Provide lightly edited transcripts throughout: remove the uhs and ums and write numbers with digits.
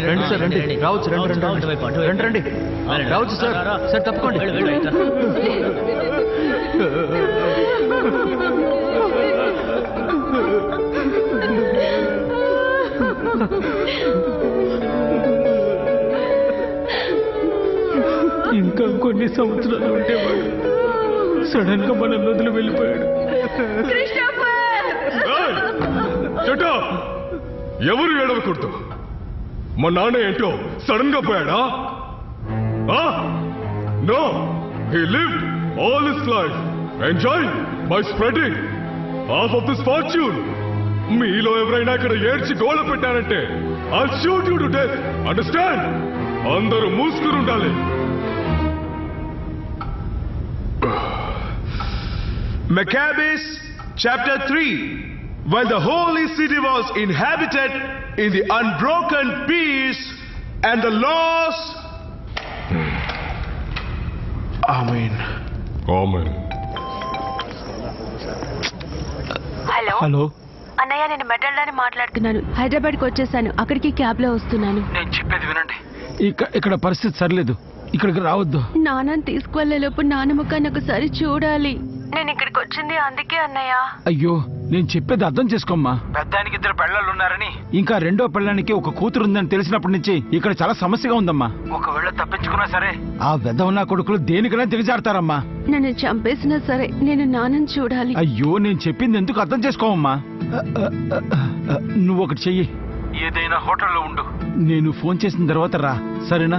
రండి సార్ రండి రావచ్చు రండి రండి రావచ్చు సార్ సార్ తప్పకోండి ఇంకా కొన్ని సంవత్సరాలు ఉండేవాడు సడన్ గా మన వదిలి వెళ్ళిపోయాడు. ఎవరు ఏడవకూడదు. మా నాన్న ఏంటో సడన్ గా పోయాడా? No, he lived all his life enjoying by spreading half of this fortune. మీలో ఎవరైనా ఇక్కడ ఏడ్చి గోళ పెట్టారంటే I'll shoot you to death. Understand? అందరూ మూసుకుని ఉండాలి. Maccabees chapter 3. While the holy city was inhabited in the unbroken peace and the laws. Amen. Amen. Hello అన్నయ్య, నేను మెటల్లోనే మాట్లాడుతున్నాను. హైదరాబాద్కి వచ్చేసాను. అక్కడికి క్యాబ్ లో వస్తున్నాను. నేను చెప్పేది వినండి. ఇక్కడ పరిస్థితి సరిలేదు, ఇక్కడికి రావద్దు. నాన్నని తీసుకువెళ్లే లోపు నాన్న ముఖాన్ని ఒకసారి చూడాలి. నేను ఇక్కడికి వచ్చింది అందుకే అన్నయ్య. అయ్యో, నేను చెప్పేది అర్థం చేసుకోమ్మా. పెద్దానికి 2 పెళ్ళాళ్ళు ఉన్నారని, ఇంకా రెండో పెళ్ళానికి ఒక కూతురు ఉందని తెలిసినప్పటి నుంచి ఇక్కడ చాలా సమస్యగా ఉందమ్మా. ఒకవేళ తప్పించుకున్నా సరే ఆ వెధవన్నా కొడుకులు దేనికైనా దిగజారుతారమ్మా. నన్ను చంపేసినా సరే నేను నాన్నని చూడాలి. అయ్యో, నేను చెప్పింది ఎందుకు అర్థం చేసుకోవమ్మా. నువ్వు ఒకటి చెయ్యి, ఏదైనా హోటల్లో ఉండు. నేను ఫోన్ చేసిన తర్వాత రా, సరేనా?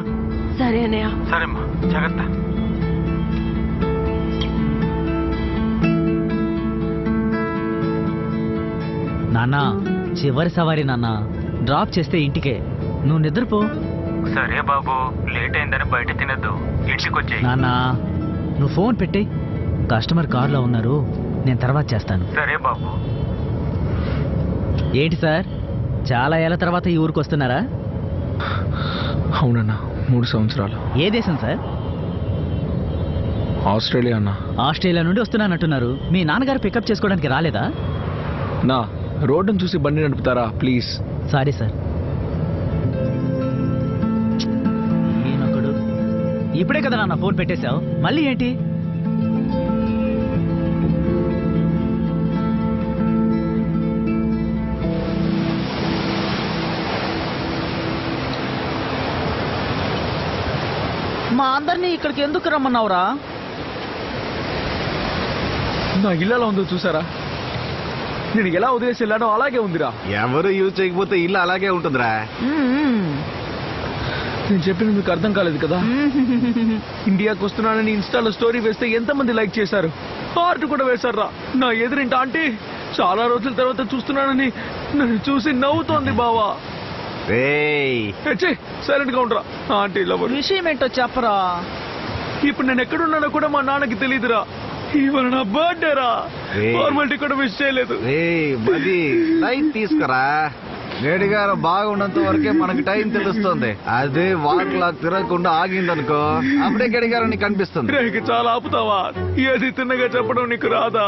సరే అన్నయ్య. సరేమ్మా, జాగ్రత్త. నాన్న, చివరి సవారీ నాన్న. డ్రాప్ చేస్తే ఇంటికే, నువ్వు నిద్రపో. సరే బాబు, లేట్ అయిందని బయట తినద్దు, ఇంటికి వచ్చేయ్. నాన్న, నువ్వు ఫోన్ పెట్టి. కస్టమర్ కార్లో ఉన్నారు, నేను తర్వాత చేస్తాను. సరే బాబు. ఏంటి సార్, చాలా ఏళ్ళ తర్వాత ఈ ఊరికి వస్తున్నారా? అవునన్నా, 3 సంవత్సరాలు. ఏ దేశం సార్? ఆస్ట్రేలియా అన్నా. ఆస్ట్రేలియా నుండి వస్తున్నానంటున్నారు. మీ నాన్నగారు పికప్ చేసుకోవడానికి రాలేదా? నా రోడ్డును చూసి బండి నడుపుతారా ప్లీజ్? Sorry sir. ఈయనొకడు. ఇప్పుడే కదా నాన్న ఫోన్ పెట్టేశావు, మళ్ళీ ఏంటి? మా అందరినీ ఇక్కడికి ఎందుకు రమ్మన్నావురా? నా ఇళ్ళలో ఉందో చూసారా? నేను ఎలా వదిలేసి వెళ్ళానో అలాగే ఉందిరా. ఎవరు యూజ్ చేయకపోతే ఇల్లు అలాగే ఉంటుందిరా. నేను చెప్పింది మీకు అర్థం కాలేదు కదా. ఇండియాకి వస్తున్నానని ఇన్స్టాలో స్టోరీ వేస్తే ఎంతమంది లైక్ చేశారు, హార్ట్ కూడా వేశారా. నా ఎదురింటి ఆంటీ చాలా రోజుల తర్వాత చూస్తున్నానని నన్ను చూసి నవ్వుతోంది బావా. సైలెంట్ గా ఉండరా. ఆంటీ లవర్ విషయం ఏంటో చెప్పరా. ఇప్పుడు నేను ఎక్కడున్నానో కూడా మా నాన్నకి తెలియదురా. ఇవాళ నా బర్త్డే రా, ఫార్మాలిటీ కూడా విష్ చేయలేదు. తీసుకురా. నేడు గారు బాగున్నంత వరకే మనకి టైం తెలుస్తుంది. అదే వాక్ లా తిరగకుండా ఆగిందనుకో, అప్పుడే గడిగారు నీకు కనిపిస్తుంది. నీకు చాలా ఆపుతావా? ఏది తిన్నగా చెప్పడం నీకు రాదా?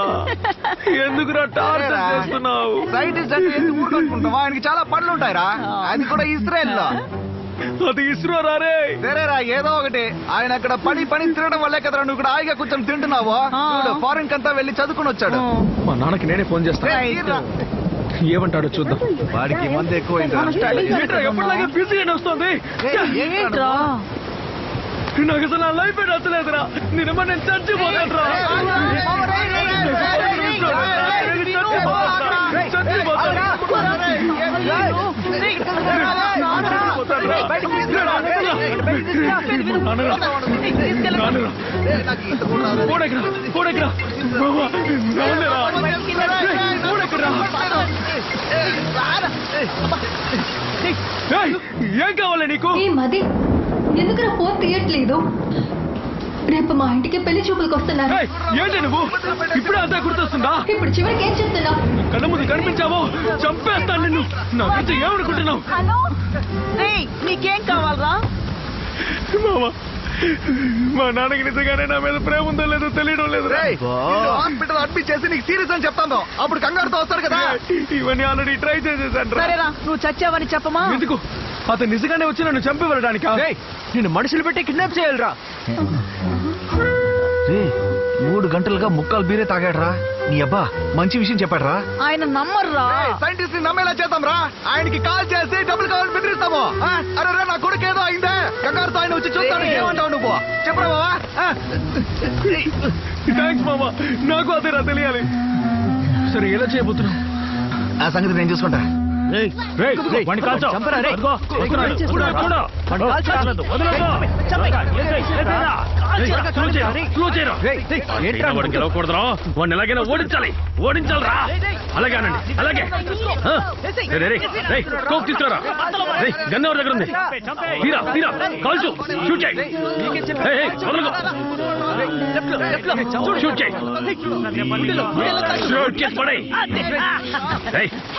ఎందుకురా టార్చర్ చేస్తున్నావు? ఆయనకి చాలా పనులు ఉంటాయిరా. అది కూడా ఇస్రాయల్ లో. అది ఇస్రో రారే. సరేరా, ఏదో ఒకటి. ఆయన అక్కడ పని తిరగడం వల్లే కదరా నువ్వు ఇక్కడ హాయిగా కూర్చొని తింటున్నావు. ఫారెన్ కంతా వెళ్ళి చదువుకుని వచ్చాడు. మా నాన్నకి నేనే ఫోన్ చేస్తాను, ఏమంటాడో చూద్దాం. వాడికి మంది ఎక్కువ ఎప్పటిలాగే బిజీ అని వస్తుంది. నాకు అసలు నా లైఫ్ నచ్చలేదురా. నేనేమో నేను చచ్చిపోతాను రా. ఏం కావాలి నీకు? మది ఎందుకు ఫోన్ తీయట్లేదు? రేపు మా ఇంటికి పెళ్లి చూపులకు వస్తున్నారు. ఏంటి నువ్వు ఇప్పుడే అంతా గుర్తొస్తుందా? ఇప్పుడు చివరికి ఏం చెప్తున్నావు? కళ్ళ ముందు కనిపించావో చంపేస్తాను నిన్ను. నా గురించి ఏమనుకుంటున్నావు? నీకేం కావాలరా? మా నాన్నకి నిజంగానే నా మీద ప్రేమ ఉందో లేదో తెలియడం లేదు. హాస్పిటల్ అడ్మిట్ చేసి నీకు సీరియస్ అని చెప్తాను. అప్పుడు కంగారుతో వస్తారు కదా. ఇవన్నీ ఆల్రెడీ ట్రై చేసేసాను. సరేరా, నువ్వు చచ్చావని చెప్పమా? ఎందుకు అతను నిజంగానే వచ్చి నన్ను చంపి వెళ్ళడానికి నిన్ను మనుషులు పెట్టి కిడ్నాప్ చేయాలిరా 3 గంటలుగా ముక్కాలు బీరే తాగాడరా నీ అబ్బా మంచి విషయం చెప్పాడరా ఆయన నమ్మర్రా. సైంటిస్ట్ ని నమ్మేలా చేద్దాం రా ఆయనకి కాల్ చేసి డబ్బులు కావాలని బెదిరిస్తాము అరే రా నా కొడుకు ఏదో అయిందే కంగారుతో ఆయన వచ్చి చూస్తాను ఏమంటావు నువ్వు చెప్పరా బావా థ్యాంక్స్ మామా, నాకు అదేరా తెలియాలి. సరే ఎలా చేయబోతున్నావు? ఆ సంగతి నేను చూసుకుంటా గెలవకూడదురా, వాడిని ఎలాగైనా ఓడించాలరా. అలాగేనండి, అలాగే కోక్ తీసుకురా. గన్ ఎవరి దగ్గర ఉంది? తీరా తీరా, కాల్చు, షూట్ చేయి. షూట్ చేయి, షూట్ చేసి పడే.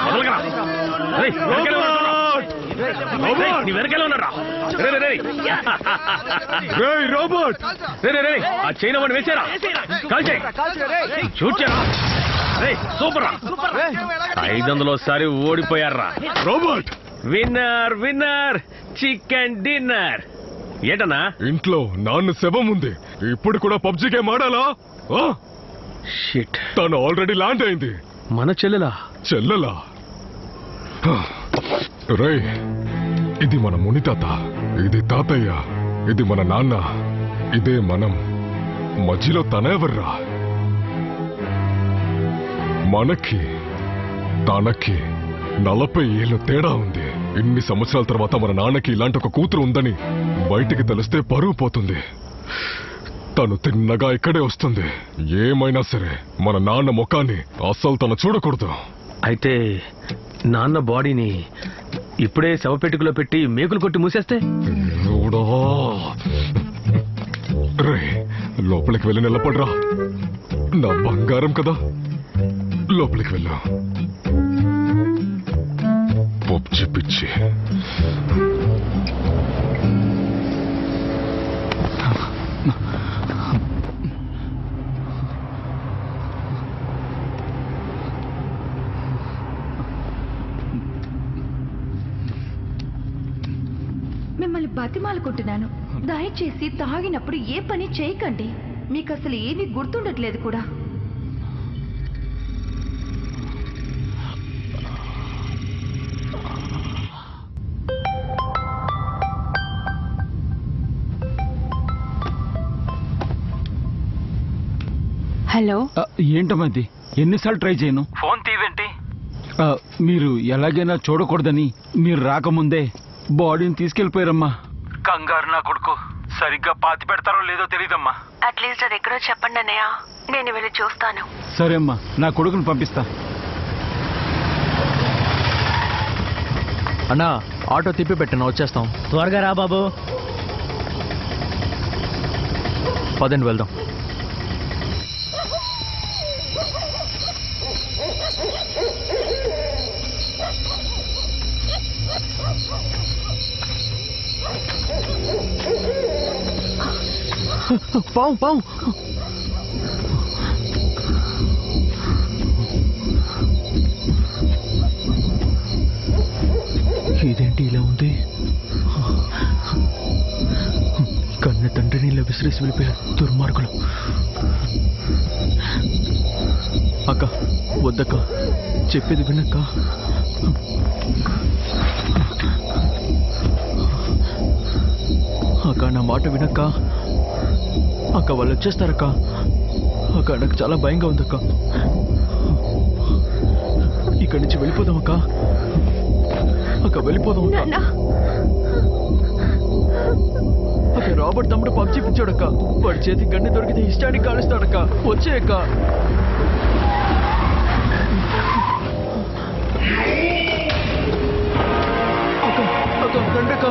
వదలగరా, నీ వెనకాల ఉన్నారా? రోబోట్ ఆ చైనా వాడిని వేసారా? కాల్ చేయి, షూట్ చేయరా. సూపర్ రా, 500 ఒకసారి ఓడిపోయారా. Robot winner winner, chicken dinner. ఏంటన్నా? ఇంట్లో నాన్న శవం ఉంది, ఇప్పుడు కూడా పబ్జీ గేమ్ ఆడాలా? షిట్, తను ఆల్రెడీ ల్యాండ్ అయింది. మన చెల్లెలా? చెల్లెలా? రేయ్, ఇది మన ముని తాత, ఇది తాతయ్య, ఇది మన నాన్న, ఇదే మనం. మధ్యలో తనెవర్రా? మనకి తనకి 40 ఏళ్ళ తేడా ఉంది. ఇన్ని సంవత్సరాల తర్వాత మన నాన్నకి ఇలాంటి ఒక కూతురు ఉందని బయటికి తెలిస్తే పరువు పోతుంది. తను తిన్నగా ఇక్కడే వస్తుంది. ఏమైనా సరే మన నాన్న ముఖాన్ని అస్సలు తను చూడకూడదు. అయితే నాన్న బాడీని ఇప్పుడే శవపెట్టుకులో పెట్టి మేకులు కొట్టి మూసేస్తే? దేవుడా! రే, లోపలికి వెళ్ళి నిలబడరా, నా బంగారం కదా. లోపలికి వెళ్ళు. పబ్జి పిచ్చి. మిమ్మల్ని బతిమాలుకుంటున్నాను, దయచేసి తాగినప్పుడు ఏ పని చేయకండి. మీకు అసలు ఏమీ గుర్తుండట్లేదు కూడా. హలో, ఏంటమ్మా ఇది? ఎన్నిసార్లు ట్రై చేయను? ఫోన్ తీవేంటి? మీరు ఎలాగైనా చూడకూడదని మీరు రాకముందే బాడీని తీసుకెళ్లిపోయారమ్మా. కంగారు నా కొడుకు, సరిగ్గా పాతి పెడతారో లేదో తెలియదమ్మా. అట్లీస్ట్ అది ఎక్కడో చెప్పండి అన్నయ్య, నేను వెళ్ళి చూస్తాను. సరే అమ్మా, నా కొడుకుని పంపిస్తా. అన్నా, ఆటో తిప్పి పెట్టను, వచ్చేస్తాం. త్వరగా రా బాబు. పదండి వెళ్దాం. పావు పావు. ఇదేంటి ఇలా ఉంది? కన్న తండ్రిని ఇలా విసిరేసి వెళ్ళిపోయారు దుర్మార్గులు. అక్క, వద్దక్క, చెప్పేది వినక్క. అక్క, నా మాట వినక్క. అక్క, వాళ్ళు వచ్చేస్తారక్క. అక్క, నాకు చాలా భయంగా ఉందక్క. ఇక్కడి నుంచి వెళ్ళిపోదాం అక్క. అక్క, వెళ్ళిపోదాం అక్క. అక్క, రాబర్ట్ తమ్ముడు పబ్జీ పిచ్చాడక్క. వాడి చేతి గన్ను దొరికితే ఇష్టానికి కాలుస్తాడక్క. వచ్చేయక్క. అక్క, అక్క, రండక్క.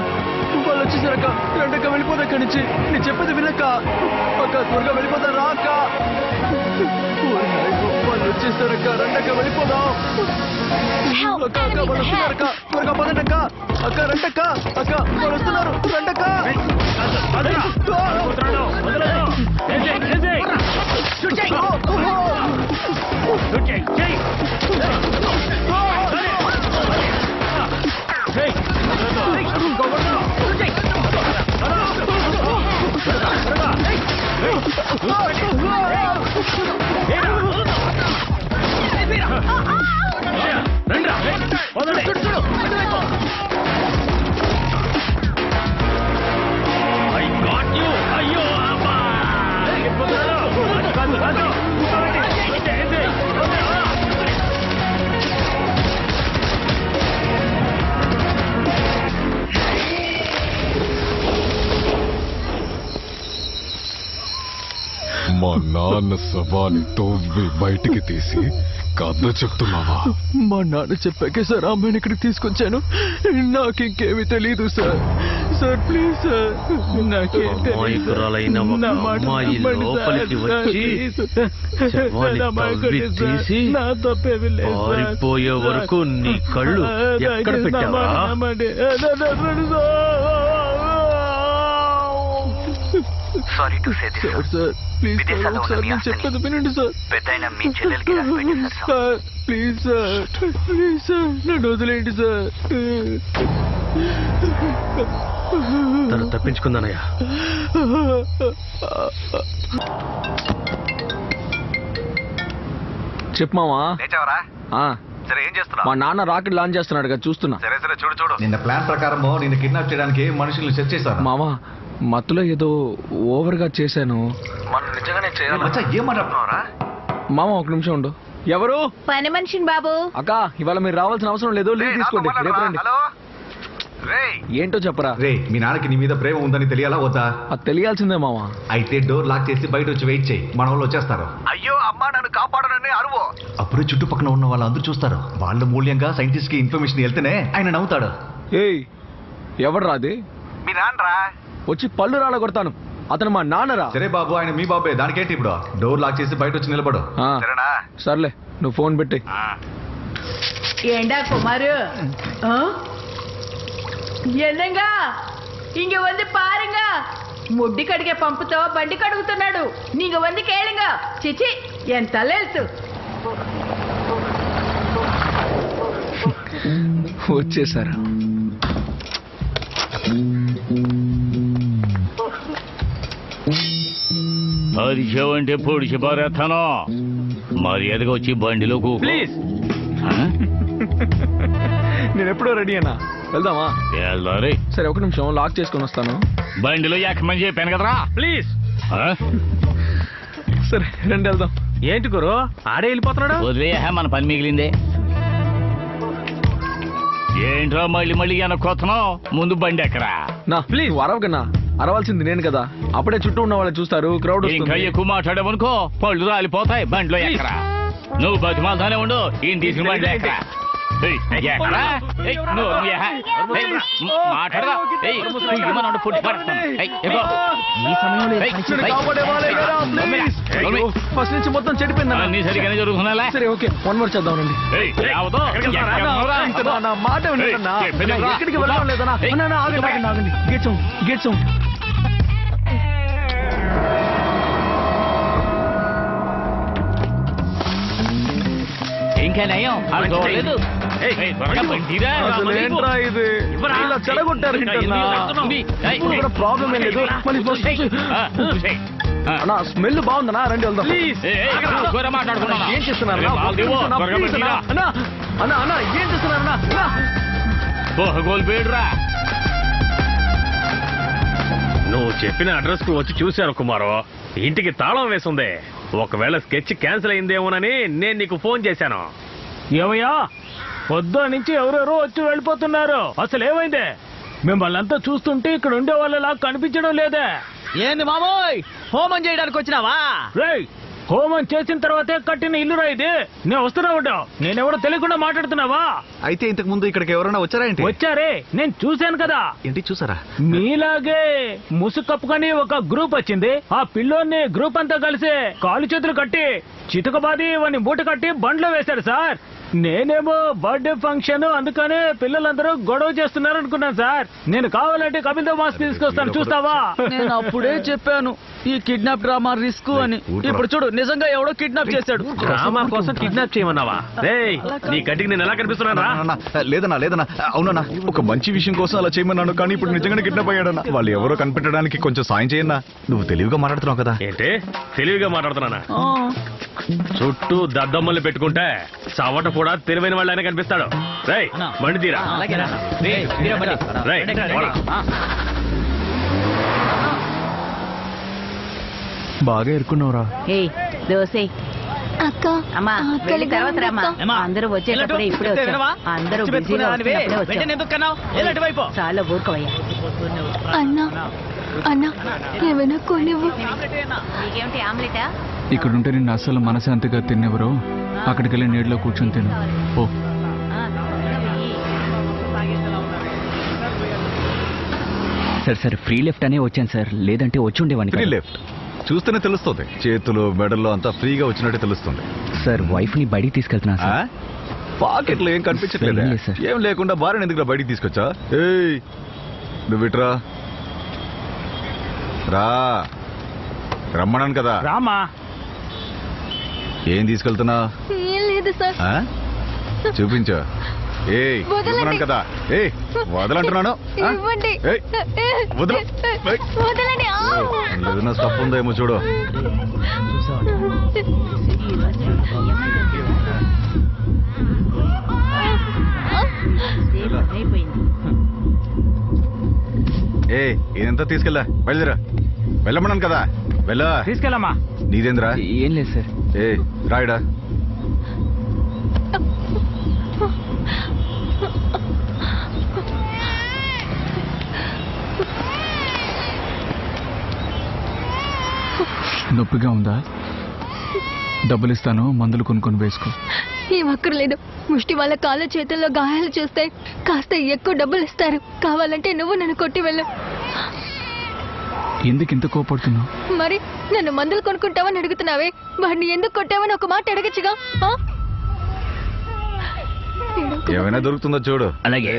వాళ్ళు వచ్చేసారక్క. రండక్క, వెళ్ళిపోదా ఇక్కడి నుంచి. నేను చెప్పేది వినక్క. అక్క, త్వరగా వెళ్ళిపోతా రా అక్క. వాళ్ళు వచ్చేసారక్క. రండక్క, వెళ్ళిపోదాం. అక్క, అక్క, వాళ్ళు వస్తున్నారక్క. త్వరగా పదండక్క. అక్క, రండక్క. అక్క, వాళ్ళు వస్తున్నారు. రండక్క. మా నాన్న శవాన్ని తవ్వి బయటికి తీసి కథ చెప్తున్నావా? మా నాన్న చెప్పాకే సార్ అమ్మాయిని ఇక్కడికి తీసుకొచ్చాను. నాకు ఇంకేమీ తెలియదు సార్. సార్ ప్లీజ్ సార్, అమాయకురాలైన ఒక అమ్మాయి లోపలికి వచ్చి శవాన్ని తవ్వి తీసి పారిపోయే వరకు నీ కళ్ళు ఎక్కడ పెట్టావా? Sorry to say this sir please విదేశాల్లో ఉన్న మీ నేను చెప్పేది వినండి సార్. పెద్దయిన మీ చెల్లెలకి రాసి పెట్టేశారు sir. Sir please sir, please sir, నన్ను వదిలేండి సార్. తను తప్పించుకుందానయ్యా. చెప్పు మావా. లేచావరా? ఆ, సరే ఏం చేస్తున్నావు? మా నాన్న రాకెట్ లాంచ్ చేస్తున్నాడు కదా, చూస్తున్నా. సరే సరే చూడు చూడు. నిన్న ప్లాన్ ప్రకారము నిన్ను కిడ్నాప్ చేయడానికి మనుషుల్ని సెట్ చేశారు. మావా మత్తులో ఏదో ఓవర్ గా చేశాను. మనం నిజంగానే చేయాలి. ఏం మాట్లాడుతున్నావురా? మామ ఒక నిమిషం ఉండు. ఎవరు? పని మనిషిని బాబు. అక్క ఇవాళ మీరు రావాల్సిన అవసరం లేదు, లీవ్ తీసుకోండి, రేపు రండి. ఏంటో చెప్పరా. రే మీ నాన్నకి నీ మీద ప్రేమ ఉందని తెలియాలా వద్దా? అది తెలియాల్సిందే మామ. అయితే డోర్ లాక్ చేసి బయట వచ్చి వెయిట్ చేయి, మన వాళ్ళు వచ్చేస్తారు. అయ్యో అమ్మా నన్ను కాపాడనని అరువు. అప్పుడే చుట్టుపక్కల ఉన్న వాళ్ళందరూ చూస్తారు. వాళ్ళ మూల్యంగా సైంటిస్ట్ కి ఇన్ఫర్మేషన్ వెళ్తేనే ఆయన నవ్వుతాడు. ఏయ్ ఎవరు రాది? మీ నాన్నరా. వచ్చి పళ్ళు రాళ్ళ కొడతాను. అతను మా నాన్నరా. సరే బాబు, ఆయన మీ బాబే, దానికేంటి ఇప్పుడు? డోర్ లాక్ చేసి బయట వచ్చి నిలబడు. ఆ, సర్లే నువ్వు ఫోన్ పెట్టి. ஏண்டா குமாரு என்னங்க இங்க வந்து பாருங்க, முட்டி கடிக்க పంపుతో బండి కడుగుతున్నాడు. நீங்க வந்து கேளுங்க. చిచి என் தலையெழுத்து. వచ్చేసారు. అరిచావంటే పొడిచి పారేస్తాను. మర్యాదగా వచ్చి బండిలో ప్లీజ్. నేను ఎప్పుడో రెడీ అన్నా, వెళ్దామా? వెళ్దారే. సరే ఒక నిమిషం లాక్ చేసుకొని వస్తాను. బండిలో ఎక్కమని చెప్పాను కదరా. ప్లీజ్. సరే రండి వెళ్దాం. ఏంటి గురు ఆడే వెళ్ళిపోతున్నాడు? వదిలే, మన పని మిగిలిందే. ఏంట్రా మళ్ళీ మళ్ళీ వెనక్కొస్తున్నావు? ముందు బండి ఎక్కరా. నా ప్లీజ్ అరవకన్నా, అరవాల్సింది నేను కదా. అప్పుడే చుట్టూ ఉన్న వాళ్ళు చూస్తారు, క్రౌడ్ ఇంకా వస్తుంది. ఎక్కువ మాట్లాడావనుకో పళ్ళు రాలిపోతాయి. బండిలో ఎక్కరా. నువ్వు బతిమాలతోనే ఉండు. ఈయన తీసిన బండి ఎక్కరా. ఎక్కరా. మాట్లాడదా. ఫస్ట్ నుంచి మొత్తం చెడిపోయింది. అన్ని సరిగానే జరుగుతున్నా. సరే ఓకే, వన్ మోర్ చేద్దామండి. నా మాట వినండి అన్నా. ఎక్కడికి వెళ్ళడం లేదన్నా. ఆగండి ఆగండి ఆగండి. గేట్స్ ఇంకా నయం చూడలేదు. ఇది ఇలా చెడగొట్టారు. ప్రాబ్లం ఏం లేదు. అన్నా స్మెల్ బాగుందన్నా, రండి వెళ్దాం. ఏం చేస్తున్నారు అన్నా? అన్నా ఏం చేస్తున్నారు? గోల్పేడురా. నువ్వు చెప్పిన అడ్రస్ కు వచ్చి చూశాను కుమారు. ఇంటికి తాళం వేసింది. ఒకవేళ స్కెచ్ క్యాన్సిల్ అయిందేమోనని నేను నీకు ఫోన్ చేశాను. ఏమయ్యా, పొద్దు నుంచి ఎవరెవరో వచ్చి వెళ్ళిపోతున్నారు. అసలు ఏమైందే? మిమ్మల్ని అంతా చూస్తుంటే ఇక్కడ ఉండే వాళ్ళలా కనిపించడం లేదే. ఏంది మామోయ్, హోమం చేయడానికి వచ్చినావా? రేయ్, హోమం చేసిన తర్వాతే కట్టిన ఇల్లురా ఇది. నేను వస్తున్నా ఉంటావు. నేనెవరో తెలియకుండా మాట్లాడుతున్నావా? అయితే ఇంతకు ముందు ఇక్కడికి ఎవరైనా వచ్చారా ఏంటి? వచ్చారే, నేను చూశాను కదా. ఏంటి చూసారా? మీలాగే ముసుగు కప్పుకొని ఒక గ్రూప్ వచ్చింది. ఆ పిల్లోని గ్రూప్ అంతా కలిసి కాలు చేతులు కట్టి చితకబాది వాడిని మూట కట్టి బండ్లో వేశారు సార్. నేనేమో బర్త్డే ఫంక్షన్ అందుకనే పిల్లలందరూ గొడవ చేస్తున్నారు అనుకున్నాను సార్. నేను కావాలంటే కపిల్ దేవ్ మాస్క్ తీసుకొస్తాను, చూస్తావా? నేను అప్పుడే చెప్పాను ఈ కిడ్నాప్ డ్రామా రిస్క్ అని. ఇప్పుడు చూడు, నిజంగా ఎవడో కిడ్నాప్ చేశాడు. డ్రామా కోసం కిడ్నాప్ చేయమన్నావా? రేయ్, నీ కంటికి నేను ఎలా కనిపిస్తున్నానా? లేదన్నా అవునన్నా, ఒక మంచి విషయం కోసం అలా చేయమన్నాను, కానీ ఇప్పుడు నిజంగానే కిడ్నాప్ అయ్యాడన్నా. వాళ్ళు ఎవరో కనిపెట్టడానికి కొంచెం సాయం చేయన్నా. నువ్వు తెలివిగా మాట్లాడుతున్నావు కదా. ఏంటి తెలివిగా మాట్లాడుతున్నానా? చుట్టూ దద్దమ్మల్ని పెట్టుకుంటే చవట కూడా తెలివైన వాళ్ళైనా కనిపిస్తాడు. రేయ్, బండి తీరా. రేయ్, పోరా. బాగా ఎరుకున్నావురా. ఏయ్ దోసే అక్క అమ్మా, వెళ్ళి తర్వాత రామ్మా. అందరూ వచ్చేటప్పుడే ఇప్పుడే వచ్చారు. అందరూ బిజీగా వస్తున్నప్పుడే వచ్చారు. చాలా ఊరుకోవయ్యా. అన్నా అన్నా ఏమైనా కొనివ్వు. నీకేమిటి ఆమ్లెటా? ఇక్కడుంటే నిన్ను అస్సలు మనశాంతిగా తిన్నెవరో అక్కడికి వెళ్ళి నీటిలో కూర్చొని తిను. ఓ సార్ ఫ్రీ లెఫ్ట్ అనే వచ్చాను సార్, లేదంటే వచ్చి ఉండేవాడిని. ఫ్రీ లెఫ్ట్ చూస్తేనే తెలుస్తుంది. చేతులు మెడల్లో అంతా ఫ్రీగా వచ్చినట్టే తెలుస్తుంది. సార్ వైఫ్ ని బయటికి తీసుకెళ్తున్నా సార్. పాకెట్లో ఏం కనిపించట్లేదు. ఏం లేదు సార్. ఏం లేకుండా భార్యను ఎందుకు బయటికి తీసుకొచ్చా? ఏయ్ నువ్వు ఇట్రా రా, రమ్మన్నాను కదా. రామా. ఏం తీసుకెళ్తున్నా? ఏం లేదు సార్. చూపించు. ఏయ్ రమ్మన్నాను కదా. ఏయ్ వదలంటున్నాను. ఇవ్వండి. వదలు. వదలండి. ఏదైనా స్టఫ్ ఉందో ఏమో చూడు. ఏ ఇదంతా తీసుకెళ్ళా, బయలుదేరా. వెళ్ళమన్నాను కదా, వెళ్ళా. తీసుకెళ్ళమ్మా. నీదేంద్రా? ఏం లేదు సార్. ఏ రాయడా. నొప్పిగా ఉందా? డబ్బులు ఇస్తాను, మందులు కొనుక్కొని వేసుకో. ఏం అక్కర్లేదు. ముష్టి వాళ్ళ కాళ్ళ చేతుల్లో గాయాలు చూస్తే కాస్త ఎక్కువ డబ్బులు ఇస్తారు. కావాలంటే నువ్వు నన్ను కొట్టి వెళ్ళు. ఎందుకు ఇంత కోపడుతున్నావు? మరి నన్ను మందులు కొనుక్కుంటావని అడుగుతున్నావే, వాడిని ఎందుకు కొట్టావని ఒక మాట అడగచ్చుగా. ఏమైనా దొరుకుతుందో చూడు. అలాగే.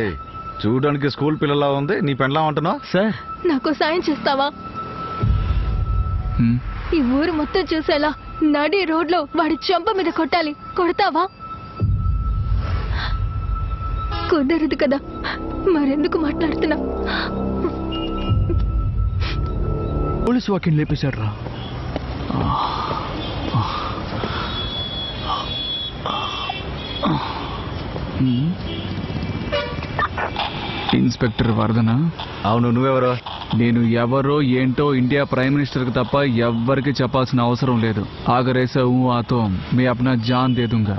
చూడడానికి స్కూల్ పిల్లలా ఉంది, నీ పెండ్లా అంటున్నావు. సార్ నాకు సాయం చేస్తావా? ఈ ఊరు మొత్తం చూసేలా నడి రోడ్లో వాడి చెంప మీద కొట్టాలి. కొడతావా? కుదరదు కదా, మరెందుకు మాట్లాడుతున్నా? పోలీసు వాకిని లేపేశాడు రా. ఇన్స్పెక్టర్ వరదనా? అవును, నువ్వెవరో? నేను ఎవరో ఏంటో ఇండియా ప్రైమ్ మినిస్టర్ కి తప్ప ఎవ్వరికి చెప్పాల్సిన అవసరం లేదు. ఆగరేసా ఆతో మే అప్నా జాన్ దే దూంగా.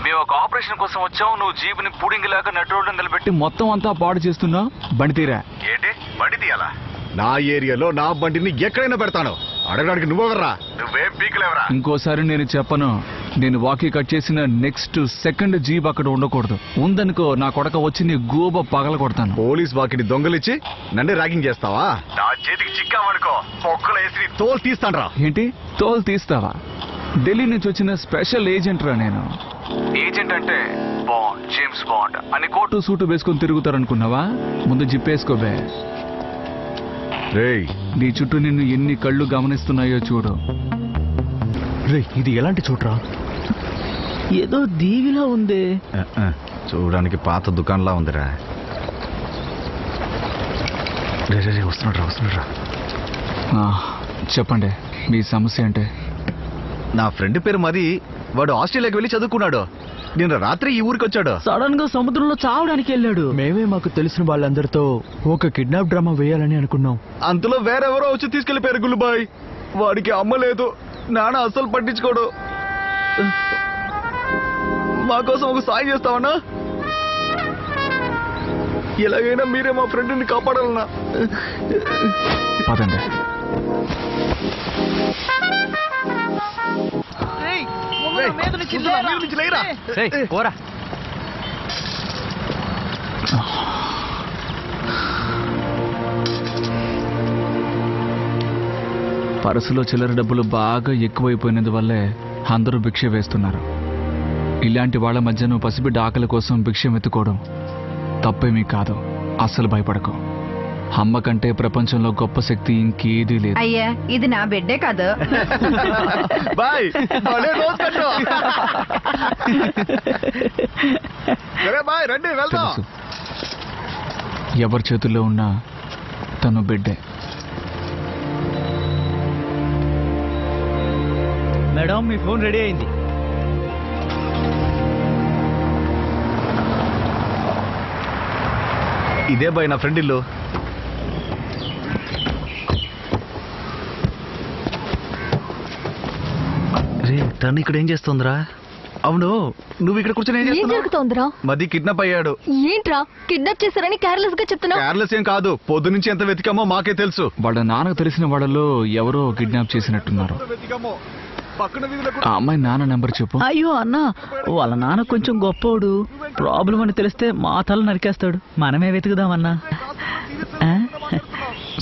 మేము ఒక ఆపరేషన్ కోసం వచ్చాం, నువ్వు జీపుని పుడింగి లాగా నటు రోడ్డు నిలబెట్టి మొత్తం అంతా పాడు చేస్తున్నా. బండి తీరా. ఏంటి బండి తీయాలా? నా ఏరియాలో నా బండిని ఎక్కడైనా పెడతాను. అడగడానికి నువ్వెవర్రా? నువ్వేం పీకలేవరా? ఇంకోసారి నేను చెప్పను. నేను వాకీ కట్ చేసిన నెక్స్ట్ సెకండ్ జీప్ అక్కడ ఉండకూడదు. ఉందనుకో నా కొడక వచ్చి నీ గూబ పగల కొడతాను. పోలీస్ వాకిని దొంగలిచ్చి నన్ను ర్యాగింగ్ చేస్తావా? నా చేతికి చిక్కావనుకో పొక్కులు వేసి తోలు తీస్తాను రా. ఏంటి తోలు తీస్తావా? ఢిల్లీ నుంచి వచ్చిన స్పెషల్ ఏజెంట్ రా నేను. ఏజెంట్ అంటే బాండ్, జేమ్స్ బాండ్ అని కోటు సూటు వేసుకొని తిరుగుతారనుకున్నావా? ముందు జిప్పేసుకోబే. రేయ్ నీ చుట్టూ నిన్ను ఎన్ని కళ్ళు గమనిస్తున్నాయో చూడు. రే ఇది ఎలాంటి చోట్రా? ఏదో దీవిలా ఉంది. చూడడానికి పాత దుకాణంలా ఉందిరా. రే రే వస్తున్నాడు రా. చెప్పండి మీ సమస్య అంటే? నా ఫ్రెండ్ పేరు మది. వాడు ఆస్ట్రేలియాకి వెళ్ళి చదువుకున్నాడు. నిన్న రాత్రి ఈ ఊరికి వచ్చాడు. సడన్ గా సముద్రంలో చావడానికి వెళ్ళాడు. మేమే మాకు తెలిసిన వాళ్ళందరితో ఒక కిడ్నాప్ డ్రామా వేయాలని అనుకున్నాం. అంతలో వేరెవరో వచ్చి తీసుకెళ్లిపోయారు గుల్లుబాయ్. వాడికి అమ్మ లేదు, నాన్న అస్సలు పట్టించుకోడు. మా కోసం ఒక సాయం చేస్తావన్నా? ఎలాగైనా మీరే మా ఫ్రెండ్ని కాపాడాలన్నా. పదండి. పోరా. పరసులో చిల్లర డబ్బులు బాగా ఎక్కువైపోయినందువల్లే అందరూ భిక్ష వేస్తున్నారు. ఇలాంటి వాళ్ళ మధ్య నువ్వు పసిబిడ్డ ఆకలి కోసం భిక్షం ఎత్తుకోవడం తప్పేమీ కాదు. అస్సలు భయపడకు. అమ్మ కంటే ప్రపంచంలో గొప్ప శక్తి ఇంకేదీ లేదు. అయ్యా ఇది నా బిడ్డే కాదు. బాయ్ బాయ్ రండి వెళ్దాం. తెలుసు, ఎవరి చేతుల్లో ఉన్నా తను బిడ్డే. మేడం మీ ఫోన్ రెడీ అయింది. ఇదే బాయ్ నా ఫ్రెండ్ ఇల్లు. రే తను ఇక్కడ ఏం చేస్తుందిరా? అవును నువ్వు ఇక్కడ కూర్చొని ఏం ఏం చేస్తున్నావు? జరుగుతోందిరా? మది కిడ్నాప్ అయ్యాడు. ఏంట్రా కిడ్నాప్ చేశారని కేర్లెస్ గా చెప్తున్నావు? కేర్లెస్ ఏం కాదు, పొద్దు నుంచి ఎంత వెతికామో మాకే తెలుసు. వాళ్ళ నాన్నకు తెలిసిన వాళ్ళలో ఎవరో కిడ్నాప్ చేసినట్టున్నారు. ఆ అమ్మాయి నాన్న నెంబర్ చెప్పు. అయ్యో అన్న, వాళ్ళ నాన్న కొంచెం గొప్పోడు. ప్రాబ్లం అని తెలిస్తే మా తల నరికేస్తాడు. మనమే వెతుకుదామన్నా. ఆ?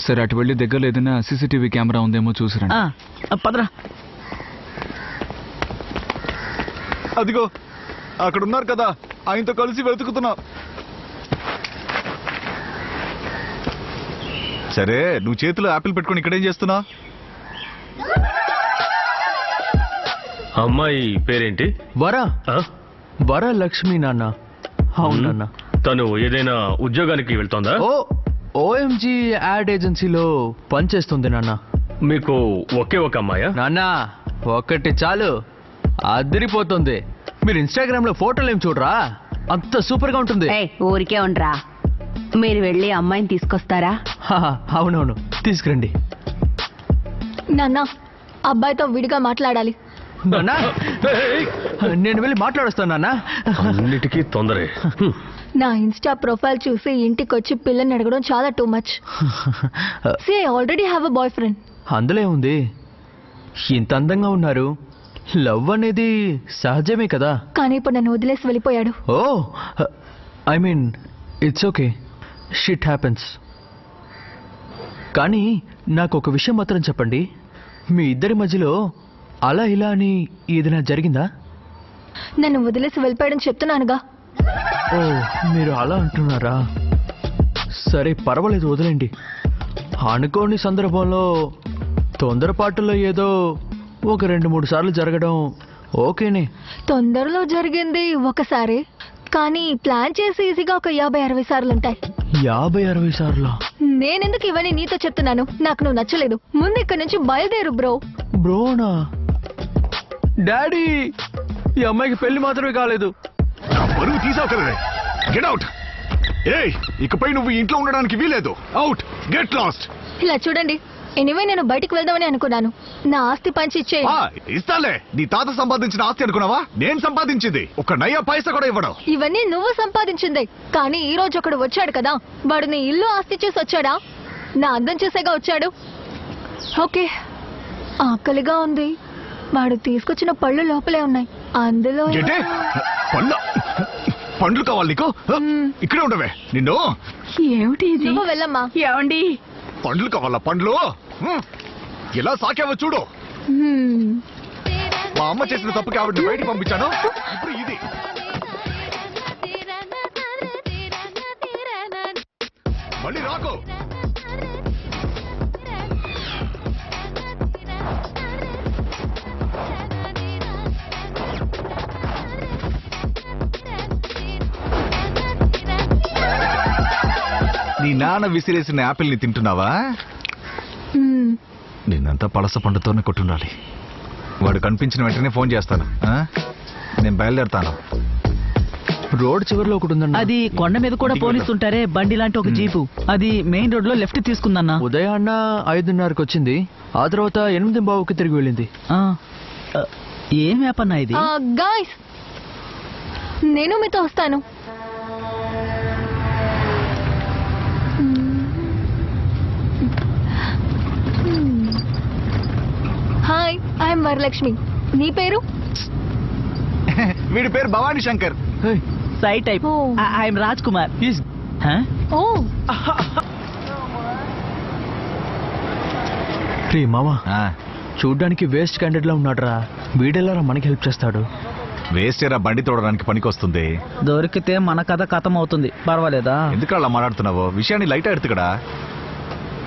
సరే అటు వెళ్ళి దగ్గరలో ఏదైనా సీసీటీవీ కెమెరా ఉందేమో చూసిరండి. పదరా. అదిగో అక్కడ ఉన్నారు కదా, ఆయనతో కలిసి వెతుకుతున్నాం. సరే నువ్వు చేతిలో యాపిల్ పెట్టుకుని ఇక్కడేం చేస్తున్నావు? అమ్మాయి పేరేంటి? వరలక్ష్మి నాన్న. అవునన్నా. తను ఏదైనా ఉద్యోగానికి వెళ్తోందా? ఓఎంజీ యాడ్ ఏజెన్సీలో పనిచేస్తుంది నాన్న. మీకు ఒకే ఒక అమ్మాయా? నాన్న ఒక్కటి చాలు, అదిరిపోతుంది. మీరు ఇన్స్టాగ్రామ్ లో ఫోటోలు ఏం చూడరా? అంత సూపర్ గా ఉంటుంది. ఊరికే ఉండరా, మీరు వెళ్ళి అమ్మాయిని తీసుకొస్తారా? అవునవును తీసుకురండి. నాన్న అబ్బాయితో విడిగా మాట్లాడాలి. నేను వెళ్ళి మాట్లాడొస్తాను నాన్న. అన్నిటికీ తొందరే. నా ఇన్స్టా ప్రొఫైల్ చూసి ఇంటికి వచ్చి పిల్లని అడగడం చాలా too much. Say already have a boy friend. అందులో ఉంది, ఇంత అందంగా ఉన్నారు, లవ్ అనేది సహజమే కదా. కానీ ఇప్పుడు నన్ను వదిలేసి వెళ్ళిపోయాడు. Oh I mean it's okay, shit happens. కానీ నాకు ఒక విషయం మాత్రం చెప్పండి, మీ ఇద్దరి మధ్యలో అలా ఇలా అని ఏదైనా జరిగిందా? నన్ను వదిలేసి వెళ్ళిపోయాడని చెప్తున్నానుగా. ఓ మీరు అలా అంటున్నారా? సరే పర్వాలేదు వదిలేండి. అనుకోని సందర్భంలో తొందరపాటులో ఏదో ఒక 2-3 సార్లు జరగడం ఓకేనే. తొందరలో జరిగింది ఒకసారి, కానీ ప్లాన్ చేసి ఈజీగా ఒక 50-60 సార్లు ఉంటాయి. 50-60 సార్లు? నేనెందుకు ఇవన్నీ నీతో చెప్తున్నాను? నాకు నువ్వు నచ్చలేదు. ముందు ఇక్కడ నుంచి బయలుదేరు బ్రో. బ్రోనా? డాడీ ఈ అమ్మాయికి పెళ్లి మాత్రమే కాలేదు. బరువు తీసావు కదా, గెట్ అవుట్. ఏయ్ ఇకపై నువ్వు ఇంట్లో ఉండడానికి వీలేదు. Out, get lost. ఇలా చూడండి, ఎనివే నేను బయటికి వెళ్దామని అనుకున్నాను. నా ఆస్తి పంచి ఇచ్చే. ఇస్తాలే, నీ తాత సంపాదించిన ఆస్తి అనుకున్నావా? నేను సంపాదించింది ఒక నయ్య పైసా కూడా ఇవ్వడం. ఇవన్నీ నువ్వు సంపాదించిందే. కానీ ఈ రోజు ఒకడు వచ్చాడు కదా, వాడు నీ ఇల్లు ఆస్తి చూసి వచ్చాడా? నా అందం చూసేగా వచ్చాడు. ఓకే, ఆకలిగా ఉంది. వాడు తీసుకొచ్చిన పళ్ళు లోపలే ఉన్నాయి. అందులో పండ్లు కావాలి నీకు? ఇక్కడే ఉండవే నిన్ను. ఏమిటి ఇది? నువ్వు వెళ్ళమ్మా. ఏమండి పండ్లు కావాలా? పండ్లు ఎలా సాకావో చూడు. మా అమ్మ చేసిన తప్పుకి ఆవిడని బయటికి పంపించాను. ఇప్పుడు ఇది మళ్ళీ రాకు. నీ నాన్న విసిరేసిన యాపిల్ ని తింటున్నావా? నిన్నంతా పలస పండుతోనే కొట్టుండాలి. వాడు కనిపించిన వెంటనే ఫోన్ చేస్తాను. నేను బయలుదేరుతాను. రోడ్ చివరిలో ఒకటి ఉందన్న. అది కొండ మీద కూడా పోనిస్తుంటారే బండి లాంటి ఒక జీపు. అది మెయిన్ రోడ్ లో లెఫ్ట్ తీసుకుందన్నా. ఉదయాన్న 5:30కి వచ్చింది, ఆ తర్వాత 8:15కి తిరిగి వెళ్ళింది. ఏం వ్యాపన్నా ఇది? గాయ్స్, నేను మీతో వస్తాను. Hi, I'm Varalakshmi. నీ పేరు? వీడి పేరు భవానీ శంకర్. సై టైప్. ఐఎమ్ రాజ్ కుమార్. ఓ రే మామా, చూడ్డానికి వేస్ట్ క్యాండిడేట్ లా ఉన్నాడురా. వీడెల్లారా మనకి హెల్ప్ చేస్తాడు. వేస్టేరా బండి తోడడానికి పనికొస్తుంది. దొరికితే మన కథ కథం అవుతుంది. పర్వాలేదా? ఎందుకు అలా మాట్లాడుతున్నావు? విషయాన్ని లైట్ ఎడుతుకడా.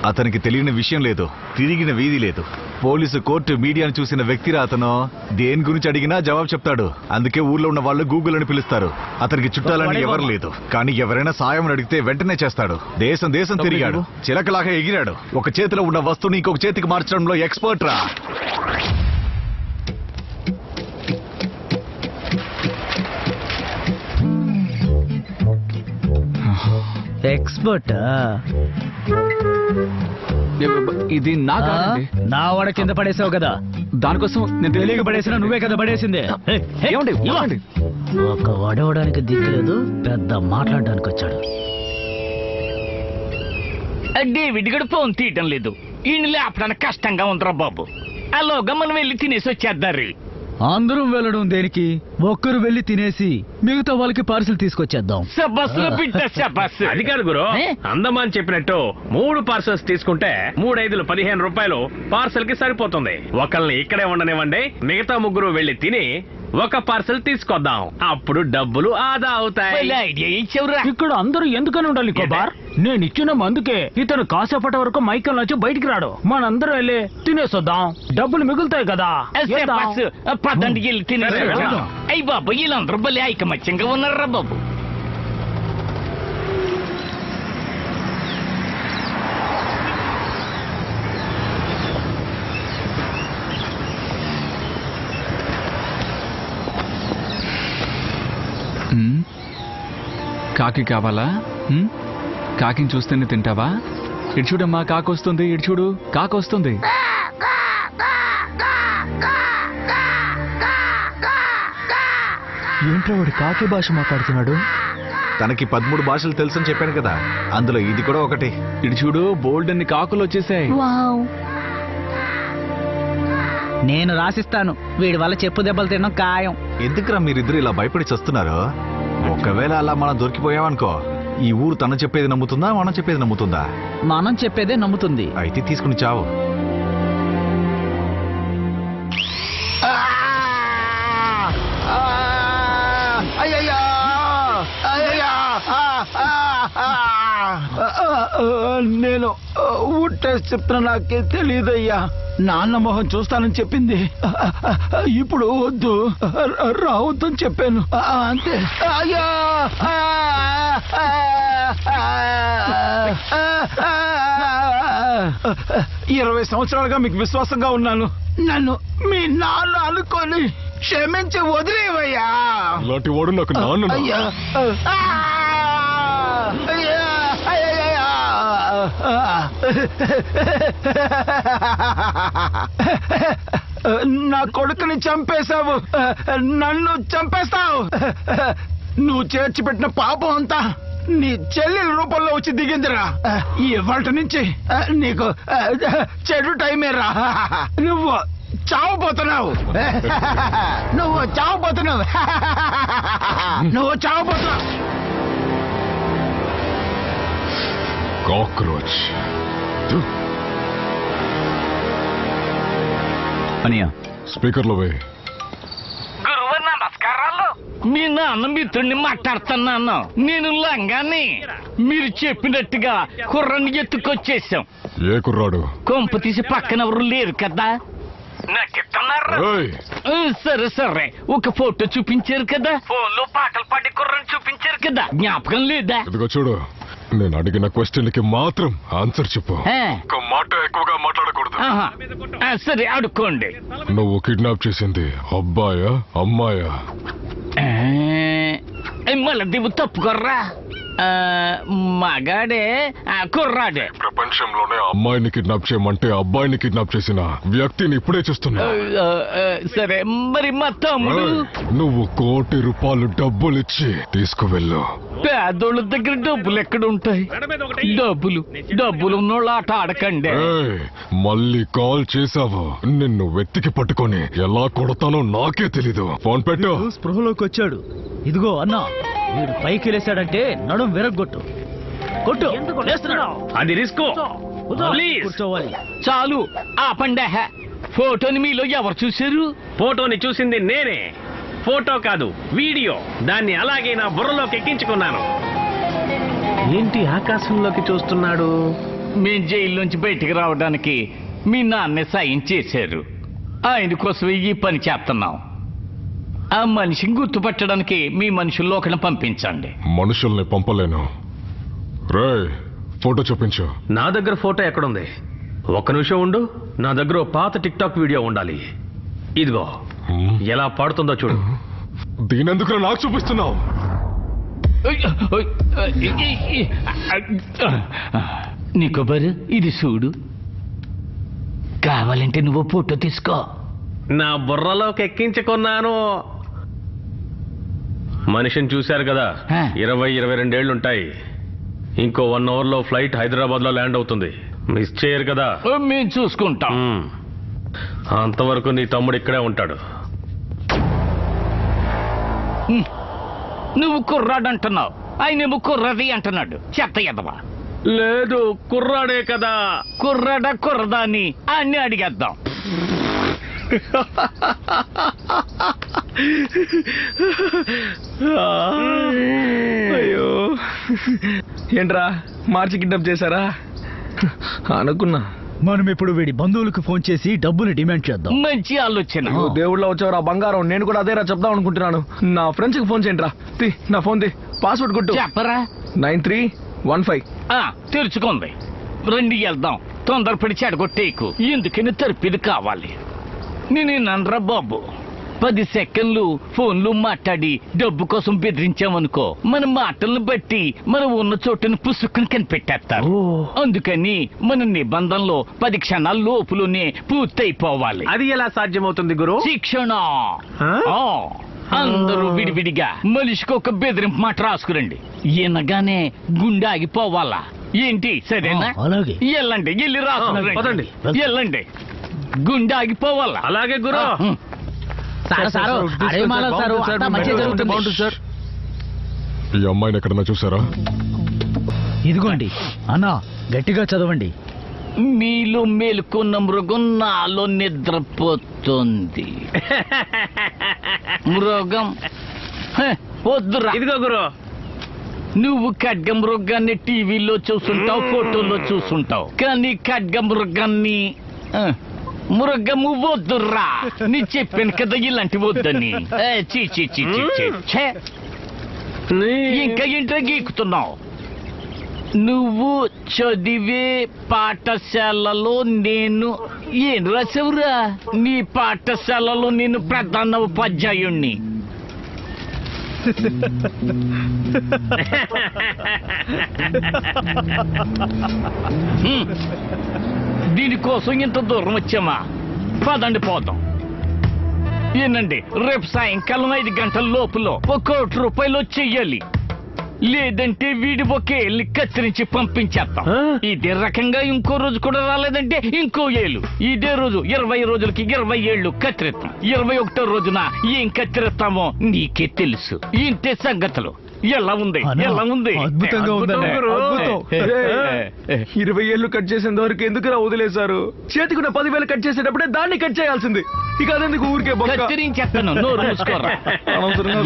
అతనికి తెలియని విషయం లేదు, తిరిగిన వీధి లేదు. పోలీసు, కోర్టు, మీడియాను చూసిన వ్యక్తిరా అతను. దేని గురించి అడిగినా జవాబు చెప్తాడు. అందుకే ఊర్లో ఉన్న వాళ్ళు గూగుల్ అని పిలుస్తారు. అతనికి చుట్టాలని ఎవరు లేదు, కానీ ఎవరైనా సాయం అడిగితే వెంటనే చేస్తాడు. దేశం దేశం తిరిగాడు, చిలకలాగా ఎగిరాడు. ఒక చేతిలో ఉన్న వస్తువుని ఇంకొక చేతికి మార్చడంలో ఎక్స్పర్ట్ రా. ఎక్స్పర్ట్. ఇది నా కాదండి. నా వాడ కింద పడేసావు కదా, దానికోసం నేను తెలియక పడేసినా నువ్వే కదా పడేసింది. ఒక వడవడానికి దిక్కులేదు, పెద్ద మాట్లాడడానికి వచ్చాడు. డేవిడ్ గడు ఫోన్ తీయటం లేదు. ఈయన లేపడానికి కష్టంగా ఉందిరా బాబు. అలాగా మనం వెళ్ళి తినేసి వచ్చేద్దారు. అందరం వెళ్ళడం దేనికి? ఒక్కరు వెళ్ళి తినేసి మిగతా వాళ్ళకి పార్సిల్ తీసుకొచ్చేద్దాం. అది కాదు గురు, అందమాన్ చెప్పినట్టు 3 పార్సల్స్ తీసుకుంటే 3 5 15 రూపాయలు పార్సల్ కి సరిపోతుంది. ఒకళ్ళని ఇక్కడే ఉండనివ్వండి, మిగతా 3 వెళ్ళి తిని ఒక పార్సల్ తీసుకొద్దాం. అప్పుడు డబ్బులు ఆదా అవుతాయి. ఇక్కడ అందరూ ఎందుకని ఉండాలి కోబార్? నేను ఇచ్చిన మందుకే ఇతను కాసేపటి వరకు మైకల్ నుంచి బయటికి రాడు. మనందరం వెళ్ళి తినేసొద్దాం, డబ్బులు మిగులుతాయి కదా. పదండి వెళ్ళి తినేసి అయ్యి బాబు, వీళ్ళందరూ బలి ఐకమత్యంగా ఉన్నారా బాబు. కాకి కావాలా? కాకిని చూస్తేనే తింటావా? ఇటు చూడమ్మా, కాకొస్తుంది. ఇటు చూడు, కాకొస్తుంది. ఏంట్రా వాడు కాకి భాష మాట్లాడుతున్నాడు? తనకి 13 భాషలు తెలుసని చెప్పాను కదా, అందులో ఇది కూడా ఒకటి. ఇటు చూడు, బోల్డ్ అన్ని కాకులు వచ్చేసాయి. నేను రాసిస్తాను, వీడి వల్ల చెప్పు దెబ్బలు తినడం ఖాయం. ఎందుకురా మీరిద్దరు ఇలా భయపడి చస్తున్నారు? ఒకవేళ అలా మనం దొరికిపోయామనుకో, ఈ ఊరు తను చెప్పేది నమ్ముతుందా, మనం చెప్పేది నమ్ముతుందా? మనం చెప్పేదే నమ్ముతుంది. అయితే తీసుకుని చావు. నేను ఊటేసి చెప్తున్నా, నాకే తెలియదయ్యా. నాన్న మొహం చూస్తానని చెప్పింది. ఇప్పుడు వద్దు, రావద్దని చెప్పాను అంతే. అయ్యా 20 సంవత్సరాలుగా మీకు విశ్వాసంగా ఉన్నాను. నన్ను మీ నాన్న అనుకొని క్షమించి వదిలేవయ్యా. ఇలాంటి వాడు నాకు నాన్న. అయ్యా నా కొడుకుని చంపేశావు, నన్ను చంపేస్తావు. నువ్వు చేర్చి పెట్టిన పాపం అంతా నీ చెల్లెల రూపంలో వచ్చి దిగిందిరా. ఇవాటి నుంచి నీకు చెడు టైమేరా. నువ్వు చావబోతున్నావు, నువ్వు చావబోతున్నావు, నువ్వు చావబోతున్నావు. కాక్రోచ్. అనియా స్పీకర్లో వే. గురువు నమస్కారాలు. మీ నాన్న మిత్రుడిని మాట్లాడుతున్నాను. నేను లంగాని. మీరు చెప్పినట్టుగా కుర్రని ఎత్తుకొచ్చేసాం. ఏ కుర్రాడు? కొంప తీసి పక్కన ఎవరు లేరు కదా, సరే సరే. ఒక ఫోటో చూపించారు కదా, ఫోన్ లో పాటలు పాడి కుర్రని చూపించారు కదా, జ్ఞాపకం లేదా? ఇదిగో చూడు, నేను అడిగిన క్వశ్చన్కి మాత్రం ఆన్సర్ చెప్పు. ఒక మాట ఎక్కువగా మాట్లాడకూడదు. సరే అడుక్కోండి. నువ్వు కిడ్నాప్ చేసింది అబ్బాయా అమ్మాయా? మళ్ళీ దివ్వు తప్పుకోర్రా. మగాడే, కుర్రాడే. ప్రపంచంలోనే అమ్మాయిని కిడ్నాప్ చేయమంటే అబ్బాయిని కిడ్నాప్ చేసిన వ్యక్తిని ఇప్పుడే చూస్తున్నా. సరే మరి మా తమ్ముడు? నువ్వు ₹1 కోటి డబ్బులిచ్చి తీసుకువెళ్ళు. పేదోళ్ళ దగ్గర డబ్బులు ఎక్కడ ఉంటాయి? డబ్బులు ఉన్నోళ్ళు ఆట ఆడకండి. మళ్ళీ కాల్ చేసావు, నిన్ను వెతికి పట్టుకొని ఎలా కొడతానో నాకే తెలీదు. ఫోన్ పెట్టు. స్పృహలోకి వచ్చాడు. ఇదిగో అన్నా, వీడు పైకి లేసాడంటే నడుం విరగొట్టు. కొట్టు. అది రిస్క్. కూర్చోవాలి. చాలు ఆ పండే. ఫోటోని మీలో ఎవరు చూశారు? ఫోటోని చూసింది నేనే. ఫోటో కాదు, వీడియో. దాన్ని అలాగే నా బుర్రలోకి ఎక్కించుకున్నాను. ఏంటి ఆకాశంలోకి చూస్తున్నాడు? మేం జైల్లోంచి బయటికి రావడానికి మీ నాన్న సాయం చేశారు. ఆయన కోసం ఈ పని చేస్తున్నాం. ఆ మనిషిని గుర్తుపట్టడానికి మీ మనుషుల్లో ఒకరిని పంపించండి. మనుషుల్ని పంపలేను. రే, ఫోటో చూపించు. నా దగ్గర ఫోటో ఎక్కడుంది? ఒక్క నిమిషం ఉండు. నా దగ్గర ఓ పాత టిక్ టాక్ వీడియో ఉండాలి. ఇదిగో, ఎలా పాడుతుందో చూడు. దీనెందుకు నాకు చూపిస్తున్నావు? నికోబారు, ఇది చూడు. కావాలంటే నువ్వు ఫోటో తీసుకో. నా బుర్రలోకి ఎక్కించుకున్నాను. మనిషిని చూశారు కదా, 20-22 ఏళ్ళు ఉంటాయి. ఇంకో 1 అవర్లో ఫ్లైట్ హైదరాబాద్ లో ల్యాండ్ అవుతుంది. మిస్ చేయరు కదా? మేము చూసుకుంటాం. అంతవరకు నీ తమ్ముడు ఇక్కడే ఉంటాడు. నువ్వు కుర్రాడు అంటున్నావు, ఆయనేమో కుర్రది అంటున్నాడు. చెత్త ఎదవా. లేదు, కుర్రాడే కదా. కుర్రాడా కుర్రదా అని అన్ని అడిగేద్దాం. అయ్యో, ఏంట్రా మార్చి కిడ్నాప్ చేశారా? అనుకున్నా. మనం ఇప్పుడు వీడి బంధువులకు ఫోన్ చేసి డబ్బులు డిమాండ్ చేద్దాం. మంచి ఆలోచన. దేవుళ్ళ వచ్చావురా బంగారం. నేను కూడా అదేరా చెప్దాం అనుకుంటున్నాను. నా ఫ్రెండ్స్ కి ఫోన్ చేయండిరా. నా ఫోన్ ది పాస్వర్డ్ కొట్టు. చెప్పరా. 9315. తెరుచుకుంది. రండి వెళ్దాం. తొందరపడి చెడగొట్టేకు. ఎందుకని తరిపిది కావాలి. నేనేనరా బాబు, 10 సెకండ్లు ఫోన్లు మాట్లాడి డబ్బు కోసం బెదిరించామనుకో, మన మాటలను బట్టి మనం ఉన్న చోటును పుసుక్కుని కనిపెట్టేస్తారు. అందుకని మన నిబంధనలో 10 క్షణాల లోపులోనే పూర్తయిపోవాలి. అది ఎలా సాధ్యమవుతుంది గురు? శిక్షణ. అందరూ విడివిడిగా మనిషికి ఒక బెదిరింపు మాట రాసుకురండి. ఈయనగానే గుండె ఆగిపోవాలా ఏంటి? సరేనా? అలాగే. వెళ్ళండి, వెళ్ళి రాసుకురండి. వెళ్ళండి, గుండె ఆగిపోవాలా. అలాగే గురు. ఈ అమ్మాయిని ఎక్కడన్నా చూసారా? ఇదిగోండి అన్నా, గట్టిగా చదవండి. మీలో మేలుకున్న మృగం నాలో నిద్రపోతుంది. మృగం వద్దురా. ఇదిగో గురు, నువ్వు ఖడ్గ మృగాన్ని టీవీలో చూసుంటావు, ఫోటోలో చూసుంటావు, కానీ ఖడ్గ మృగాన్ని మృగము వద్దురా. నీ చెప్పాను కదా ఇలాంటి వద్దని. చీ చీ చీ చీ చీ. ఇంకా ఏంటో గీకుతున్నావు? నువ్వు చదివే పాఠశాలలో నేను ఏం రాసావురా? నీ పాఠశాలలో నేను ప్రధాన ఉపాధ్యాయుణ్ణి. దీనికోసం ఇంత దూరం వచ్చామా? పదండి పోతాం. ఏనండి, రేపు సాయంకాలం 5 గంటల లోపులో 1 కోటి రూపాయలు చెయ్యాలి. లేదంటే వీడి ఒకేళ్ళని కత్తిరించి పంపించేస్తాం. ఇదే రకంగా ఇంకో రోజు కూడా రాలేదంటే ఇంకో ఏళ్ళు. ఇదే రోజు 20 రోజులకి 20 ఏళ్ళు కత్తిరిస్తాం. 21వ రోజున ఏం కత్తిరిస్తామో నీకే తెలుసు. ఇంతే సంగతులు. ఎలా ఉంది? ఎలా ఉంది? అద్భుతంగా ఉందండి. 20 ఏళ్ళు కట్ చేసేంత వరకు ఎందుకురా వదిలేశారు? చేతికున్న 10,000 కట్ చేసేటప్పుడే దాన్ని కట్ చేయాల్సింది. ఇక అదెందుకు ఊరికే కత్తిరించేస్తాను. నోరు మూసుకోరా.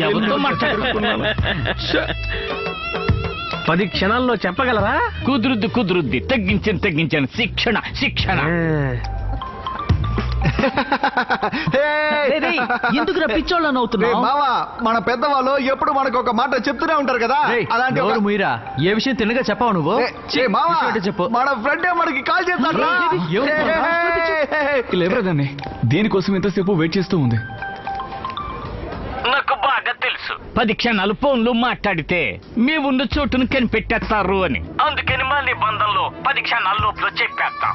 ఎవరితో మాట్లాడుకున్నాను? 10 క్షణాల్లో చెప్పగలరా? కుదురుద్ది. తగ్గించాను. శిక్షణ. ఎందుకు పిచ్చోళ్ళని అవుతున్నావు? బావా, మన పెద్దవాళ్ళు ఎప్పుడు మనకు ఒక మాట చెప్తూనే ఉంటారు కదా. అలాంటి మీరా ఏ విషయం తినగా చెప్పావు నువ్వు? చెప్పు. మన ఫ్రెండ్ మనకి కాల్ చేస్తాడు. లేవరదాన్ని దేనికోసం ఎంతసేపు వెయిట్ చేస్తూ ఉంది? నాకు బాగా తెలుసు. 10 క్షణాలు ఫోన్లో మాట్లాడితే మేమున్న చోటును కనిపెట్టేస్తారు అని. అందుకని మా నిబంధనలో 10 క్షణాల లోపల చెప్పేస్తాం.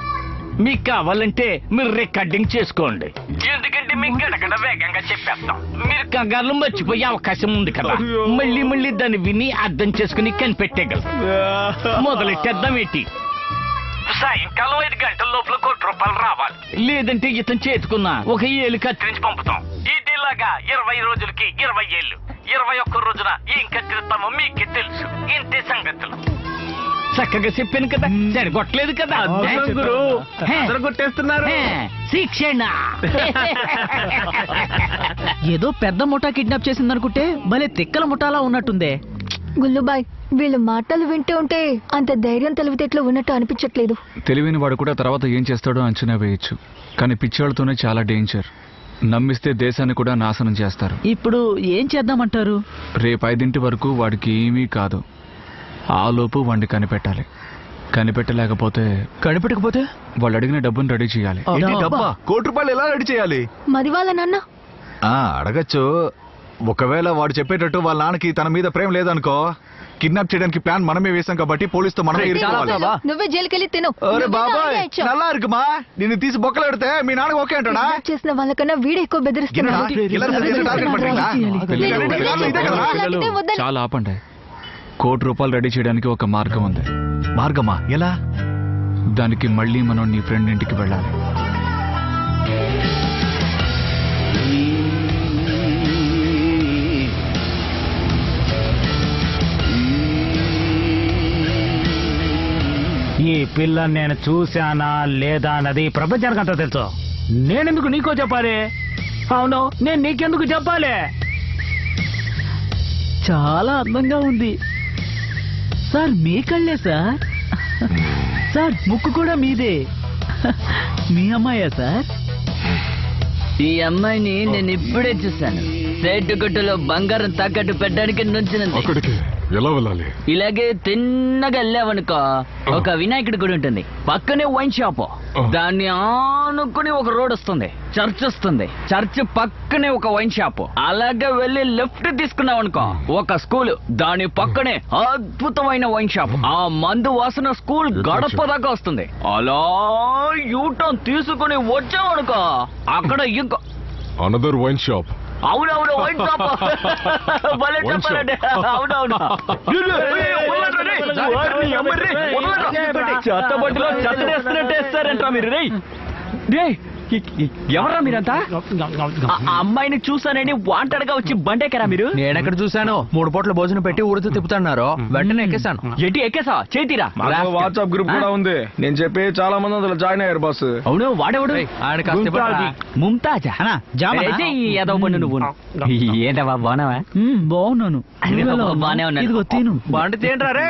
మీకు కావాలంటే మీరు రికార్డింగ్ చేసుకోండి. ఎందుకంటే మీకు గడగడ వేగంగా చెప్పేస్తాం. మీరు కంగారులో మర్చిపోయే అవకాశం ఉంది కదా. మళ్ళీ దాన్ని విని అర్థం చేసుకుని కనిపెట్టేయగలరు. మొదలెట్టేద్దాం ఏంటి? సాయంకాలం 5 గంటల లోపల 1 కోటి రూపాయలు రావాలి. లేదంటే ఇతను చేతుకున్న 1 ఏళ్ళు కత్తిరించి పంపుతాం. ఇదిలాగా 20 రోజులకి 20 ఏళ్ళు. 21వ రోజున ఏం కత్తిరిస్తామో మీకే తెలుసు. ఇంతే సంగతులు. చక్కగా చెప్పాను కదా సరిగొట్టలేదు కదా గురు కొట్టేస్తున్నారు శిక్షణ ఏదో పెద్ద ముఠా కిడ్నాప్ చేసిందనుకుంటే భలే తిక్కల ముఠాలా ఉన్నట్టుందే. గుల్లుబాయ్ వీళ్ళు మాటలు వింటూ ఉంటే అంత ధైర్యం తెలివితేటలు ఉన్నట్టు అనిపించట్లేదు. తెలివైన వాడు కూడా తర్వాత ఏం చేస్తాడో అంచనా వేయొచ్చు, కానీ పిచ్చోళ్ళతోనే చాలా డేంజర్. నమ్మిస్తే దేశాన్ని కూడా నాశనం చేస్తారు. ఇప్పుడు ఏం చేద్దామంటారు? రేపు 5 వరకు వాడికి ఏమీ కాదు. ఆలోపు వాడిని కనిపెట్టాలి. కనిపెట్టలేకపోతే కనిపెట్టకపోతే వాళ్ళు అడిగిన డబ్బును రెడీ చేయాలి. డబ్బా ₹1,00,00,000 ఎలా రెడీ చేయాలి? మరి వాళ్ళ నాన్న అడగచ్చు. ఒకవేళ వాడు చెప్పేటట్టు వాళ్ళ నాన్నకి తన మీద ప్రేమ లేదనుకో, కిడ్నాప్ చేయడానికి ప్లాన్ మనమే వేసాం కాబట్టి పోలీసుతో మనమే ఇరుకోవాలి. నువ్వే జైలుకెళ్ళి తిను. బాబాయ్ నల్లా இருக்குமா, నిన్ను తీసి బొక్కలు పెడితే మీ నాన్న ఓకే అంటాడా? చేసిన వాళ్ళకన్నా వీడే ఎక్కువ బెదిరిస్తున్నాడు. చాలా ఆపండి. ₹1,00,00,000 రెడీ చేయడానికి ఒక మార్గం ఉంది. మార్గమా? ఎలా? దానికి మళ్ళీ మనం నీ ఫ్రెండ్ ఇంటికి వెళ్ళాలి. ఈ పిల్ల నేను చూశానా లేదా అన్నది ప్రపంచానికి అంతా తెలుసు. నేనెందుకు నీకో చెప్పాలి? అవును, నేను నీకెందుకు చెప్పాలి? చాలా అందంగా ఉంది సార్. మీ కళ్ళే సార్. సార్ ముక్కు కూడా మీదే. మీ అమ్మాయా సార్? ఈ అమ్మాయిని నేను ఇప్పుడే చూశాను. సేటుగుట్టులో బంగారం తాకట్టు పెట్టడానికి నుంచినంది. అక్కడికి ఎలా వెళ్ళాలి? ఇలాగే తిన్నగా వెళ్ళావనుకో ఒక వినాయకుడి గుడి ఉంటుంది, పక్కనే వైన్ షాప్, దాన్ని ఆనుకుని ఒక రోడ్ వస్తుంది, చర్చ్ వస్తుంది, చర్చ్ పక్కనే ఒక వైన్ షాప్, అలాగే వెళ్ళి లెఫ్ట్ తీసుకున్నావు అనుకో ఒక స్కూల్, దాని పక్కనే అద్భుతమైన వైన్ షాప్, ఆ మందు వాసన స్కూల్ గడప దాకా వస్తుంది. అలా యూటర్న్ తీసుకుని వచ్చావనుకో అక్కడ ఇంకో అనదర్ వైన్ షాప్. అవునవును వైన్ షాప్. భలే చెప్పాలండి. అవునవును. చెత్తబట్టిలో చెత్తనేస్తున్నట్టేస్తారంట మీరు. రే ఎవరా మీరంతా? అమ్మాయిని చూసానని వాంటెడ్గా వచ్చి బండెక్కరా మీరు? నేనెక్కడ చూశాను? 3 పూట్ల భోజనం పెట్టి ఊరితో తిప్పుతున్నారు. వెంటనే ఎక్కేసాను. ఎట్టి ఎక్కేసా? చేతిరా. వాట్సాప్ గ్రూప్ కూడా ఉంది. నేను చెప్పి చాలా మంది అందులో జాయిన్ అయ్యారు బాస్. అవును వాడేవాడు? ముంతాజా ఏదో పండు నువ్వు. ఏంటవా బాగున్నావా? బాగున్నాను. బానే ఉన్నాను. ఇదిగో తిను. బాగుంటే రే.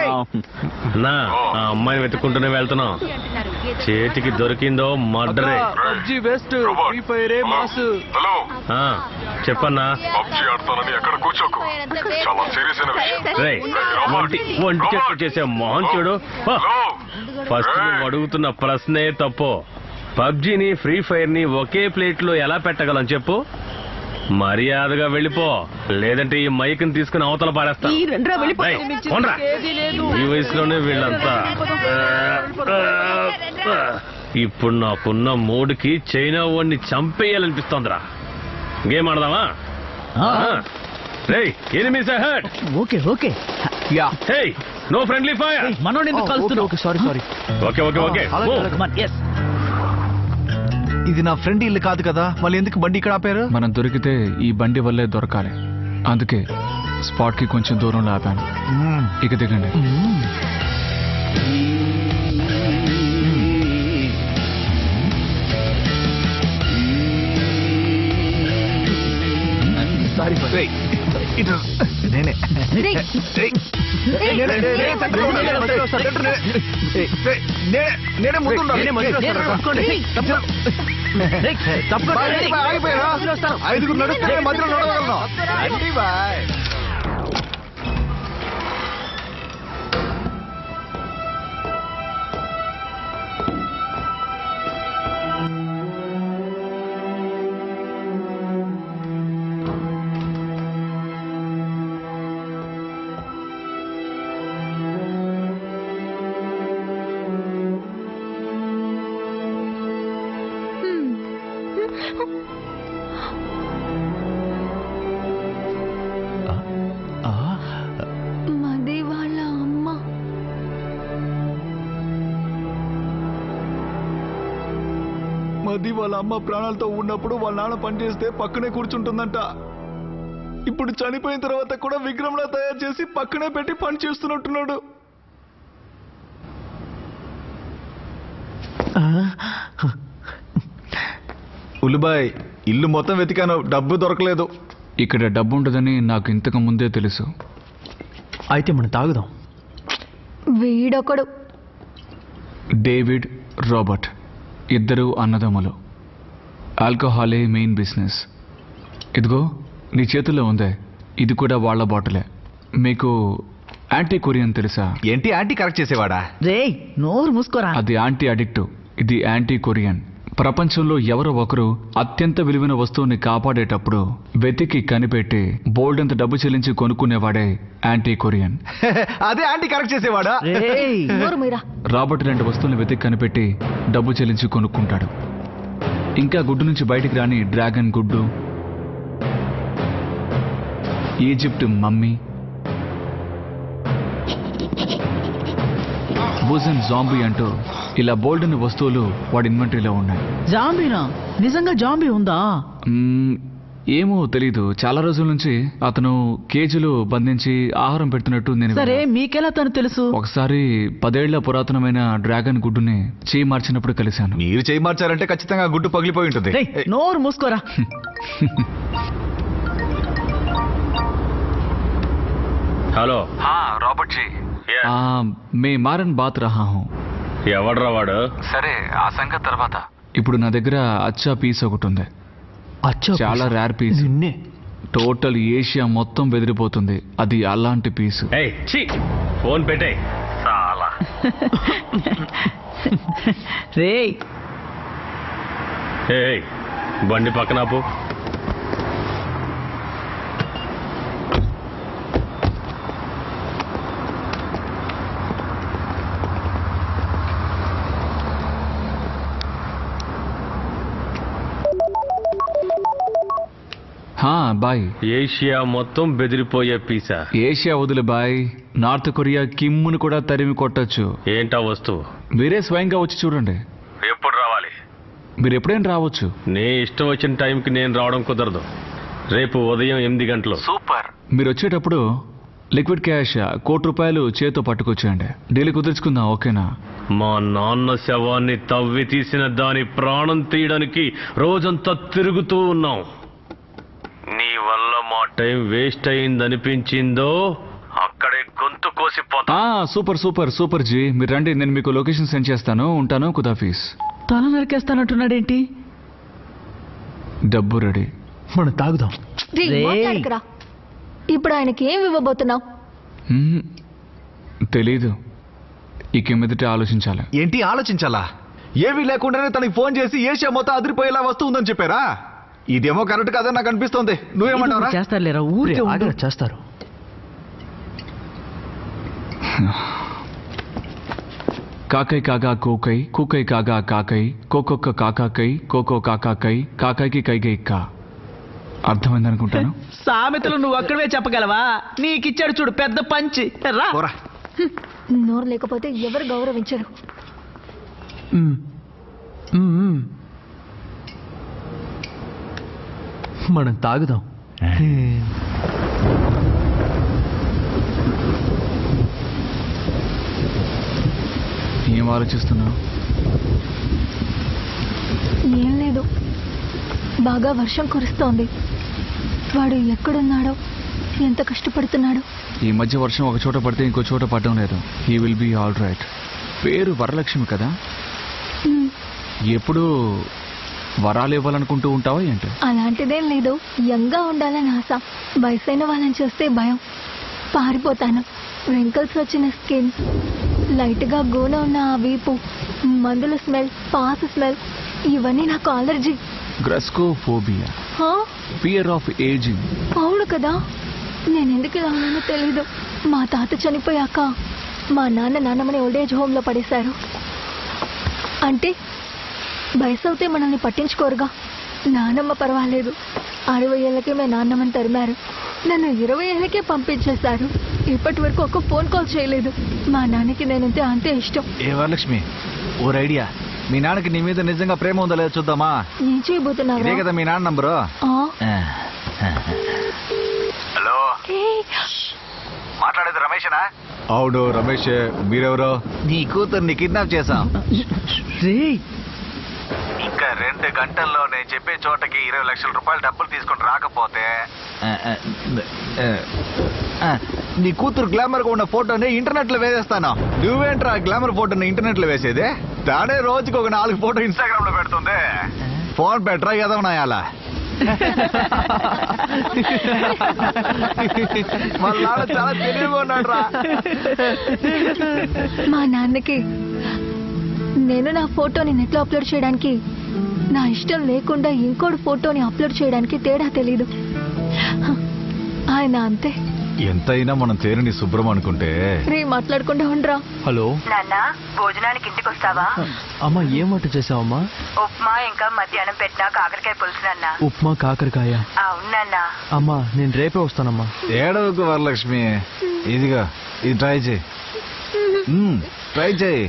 నా ఆ అమ్మాయిని వెతుక్కుంటూనే వెళ్తున్నాం. చేతికి దొరికిందో మర్డరే. Best Free Fire mass. చెప్పన్నా. ఒంటి చెట్టు చేసే మోహన్ చూడు. ఫస్ట్ నువ్వు అడుగుతున్న ప్రశ్నే తప్పు. పబ్జీని ఫ్రీ ఫైర్ ని ఒకే ప్లేట్ లో ఎలా పెట్టగలం చెప్పు? మర్యాదగా వెళ్ళిపో, లేదంటే ఈ మైక్ ని తీసుకుని అవతల పాడేస్తా. ఈ వయసులోనే వీళ్ళంతా. ఇప్పుడు నాకున్న మూడుకి చైనా వాడిని చంపేయాలనిపిస్తోందిరా. గేమ్ ఆడదామా? Enemies ahead. Okay okay. No friendly fire. మనోడు ఎందుకు కలుస్తున్నావు? సారీ. Okay okay okay. ఇది నా ఫ్రెండ్ ఇల్లు కాదు కదా, మళ్ళీ ఎందుకు బండి ఇక్కడ ఆపారు? మనం దొరికితే ఈ బండి వల్లే దొరకాలి, అందుకే స్పాట్ కి కొంచెం దూరంలో ఆపాను. ఇక దిగండి. నేనే ముందు 5 నడుస్తే మధ్యలో నడవగలను. మది వాళ్ళ అమ్మ. మది వాళ్ళ అమ్మ ప్రాణాలతో ఉన్నప్పుడు వాళ్ళ నాన్న పనిచేస్తే పక్కనే కూర్చుంటుందంట. ఇప్పుడు చనిపోయిన తర్వాత కూడా విగ్రహంలా తయారు చేసి పక్కనే పెట్టి పని చేస్తున్నట్టున్నాడు. పులిబాయ్ ఇల్లు మొత్తం వెతికాను, డబ్బు దొరకలేదు. ఇక్కడ డబ్బు ఉండదని నాకు ఇంతకు ముందే తెలుసు. అయితే మనం తాగుదాం. వీడొకడు. డేవిడ్, రాబర్ట్ ఇద్దరు అన్నదమ్ములు. ఆల్కహాలే మెయిన్ బిజినెస్. ఇదిగో నీ చేతుల్లో ఉందే, ఇది కూడా వాళ్ళ బాటిలే. మీకు యాంటీ కొరియన్ తెలుసా? ఏంటి యాంటీ కరెక్ట్ చేసేవాడా? రేయ్ నోరు మూసుకోరా. అది యాంటీ అడిక్ట్, ఇది యాంటీ కొరియన్. ప్రపంచంలో ఎవరో ఒకరు అత్యంత విలువైన వస్తువుని కాపాడేటప్పుడు వెతికి కనిపెట్టి బోల్డంత డబ్బు చెల్లించి కొనుక్కునేవాడే యాంటీ కొరియన్. అదే యాంటీ కరెక్ట్ చేసేవాడా? రాబర్ట్ 2 వస్తువులను వెతికి కనిపెట్టి డబ్బు చెల్లించి కొనుక్కుంటాడు. ఇంకా గుడ్డు నుంచి బయటికి రాని డ్రాగన్ గుడ్డు, ఈజిప్ట్ మమ్మీ, బుజన్ జాంబీ అంటూ ఇలా బోల్డెన్ వస్తువులు వాడి ఇన్వెంటరీలో ఉన్నాయి. జాంబీనా? నిజంగా జాంబీ ఉందా? ఏమో తెలీదు. చాలా రోజుల నుంచి అతను కేజీలు బంధించి ఆహారం పెడుతున్నట్టు నేను. సరే మీకెలా తను తెలుసు? ఒకసారి 10 ఏళ్ల పురాతనమైన డ్రాగన్ గుడ్డుని చేయి మార్చినప్పుడు కలిశాను. మీరు చేయి మార్చారంటే ఖచ్చితంగా గుడ్డు పగిలిపోయి ఉంటుంది. నోరు మూసుకోరా. హలో. రాబర్ట్ జీ, మే మారన్ బాత్ రహా హూ. ఎవడ్రా వాడు? సరే ఆ సంగతి తర్వాత. ఇప్పుడు నా దగ్గర అచ్చా పీస్ ఒకటి ఉంది. చాలా రేర్ పీస్. టోటల్ ఏషియా మొత్తం బెదిరిపోతుంది. అది అలాంటి పీసు. ఫోన్ పెట్టే. చాలా రేయ్ బండి పక్కన ఆపు. బాయ్. ఏషియా మొత్తం బెదిరిపోయే పీసా? ఏషియా వదిలే బాయ్, నార్త్ కొరియా కిమ్మును కూడా తరిమి కొట్టచ్చు. ఏంటా వస్తువు? మీరే స్వయంగా వచ్చి చూడండి. ఎప్పుడు రావాలి? మీరు ఎప్పుడైనా రావచ్చు. నీ ఇష్టం వచ్చిన టైంకి నేను రావడం కుదరదు. రేపు ఉదయం 8 గంటలు. సూపర్. మీరు వచ్చేటప్పుడు లిక్విడ్ క్యాష్ ₹1,00,00,000 చేతితో పట్టుకొచ్చేయండి. డీల్ కుదుర్చుకుందాం, ఓకేనా? మా నాన్న శవాన్ని తవ్వి తీసిన దాని ప్రాణం తీయడానికి రోజంతా తిరుగుతూ ఉన్నాం. నీ వల్ల మా టైం వేస్ట్ అయిందనిపించిందో అక్కడే గొంతు కోసిపోతా. సూపర్ సూపర్ సూపర్ జీ, మీరు రండి, నేను మీకు లొకేషన్ సెండ్ చేస్తాను. ఉంటాను, ఖుదాఫీస్. తల నరికేస్తానంటున్నాడేంటి? డబ్బు రెడీ, మనం తాగుదాం. ఇప్పుడు ఆయనకి ఏం ఇవ్వబోతున్నావు? తెలీదు, ఇక మీదట ఆలోచించాలి. ఏంటి ఆలోచించాలా? ఏమీ లేకుండానే తనకి ఫోన్ చేసి ఏషియా మొత్తం అదిరిపోయేలా వస్తూ ఉందని చెప్పారా? ఇదేమో కరెక్ట్ కాదని నాకు అనిపిస్తుంది. నువ్వేమంటారా? చేస్తారులేరా, ఊరికే చేస్తారు. కాకై కాగా కోకై, కూకై కాగా కాకై, కోకొక్క కాకాకై, కోకో కాకాకై, కాకాయికి కైగై కా. అర్థమైందనుకుంటాను. సామెతలు నువ్వు అక్కడే చెప్పగలవా? నీకిచ్చాడు చూడు పెద్ద పంచి. రా. నోరు లేకపోతే ఎవరు గౌరవించరు. మనం తాగుదాం. ఏం ఆలోచిస్తున్నావు? ఏం లేదు, బాగా వర్షం కురుస్తోంది. వాడు ఎక్కడున్నాడో, ఎంత కష్టపడుతున్నాడు. ఈ మధ్య వర్షం ఒక చోట పడితే ఇంకో చోట పడడం లేదు. He will be all right. పేరు వరలక్ష్మి కదా? ఎప్పుడు వరాలు ఇవ్వాలనుకుంటూ ఉంటావా ఏంటి? అలాంటిదేం లేదు, యంగా ఉండాలని ఆశ. వయసైన వాళ్ళని చూస్తే భయం, పారిపోతాను. వెంకల్స్ వచ్చిన స్కిన్, లైట్ గా గోన ఉన్న ఆ వీపు, మందుల స్మెల్, పాస్ స్మెల్, ఇవన్నీ నాకు allergy. Gerascophobia, fear of ageing. అవును కదా, నేను ఎందుకు ఇలా ఉన్నానో తెలీదు. మా తాత చనిపోయాక మా నాన్నమ్మని ఓల్డేజ్ హోమ్ లో పడేశారు. అంటే వయసు అవుతే మనల్ని పట్టించుకోరుగా. నాన్నమ్మ పర్వాలేదు, 60 ఏళ్ళకే మా నాన్నమ్మని తరిమారు. నన్ను 20 ఏళ్ళకే పంపించేశారు. ఇప్పటి వరకు ఒక్క ఫోన్ కాల్ చేయలేదు. మా నాన్నకి నేనంటే అంతే ఇష్టం. ఏ వరలక్ష్మి, ఓ ఐడియా. మీ నాన్నకి నీ మీద నిజంగా ప్రేమ ఉందా లేదా చూద్దామా? ఏం చేయబోతున్నావు? ఇదే కదా మీ నాన్న నంబరు. హలో, మాట్లాడేది రమేషనా? అవును రమేష్. మీరెవరో? నీ కూతుర్ని కిడ్నాప్ చేశాం. నీ ఇంకా 2 గంటల్లో నేను చెప్పే చోటకి 20 లక్షల రూపాయలు డబ్బులు తీసుకొని రాకపోతే నీ కూతురు గ్లామర్ గా ఉన్న ఫోటోని ఇంటర్నెట్ లో వేసేస్తాను. నువ్వేంట్రా గ్లామర్ ఫోటోని ఇంటర్నెట్ లో వేసేది? తానే రోజుకి ఒక 4 ఫోటో ఇన్స్టాగ్రామ్ లో పెడుతుంది. ఫోన్ పెట్టరా ఎదవనాయాలా? మళ్ళా చాలా తెలివిగా ఉన్నాడు రా. మా నాన్నకి నేను నా ఫోటోని నెట్లో అప్లోడ్ చేయడానికి, నా ఇష్టం లేకుండా ఇంకోటి ఫోటోని అప్లోడ్ చేయడానికి తేడా తెలీదు. ఆయన అంతే. ఎంతైనా మనం తేనెని శుభ్రం అనుకుంటే రే మాట్లాడకుండా ఉండరా. హలో నాన్న, భోజనానికి ఇంటికి వస్తావా? అమ్మా, ఏం వంట చేసావమ్మా? ఉప్మా ఇంకా మధ్యాహ్నం పెట్టిన కాకరకాయ పులుసు నాన్న. ఉప్మా కాకరకాయ? అవును నాన్న. అమ్మా, నేను రేపే వస్తానమ్మా. ఏడవకు వరలక్ష్మి, ఇదిగా ఇది ట్రై చేయి. ట్రై చేయి.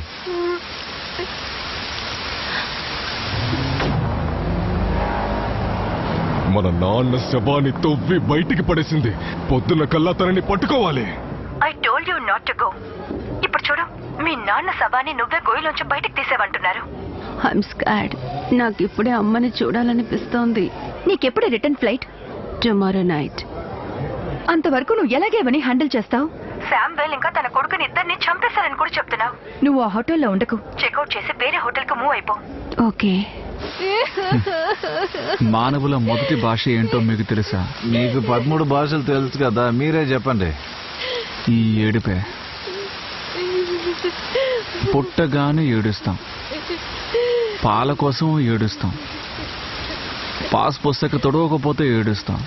మన నాన్న శవాన్ని తవ్వి బయటికి పడేసింది. పొద్దున్న కల్లా తనని పట్టుకోవాలి. I told you not to go. ఇప్పుడు చూడు, మీ నాన్న శవాన్ని నువ్వే గోయిలోంచి బయటకు తీసేవంటున్నారు. I'm scared. నాకు ఇప్పుడే అమ్మని చూడాలనిపిస్తోంది. నీకెప్పుడు రిటర్న్ ఫ్లైట్? Tomorrow night. అంతవరకు నువ్వు ఎలాగేవని హ్యాండిల్ చేస్తావు? శాంబెల్ ఇంకా తన కొడుకుని ఇద్దరిని చంపేశారని కూడా చెప్తున్నావు. నువ్వు ఆ హోటల్లో ఉండకు, చెక్అవుట్ చేసి వేరే హోటల్కి మూవ్ అయిపో. ఓకే. మానవుల మొదటి భాష ఏంటో మీకు తెలుసా? మీకు 13 భాషలు తెలుసు కదా, మీరే చెప్పండి. ఈ ఏడుపే. పుట్టగానే ఏడుస్తాం, పాల కోసం ఏడుస్తాం, పాస్ పుస్తక తొడవకపోతే ఏడుస్తాం,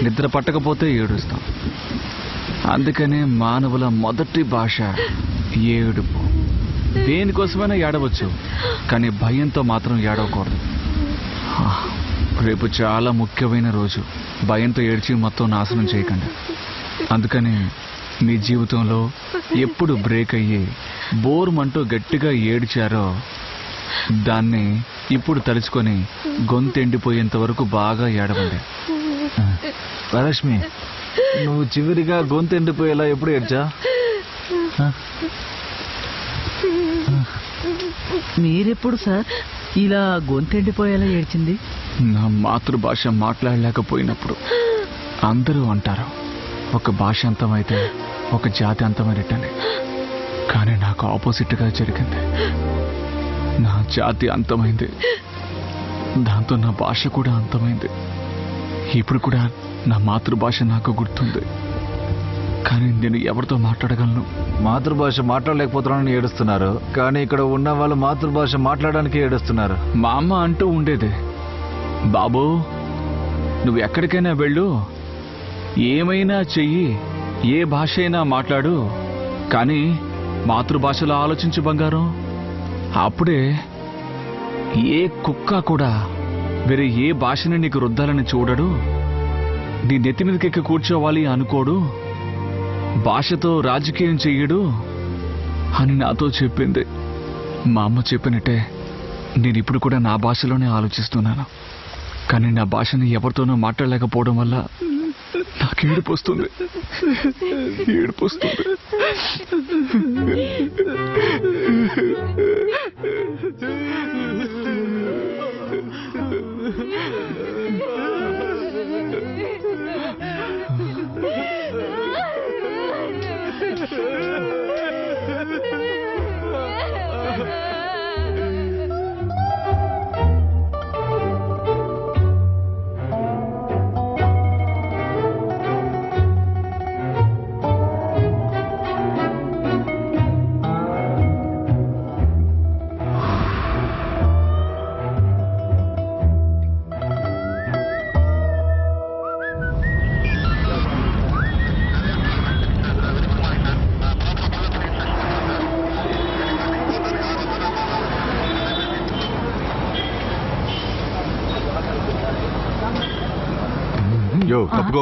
నిద్ర పట్టకపోతే ఏడుస్తాం. అందుకనే మానవుల మొదటి భాష ఏడుపు. దేనికోసమైనా ఏడవచ్చు, కానీ భయంతో మాత్రం ఏడవకూడదు. రేపు చాలా ముఖ్యమైన రోజు. భయంతో ఏడ్చి మొత్తం నాశనం చేయకండి. అందుకని మీ జీవితంలో ఎప్పుడు బ్రేక్ అయ్యి బోర్మంటూ గట్టిగా ఏడ్చారో దాన్ని ఇప్పుడు తలుచుకొని గొంతెండిపోయేంత వరకు బాగా ఏడవండి. వరలక్ష్మి, నువ్వు చివరిగా గొంతెండిపోయేలా ఎప్పుడు ఏడ్చా? మీరెప్పుడు సార్ ఇలా గొంతెండిపోయేలా ఏడ్చింది? నా మాతృభాష మాట్లాడలేకపోయినప్పుడు. అందరూ అంటారు ఒక భాష అంతమైతే ఒక జాతి అంతమైనట్టని. కానీ నాకు ఆపోజిట్గా జరిగింది. నా జాతి అంతమైంది, దాంతో నా భాష కూడా అంతమైంది. ఇప్పుడు కూడా నా మాతృభాష నాకు గుర్తుంది, కానీ నేను ఎవరితో మాట్లాడగలను? మాతృభాష మాట్లాడలేకపోతున్నానని ఏడుస్తున్నారు, కానీ ఇక్కడ ఉన్న వాళ్ళు మాతృభాష మాట్లాడడానికి ఏడుస్తున్నారు. మా అమ్మ అంటూ ఉండేది, బాబు నువ్వు ఎక్కడికైనా వెళ్ళు, ఏమైనా చెయ్యి, ఏ భాష అయినా మాట్లాడు, కానీ మాతృభాషలో ఆలోచించు బంగారం. అప్పుడే ఏ కుక్క కూడా వేరే ఏ భాషని నీకు రుద్దాలని చూడడు, నీ నెత్తి మీదకెక్కి కూర్చోవాలి అనుకోడు, భాషతో రాజకీయం చెయ్యడు అని నాతో చెప్పింది. మా అమ్మ చెప్పినట్టే నేను ఇప్పుడు కూడా నా భాషలోనే ఆలోచిస్తున్నాను. కానీ నా భాషని ఎవరితోనూ మాట్లాడలేకపోవడం వల్ల నాకు ఏడుపు వస్తుంది. ఏడుపు వస్తుంది.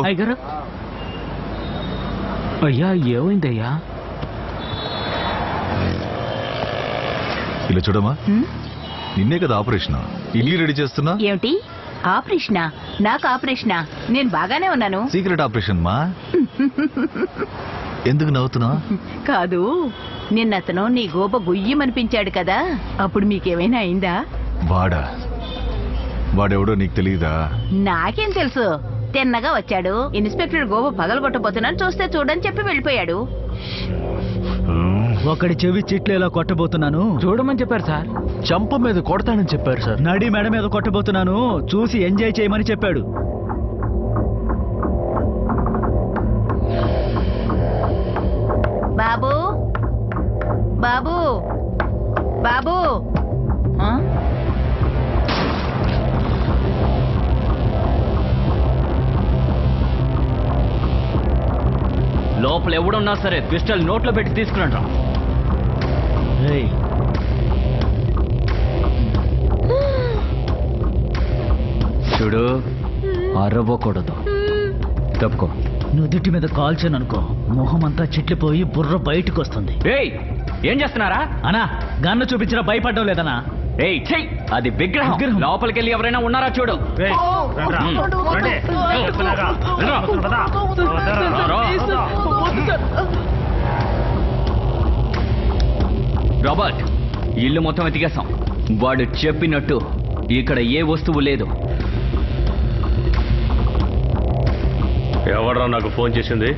అయ్యగారు, అయ్యా ఏమైందయ్యా? ఇలా చూడమ్మా, నిన్నే కదా ఆపరేషన్, ఇల్లు రెడీ చేస్తున్నా. ఏమిటి ఆపరేషనా? నాకు ఆపరేషనా? నేను బాగానే ఉన్నాను. సీక్రెట్ ఆపరేషన్ మా. ఎందుకు నవ్వుతున్నా? కాదు, నిన్నతను నీ గోప గుయ్యమనిపించాడు కదా, అప్పుడు మీకేమైనా అయిందా? వాడెవడో నీకు తెలియదా? నాకేం తెలుసు, తిన్నగా వచ్చాడు. ఇన్స్పెక్టర్ గోబు పగలగొట్టబోతున్నాను, చూస్తే చూడని చెప్పి వెళ్ళిపోయాడు. ఒకడి చెవి చిట్లు ఇలా కొట్టబోతున్నాను చూడమని చెప్పారు సార్. చంప మీద కొడతానని చెప్పారు సార్. నడి మెడ మీద కొట్టబోతున్నాను చూసి ఎంజాయ్ చేయమని చెప్పాడు. బాబు బాబు బాబు ఆ? లోపల ఎవడున్నా సరే పిస్టల్ నోట్లో పెట్టి తీసుకురండి. రేయ్, చూడు, అరవకూడదు. తప్పుకో. నుదుటి మీద కాల్చాను అనుకో, మొహం అంతా చిట్లిపోయి బుర్ర బయటకు వస్తుంది. ఏయ్, ఏం చేస్తున్నారా? అనా గన్ను చూపించినా భయపడడం లేదనా? ఏయ్, చెయ్, అది విగ్రహం. లోపలికి వెళ్ళి ఎవరైనా ఉన్నారా చూడు. రాబర్ట్, ఇల్లు మొత్తం వెతికేసాం. వాడు చెప్పినట్టు ఇక్కడ ఏ వస్తువు లేదు. ఎవడ్రా నాకు ఫోన్ చేసింది?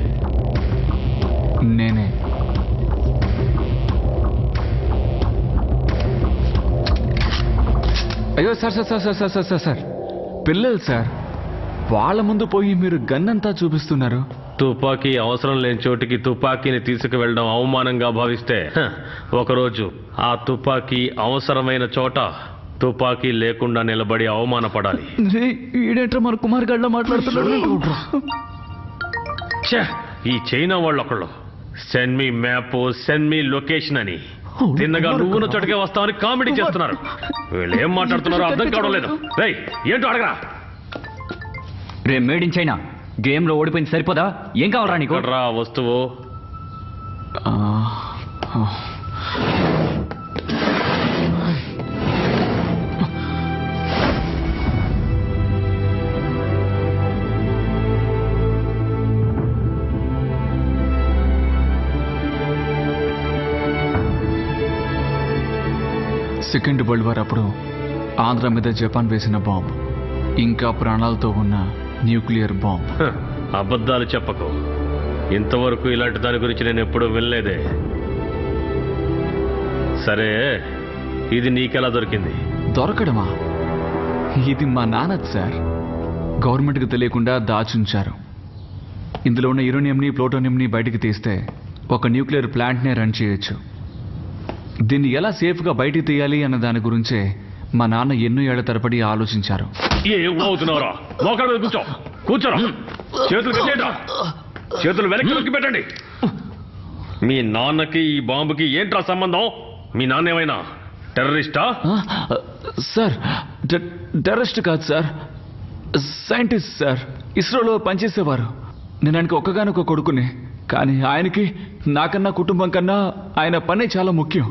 నేనే. అయ్యో sir sir sir sir sir sir sir పిల్లలు సార్, వాళ్ళ ముందు పోయి మీరు గన్నంతా చూపిస్తున్నారు. తుపాకీ అవసరం లేని చోటికి తుపాకీని తీసుకువెళ్ళడం అవమానంగా భావిస్తే ఒకరోజు ఆ తుపాకీ అవసరమైన చోట తుపాకీ లేకుండా నిలబడి అవమానపడాలి. ఈడేంట్రా మన కుమార్ గడ్డ మాట్లాడుతున్నాడు. ఈ చైనా వాళ్ళు ఒకళ్ళు send me map, send me location అని తిన్నగా నువ్వున్న చోటకే వస్తామని కామెడీ చేస్తున్నారు. వీళ్ళు ఏం మాట్లాడుతున్నారో అర్థం కావడం లేదు. రేయ్, ఏంటో అడగరా. రే మేడ్ ఇన్ చైనా, గేమ్ లో ఓడిపోయింది సరిపోదా? ఏం కావాలరా నీకు? రా వస్తువు. సెకండ్ వరల్డ్ వార్ అప్పుడు ఆంధ్ర మీద జపాన్ వేసిన బాంబ్, ఇంకా ప్రాణాలతో ఉన్న న్యూక్లియర్ బాంబ్. అబద్ధాలు చెప్పకు. ఇంతవరకు ఇలాంటి దాని గురించి నేను ఎప్పుడూ వినలేదే. సరే, ఇది నీకెలా దొరికింది? దొరకడమా? ఇది మా నాన్నది సార్. గవర్నమెంట్కి తెలియకుండా దాచుంచారు. ఇందులో ఉన్న యురేనియంని, ప్లూటోనియంని బయటికి తీస్తే ఒక న్యూక్లియర్ ప్లాంట్నే రన్ చేయొచ్చు. దీన్ని ఎలా సేఫ్గా బయటికి తీయాలి అన్న దాని గురించే మా నాన్న ఎన్నో ఏళ్ల తరబడి ఆలోచించారు. ఏం అవుతున్నారా? మోకాళ్ళ మీద కూర్చో. కూర్చోరా. చేతులు కట్టేయండి. చేతులు వెనక్కి నొక్కి పెట్టండి. మీ నాన్నకి ఈ బాంబుకి ఏంట్రా సంబంధం? మీ నాన్న ఏమైనా టెర్రరిస్టా? సార్, టెర్రరిస్ట్ కాదు సార్, సైంటిస్ట్ సార్. ఇస్రోలో పనిచేసేవారు. నేను ఆయనకి ఒక్కగానొక్క కొడుకుని. కానీ ఆయనకి నాకన్నా కుటుంబం కన్నా ఆయన పనే చాలా ముఖ్యం.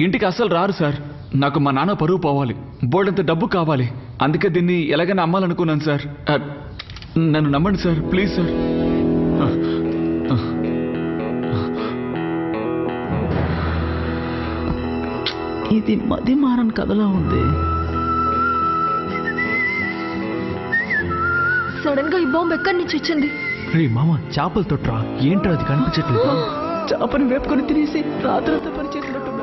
ఇంటికి అస్సలు రారు సార్. నాకు మా నాన్న పరువు పోవాలి, బోర్డంత డబ్బు కావాలి. అందుకే దీన్ని ఎలాగైనా అమ్మాలనుకున్నాను సార్. నన్ను నమ్మండి సార్, ప్లీజ్ సార్. ఇది మది మారన్ కథలా ఉంది. సడన్ గా ఈ బాంబు ఎక్కడి నుంచి వచ్చింది? రే మామ, చేపలు తొట్రా. ఏంట్రా అది కనిపించట్లేదు? చేపని వేపుకొని తినేసి రాత్రంతా పని చేసినట్టున్నాను.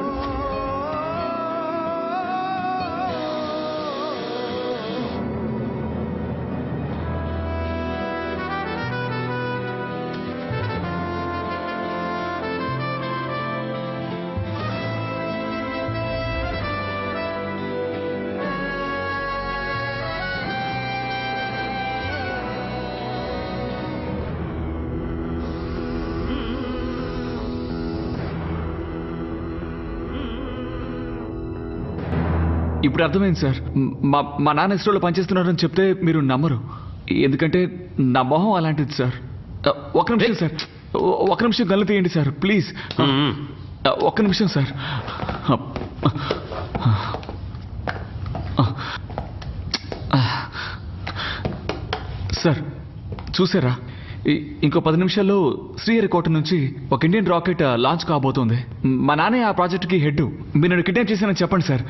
ఇప్పుడు అర్థమైంది సార్. మా నాన్న ఇస్రోలో పనిచేస్తున్నారని చెప్తే మీరు నమ్మరు. ఎందుకంటే నా మొహం అలాంటిది సార్. ఒక్క నిమిషం సార్, ఒక్క నిమిషం గల్లు తీయండి సార్, ప్లీజ్. ఒక్క నిమిషం సార్. సార్, చూసారా ఇంకో 10 నిమిషాల్లో శ్రీహరికోట నుంచి ఒక ఇండియన్ రాకెట్ లాంచ్ కాబోతోంది. మా నాన్న ఆ ప్రాజెక్టుకి హెడ్. మీరు నన్ను కిడ్నాప్ చేశానని చెప్పండి సార్.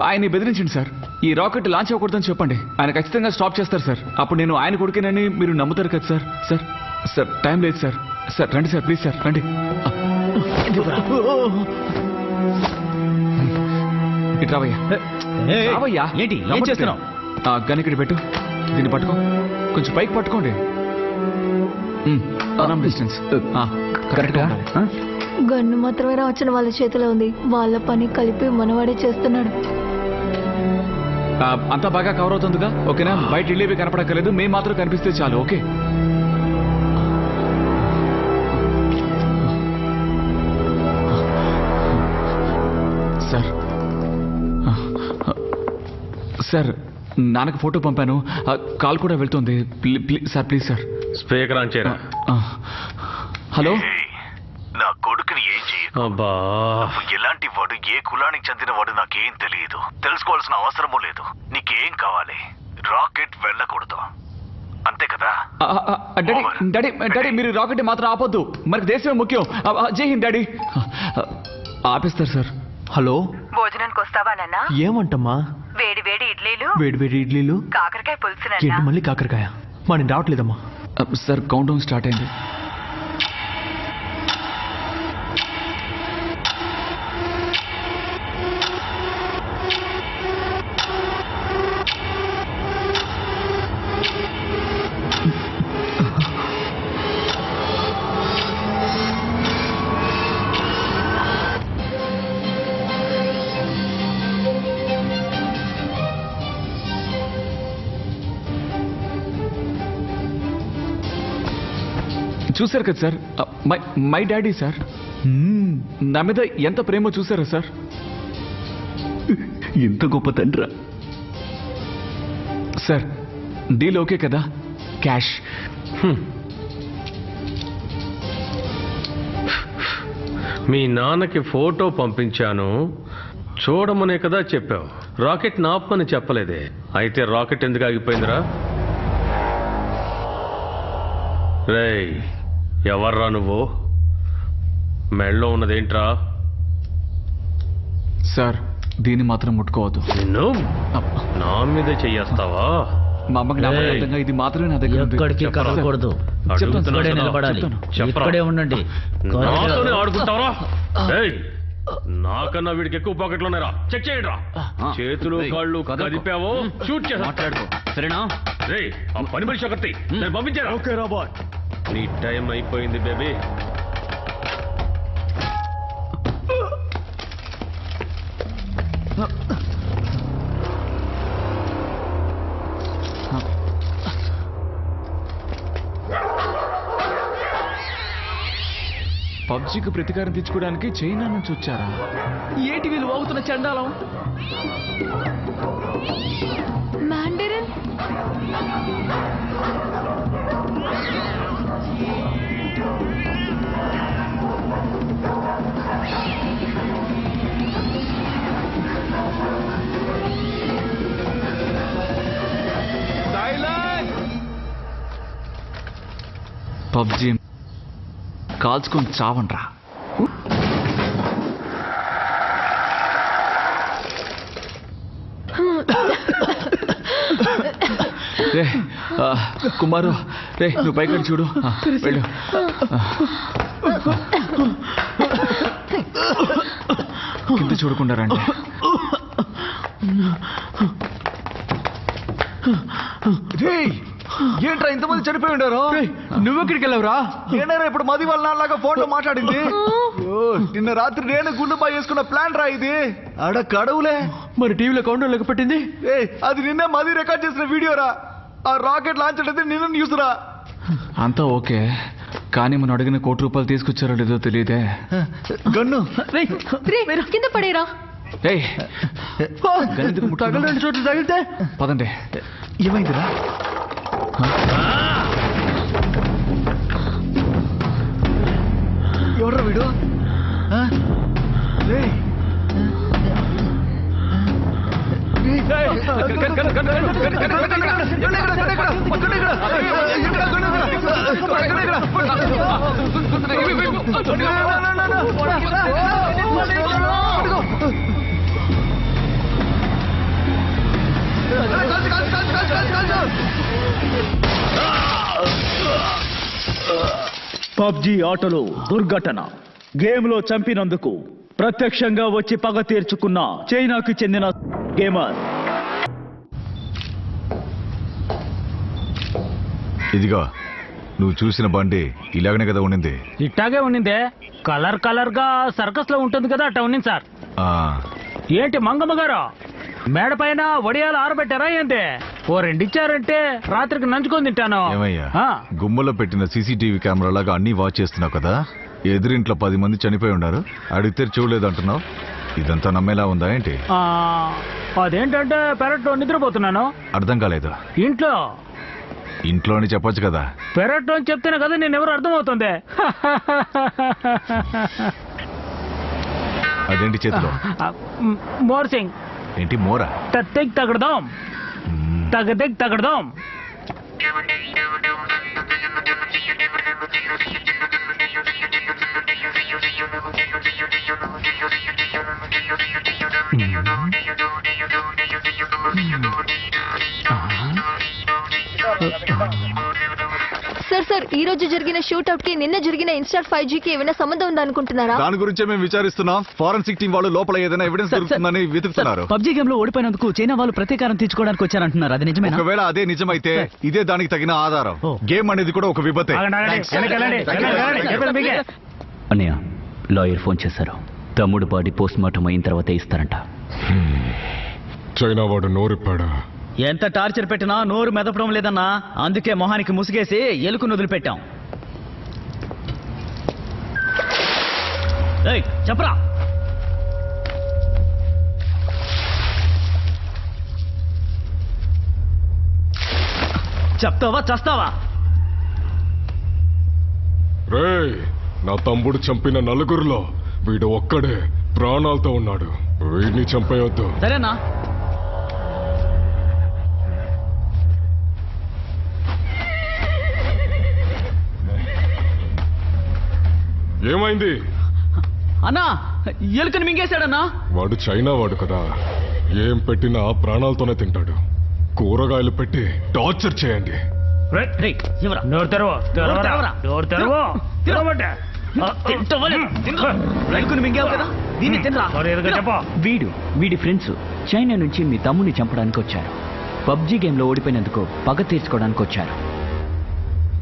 ఆయన్ని బెదిరించండి సార్. ఈ రాకెట్ లాంచ్ అవ్వకూడదని చెప్పండి. ఆయన ఖచ్చితంగా స్టాప్ చేస్తారు సార్. అప్పుడు నేను ఆయన కొడుకేనని మీరు నమ్ముతారు కదా సార్. సార్ సార్ టైం లేదు సార్. సార్ రండి సార్, ప్లీజ్ సార్ రండి. ఇటు రావయ్యా. రావయ్యా. ఏంటి ఏం చేస్తున్నావు? గన్ ఇక్కడ పెట్టు. దీన్ని పట్టుకో, కొంచెం పైకి పట్టుకోండి. డిస్టెన్స్ కరెక్ట్గా. గన్ను మాత్రమే వచ్చిన వాళ్ళ చేతిలో ఉంది. వాళ్ళ పని కలిపి మనవాడే చేస్తున్నాడు. అంతా బాగా కవర్ అవుతుందిగా, ఓకేనా? బయట ఇల్లేవి కనపడక్కర్లేదు, మేము మాత్రం కనిపిస్తే చాలు. Okay sir. సార్ నాన్నకు ఫోటో పంపాను, కాల్ కూడా వెళ్తుంది. Sir please sir. Speaker on చేయరా. హలో. నా కొడుకుని ఏం చేయకు. ఎలాంటి వాడు, ఏ కులానికి చెందిన వాడు నాకేం తెలియదు. తెలుసుకోవాల్సిన అవసరమూ లేదు. నీకేం కావాలి? రాకెట్ వెళ్ళకూడదు, అంతే కదా? డాడీ డాడీ డాడీ మీరు రాకెట్ మాత్రం ఆపొద్దు. మనకి దేశమే ముఖ్యం. జై హింద్ డాడీ. ఆపేస్తారు సార్. హలో, భోజనానికి వస్తావా నాన్న? ఏమంటమ్మా? వేడి వేడి ఇడ్లీలు, వేడి వేడి ఇడ్లీలు, కాకరకాయ పులుసు. ఏంటి మళ్ళీ కాకరకాయ? మా నేను రావట్లేదమ్మా. సార్ కౌంట్ డౌన్ స్టార్ట్ అయింది. చూసారు కదా సార్, మై డాడీ సార్. నా మీద ఎంత ప్రేమో చూసారా సార్? ఎంత గొప్ప తండ్రా సార్. డీల్ ఓకే కదా? క్యాష్. మీ నాన్నకి ఫోటో పంపించాను, చూడమనే కదా చెప్పావు. రాకెట్ నాపమని చెప్పలేదే. అయితే రాకెట్ ఎందుకు ఆగిపోయిందిరా? రేయ్, ఎవర్రా నువ్వు? మెళ్ళో ఉన్నదేంట్రా? సార్ దీన్ని మాత్రం ముట్టుకోవద్దు. నిన్ను నా మీద చెయ్యేస్తావా? మా అమ్మకి నా అర్థంగా ఇది మాత్రమే నా దగ్గర ఉంది. ఎక్కడికి కదలకూడదు, ఇక్కడే నిలబడాలి. ఇక్కడే ఉండండి. నాతోనే ఆడుకుంటావరా? నాకన్నా వీడికి ఎక్కువ పాకెట్లు ఉన్నారా? చెక్ చేయండి రా. చేతులు కాళ్ళు కదిపావో షూట్ చేసి మాట్లాడుకో, సరేనా? రేయ్, ఆ పని మనిషి ఒకటి నేను పంపించాను. ఓకే రా బాయ్. నీ టైం అయిపోయింది బేబీ. పబ్జీకి ప్రతీకారం తెచ్చుకోవడానికి చైనా నుంచి వచ్చారా? ఏంటి వీళ్ళు వాగుతున్న చండాలం? మ్యాండరిన్. పబ్జీ కాల్చుకొని చావండ్రా. రే కుమారు, రే నువ్వు పైకి చూడు. వెళ్ళు. కింద చూడకుండా రండి. ఏంట్రా ఇంతమంది చనిపోయి ఉండారు? నువ్వెక్కడికి వెళ్ళావురా? ఏనారా ఇప్పుడు మది వాళ్ళ నాన్నలాగా ఫోన్ లో మాట్లాడింది? నిన్న రాత్రి నేను గుండు బాయ్ చేసుకున్న ప్లాన్ రా ఇది. ఆడ కడవులే. మరి టీవీలో కౌంటర్ లెక్క పెట్టింది. అది నిన్న మది రికార్డ్ చేసిన వీడియో రా. ఆ రాకెట్ లాంచ్ అంటే నిన్న న్యూస్ రా. అంతా ఓకే, కానీ మనం అడిగిన ₹1 తీసుకొచ్చారో లేదో తెలియదే. గన్ను కింద పడేరా. తగలండి చోట్ల తగిలితే. పదండి. ఏమైందిరా? ఎవడ్రా వీడు? పబ్జి ఆటలో దుర్ఘటన. గేమ్లో చంపినందుకు ప్రత్యక్షంగా వచ్చి పగ తీర్చుకున్న చైనాకు చెందిన గేమర్. ఇదిగో నువ్వు చూసిన బండి ఇలాగనే కదా ఉండింది. ఇట్టాగే ఉండిందే. కలర్ కలర్ గా సర్కస్ లో ఉంటుంది కదా అట్లా ఉండింది సార్. ఏంటి మంగమ్మ గారు మేడ పైన వడియాలు ఆరబెట్టారా ఏంటి? ఓ రెండిచ్చారంటే రాత్రికి నంచుకొని తింటాను. ఏమయ్యా గుమ్మలో పెట్టిన సీసీటీవీ కెమెరా లాగా అన్ని వాచ్ చేస్తున్నావు కదా. ఎదురింట్లో 10 మంది చనిపోయి ఉన్నారు, అడిగితే చూడలేదు అంటున్నావు. ఇదంతా నమ్మేలా ఉందా ఏంటి? అదేంటంటే పెరట్లో నిద్రపోతున్నాను. అర్థం కాలేదు. ఇంట్లో అని చెప్పొచ్చు కదా. పెరట్లో అని చెప్తేనే కదా నేను ఎవరు అర్థమవుతుంది. అదేంటి చేతిలో? మోర్సింగ్. ఏంటి మోరా? తగ్గ తగడదాం తగడదాం. సార్ ఈ రోజు జరిగిన షూట్అవుట్ కి నిన్న జరిగిన ఇన్స్టార్ 5G కి ఏమైనా సంబంధం ఉందనుకుంటున్నారా? దాని గురించే మేము విచారిస్తున్నాం. ఫారెన్సిక్ టీం వాళ్ళు లోపల ఏదైనా ఎవిడెన్స్ దొరుకుతుందని వెతుకుతున్నారు. పబ్జి గేమ్ లో ఓడిపోయినందుకు చైనా వాళ్ళు ప్రతీకారం తీర్చుకోవడానికి వచ్చారంటున్నారు. అది నిజమేనా? ఒకవేళ అదే నిజమైతే ఇదే దానికి తగిన ఆధారం. గేమ్ అనేది కూడా ఒక విపత్తే. అన్నయ్య లాయర్ ఫోన్ చేశారు. తమ్ముడు బాడీ పోస్ట్ మార్టం అయిన తర్వాత ఇస్తారంట. చైనా వాడు నోరిప్పాడా? ఎంత టార్చర్ పెట్టినా నోరు మెదపడం లేదన్నా. అందుకే మొహానికి ముసుగేసి ఎలుకను వదిలిపెట్టాం. చెప్పరా. చెప్తావా చస్తావా? రేయ్, నా తమ్ముడు చంపిన 4గురిలో వీడు ఒక్కడే ప్రాణాలతో ఉన్నాడు. వీడిని చంపేయొద్దు. సరేనా? ఏమైంది అన్నా? ఎలుకని మింగేశాడన్నా. వాడు చైనా వాడు కదా, ఏం పెట్టినా ప్రాణాలతోనే తింటాడు. కూరగాయలు పెట్టి టార్చర్ చేయండి. వీడి ఫ్రెండ్స్ చైనా నుంచి మీ తమ్ముడిని చంపడానికి వచ్చారు. పబ్జి గేమ్ లో ఓడిపోయినందుకు పగ తీర్చుకోవడానికి వచ్చారు.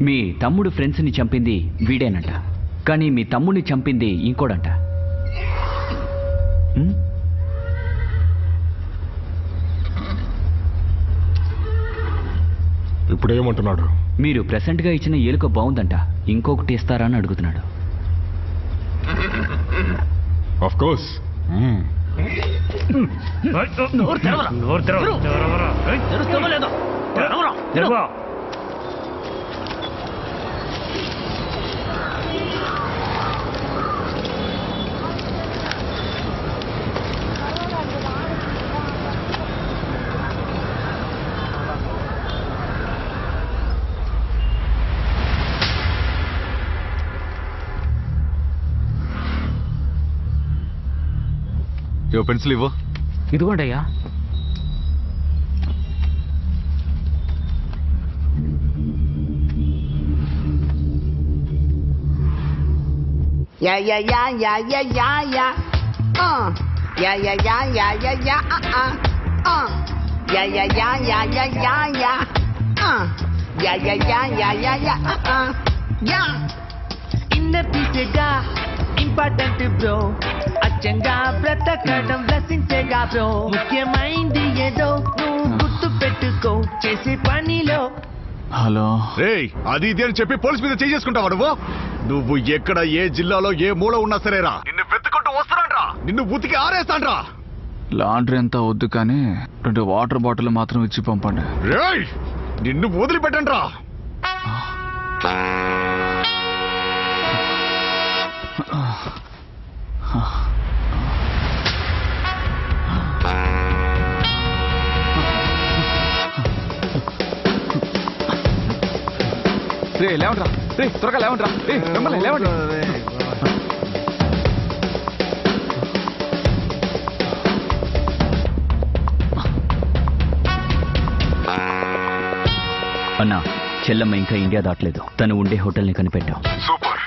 మీ తమ్ముడు ఫ్రెండ్స్ ని చంపింది వీడేనంట, కానీ మీ తమ్ముడిని చంపింది ఇంకోడంట. ఇప్పుడేమంటున్నాడు? మీరు ప్రెసెంట్ గా ఇచ్చిన ఏలుక బాగుందంట, ఇంకొకటి ఇస్తారా అని అడుగుతున్నాడు. Of course. పెన్సిల్ ఇవ్వు. ఇదిగోండి అయ్యా. Yeah, yeah, yeah, yeah, yeah, yeah, yeah. Yeah, yeah, yeah, yeah, yeah, yeah, Yeah, yeah, yeah, yeah, yeah, yeah, yeah. Yeah, yeah, yeah, yeah, yeah, yeah, Yeah. Inner పీసేగా important bro, అచ్చంగా బ్రతకడం బ్లెస్సింగ్సేగా bro. ముఖ్యమైంది ఏదో నువ్వు గుర్తు పెట్టుకో చేసే పనిలో. హలో రేయ్, అది ఇది అని చెప్పి పోలీస్ మీద చేసుకుంటావా నువ్వు? నువ్వు ఎక్కడ ఏ జిల్లాలో ఏ మూల ఉన్నా సరేరా, నిన్ను వెతుకుంటూ వస్తానంట్రా, నిన్ను ఉతికి ఆరేస్తాంట్రా. లాండ్రీ అంతా వద్దు కానీ 2 వాటర్ బాటిల్ మాత్రం ఇచ్చి పంపండి. రేయ్, నిన్ను వదిలిపెట్టండ్రా. రే లేవంట్రా, రే త్వరగా లేవంట్రా, రే మిమ్మల్ని లేవండి. అన్నా, చెల్లమ్మ ఇంకా ఇండియా దాటలేదు. తను ఉండే హోటల్ని కనిపెట్టాం. సూపర్.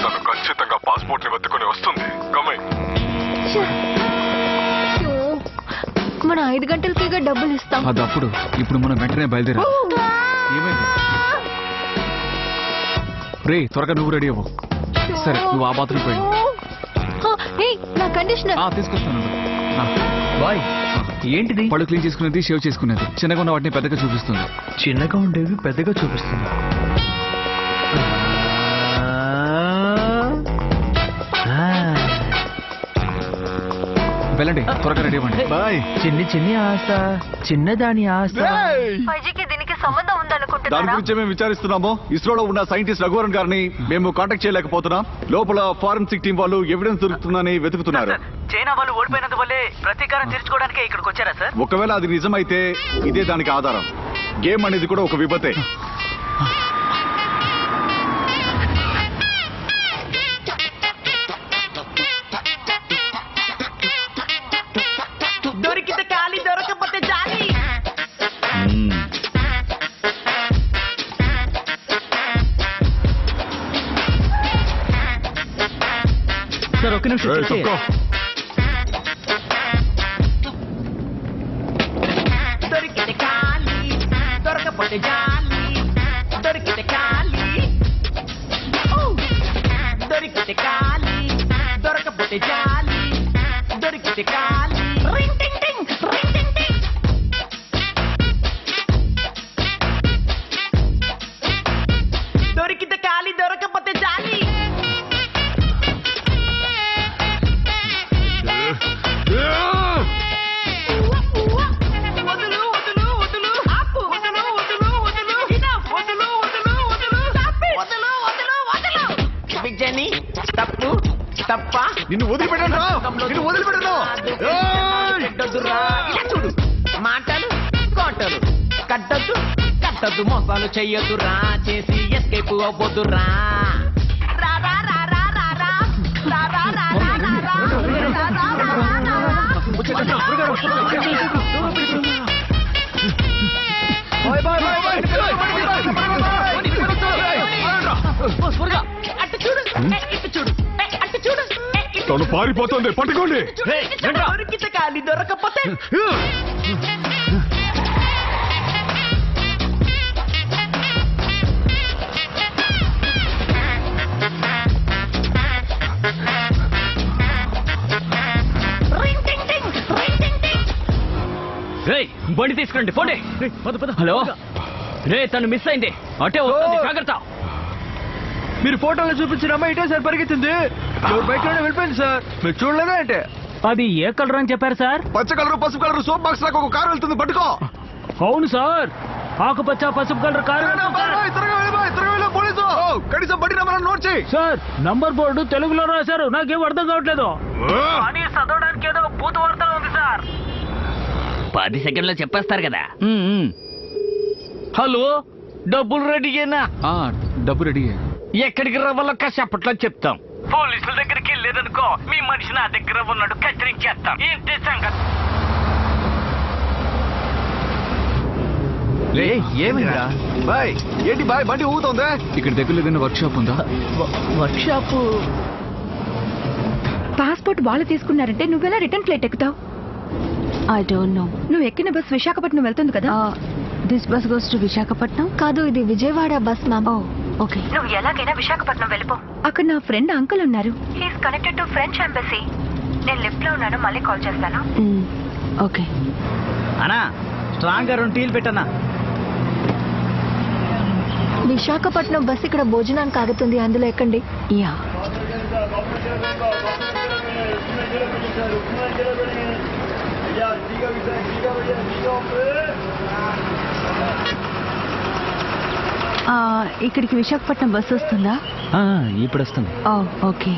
తను ఖచ్చితంగా పాస్పోర్ట్ ని వెతుకుని వస్తుంది. కమింగ్. మన 5 గంటలకి డబ్బులు ఇస్తాం. అది అప్పుడు. ఇప్పుడు మనం వెంటనే బయలుదేరా. ఏమైంది? రే త్వరగా నువ్వు రెడీ అవ్వు. సరే నువ్వు ఆ బాత్రూమ్ పోయి. నా కండిషనర్ తీసుకొస్తాను. బాయ్, ఏంటిది? పళ్ళు క్లీన్ చేసుకునేది, షేవ్ చేసుకునేది. చిన్నగా ఉన్న వాటిని పెద్దగా చూపిస్తుంది. చిన్నగా ఉండేవి పెద్దగా చూపిస్తుంది. వెళ్ళండి, త్వరగా రెడీ అవ్వండి. బాయ్. చిన్ని ఆశ, చిన్నదాని ఆశ. దీనికి సంబంధం దాని ఉందనుకుంటున్నారా? గురించి మేము విచారిస్తున్నాము. ఇస్రోలో ఉన్న సైంటిస్ట్ రఘువరన్ గారిని మేము కాంటాక్ట్ చేయలేకపోతున్నాం. లోపల ఫారెన్సిక్ టీం వాళ్ళు ఎవిడెన్స్ దొరుకుతుందని వెతుకుతున్నారు. చైనా వాళ్ళు ఓడిపోయినందువల్లే ప్రతీకారం తీర్చుకోవడానికి ఇక్కడికి వచ్చారా సార్? ఒకవేళ అది నిజమైతే ఇదే దానికి ఆధారం. గేమ్ అనేది కూడా ఒక విపత్తే. దొరికితే ఖాళీ, దొరకపోతే జాలి. సార్ ఒక్క నిమిషం. దొరికితే ఖాళీ, దొరకపోతే జాలి. దొరికితే ఖాళీ, దొరికితే ఖాళీ, దొరకపోతే జాలి. దొరికితే ఖాళీ. రింగ్ టింగ్ టింగ్, రింగ్ టింగ్ టింగ్. దొరికితే ఖాళీ, దొరకపోతే జాలి. వదులు వదులు వదులు, ఆపు. వదులు వదులు వదులు, ఇనఫ్. వదులు వదులు వదులు, స్టాప్ ఇట్. వదులు వదులు వదులు. విజయని తప్పు తప్ప. నిన్ను వదిలిపెట్టండి రా. నిన్ను వదిలిపెట్టను. ఇలా చూడు, మాటలు కోటలు కట్టద్దు కట్టద్దు, మోసాలు చెయ్యొద్దురా, చేసి ఎస్కేప్ అవ్వద్దురా. రా రా రా రా రా రా రా రా రా రా రా రా అటు చూడు, ఇటు చూడు, అటు చూడు. తను పారిపోతుంది, పట్టుకోండి. దొరికితే ఖాళీ, దొరకపోతే బండి తీసుకురండి, పోండి. హలో రే, తను మిస్ అయింది. అటే వస్తుంది, జాగ్రత్త. మీరు ఫోటోలో చూపించిన అమ్మాయి ఇటే సార్ పరిగెత్తింది. ఎవరు బైక్ లోనే వెళ్ళిపోయింది సార్. మీరు చూడలేదా అంటే? అది ఏ కలర్ అని చెప్పారు సార్? పచ్చ కలరు, పసుపు కలరు, సోప్ బాక్స్ లాగా ఒక కారు వెళ్తుంది, పట్టుకో. అవును సార్, ఆకుపచ్చ పసుపు కలర్ కారు. కనీసం బండి నెంబర్ నోట్ చేయి సార్. నంబర్ బోర్డు తెలుగులో రాశారు, నాకేం అర్థం కావట్లేదు. అని చదవడానికి ఏదో భూత వార్తలు ఉంది సార్. 10 సెకండ్లో చెప్పేస్తారు కదా. హలో, డబ్బులు రెడీయేనా? డబ్బు రెడీ. ఎక్కడికి రావాలో కాసేపట్లో చెప్తాం. పోలీసుల దగ్గరికి వెళ్ళేదనుకో, మీ మనిషి నా దగ్గర ఉన్నాడు, కత్తిరించేస్తాం. ఏంటి సంగతి? ఏమిరా బాయ్? ఏంటి బాయ్ బండి ఊగుతోందా? ఇక్కడ దగ్గర ఏదైనా వర్క్ షాప్ ఉందా? Workshop. పాస్పోర్ట్ వాళ్ళు తీసుకున్నారంటే నువ్వెలా రిటర్న్ ఫ్లైట్ ఎక్కుతావు? I don't know. నువ్వు ఎక్కిన బస్ విశాఖపట్నం వెళ్తుంది కదా? This bus goes to Visakhapatnam. కాదు, ఇది విజయవాడ బస్ మ్యామ్. ఓకే. నువ్వు ఎలాగైనా విశాఖపట్నం వెళ్ళిపో. అక్కడ నా ఫ్రెండ్ అంకుల్ ఉన్నారు. He's connected to French embassy. నేను లిఫ్ట్ లో ఉన్నాను, మళ్ళీ కాల్ చేస్తాను. ఓకే. అన్నా, స్ట్రాంగ్ గా 2 టీలు పెట్టన్నా. విశాఖపట్నం బస్ ఇక్కడ భోజనానికి ఆగుతుంది, అందులో ఎక్కండి. యా. ఇక్కడికి విశాఖపట్నం బస్ వస్తుందా? ఇప్పుడు వస్తుంది. ఓకే.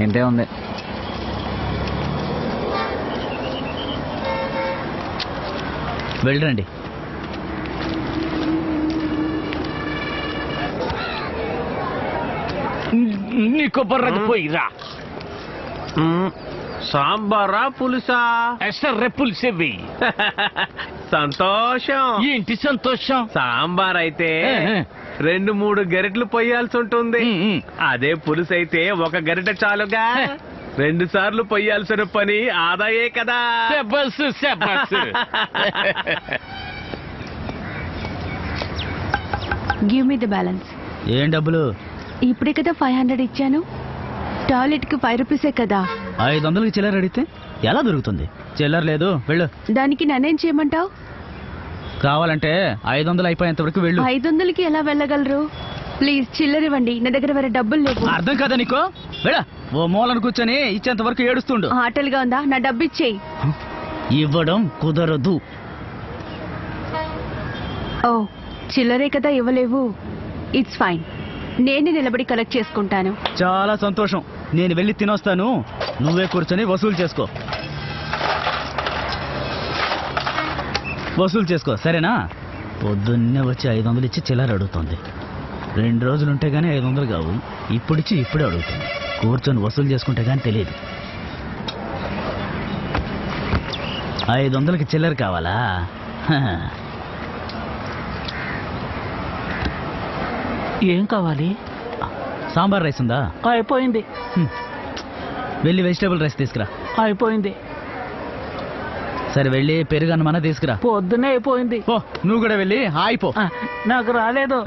ఏంటే ఉంది. వెళ్ళండి. నీ కొబ్బరి పోయిరా. సాంబారా పులుసా? ఎసర్రె పులుసేవి. సంతోషం. ఏంటి సంతోషం? సాంబార్ అయితే 2-3 గరిటెలు పొయ్యాల్సి ఉంటుంది. అదే పులుసు అయితే 1 గరిట చాలుగా. 2 సార్లు పొయ్యాల్సిన పని ఆదాయే కదా. Give me the balance. ఏం డబ్బులు? ఇప్పుడే కదా 500 ఇచ్చాను. టాయిలెట్ కి 5 రూపీసే కదా. 500కి చిల్లర అడిగితే ఎలా దొరుకుతుంది? చిల్లర లేదు, వెళ్ళు. దానికి నన్నేం చేయమంటావు? కావాలంటే 500 అయిపోయేంత వరకు వెళ్ళు. 500కి ఎలా వెళ్ళగలరు? ప్లీజ్ చిల్లర ఇవ్వండి, నా దగ్గర వేరే డబ్బులు లేవు. అర్థం కదా నీకు? వెళ్ళ. ఓ మూలను కూర్చొని ఇచ్చేంత వరకు ఏడుస్తుండు. ఆటలుగా ఉందా? నా డబ్బు ఇచ్చేయి. ఇవ్వడం కుదరదు. ఓ చిల్లరే కదా ఇవ్వలేవు. ఇట్స్ ఫైన్, నేనే నిలబడి కలెక్ట్ చేసుకుంటాను. చాలా సంతోషం. నేను వెళ్ళి తినొస్తాను, నువ్వే కూర్చొని వసూలు చేసుకో. వసూలు చేసుకో, సరేనా? పొద్దున్నే వచ్చి 500 ఇచ్చి చిల్లర అడుగుతుంది. 2 రోజులుంటే గానీ 500 కావు. ఇప్పుడిచ్చి ఇప్పుడే అడుగుతుంది. కూర్చొని వసూలు చేసుకుంటే గానీ తెలియదు. 500కి చిల్లర కావాలా? ఏం కావాలి? సాంబార్ రైస్ ఉందా? అయిపోయింది. వెళ్ళి వెజిటేబుల్ రైస్ తీసుకురా. అయిపోయింది. సరే వెళ్ళి పెరుగు అన్నమన్నా తీసుకురా. పొద్దునే అయిపోయింది. ఓ నువ్వు కూడా వెళ్ళి ఆయిపో. నాకు రాలేదు.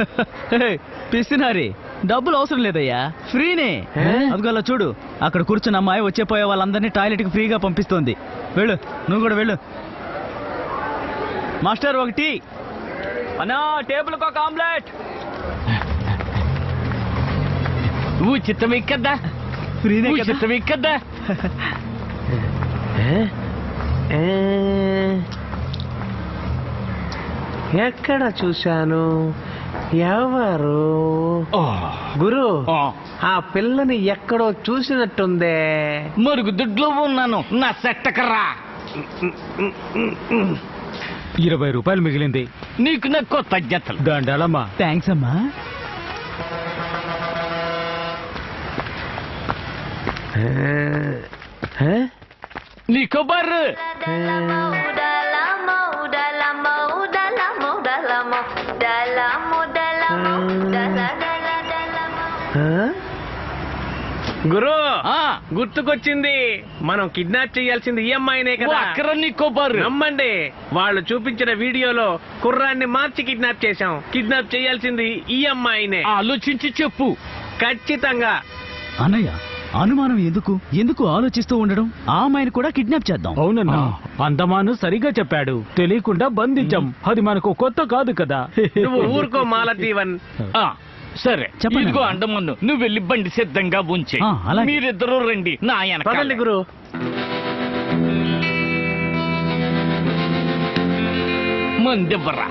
పిసినారి, డబ్బులు అవసరం లేదయ్యా, ఫ్రీనే. అదిగోలా చూడు, అక్కడ కూర్చున్న అమ్మాయి వచ్చే పోయే వాళ్ళందరినీ టాయిలెట్కి ఫ్రీగా పంపిస్తోంది. వెళ్ళు, నువ్వు కూడా వెళ్ళు. Master 1 tea. అన్నా టేబుల్కి 1 ఆమ్లెట్. ఉచితమే కదా, ఫ్రీనే కదా. ఉచితమే కదా. ఎక్కడ చూశాను? ఎవరు? గురు, ఆ పిల్లని ఎక్కడో చూసినట్టుందే. మరుగుదొడ్లో ఉన్నాను, నా సెట్టకరా. 20 రూపాయలు మిగిలింది. నీకు నా కొత్త జతలు. దండాలమ్మా. థ్యాంక్స్ అమ్మా. నీ కొబ్బరి. గురు, గుర్తుకొచ్చింది. మనం కిడ్నాప్ చేయాల్సింది ఈ అమ్మాయినే కదా. నమ్మండి, వాళ్ళు చూపించిన వీడియోలో కుర్రాన్ని మార్చి కిడ్నాప్ చేశాం. కిడ్నాప్ చేయాల్సింది ఈ అమ్మాయినే. ఆలోచించి చెప్పు. ఖచ్చితంగా. అన్నయ్య, అనుమానం ఎందుకు ఆలోచిస్తూ ఉండడం? ఆ అమ్మాయిని కూడా కిడ్నాప్ చేద్దాం. అవునన్నా, అందమాను సరిగా చెప్పాడు. తెలియకుండా బంధించాం. అది మనకు కొత్త కాదు కదా. నువ్వు ఊరుకో మాలతీవన్. సరే ఇదిగో అండమన్ను, నువ్వు వెళ్ళి బండి సిద్ధంగా ఉంచే. మీరిద్దరూ రండి నా వెనకాల. గురు, మందివ్వరా.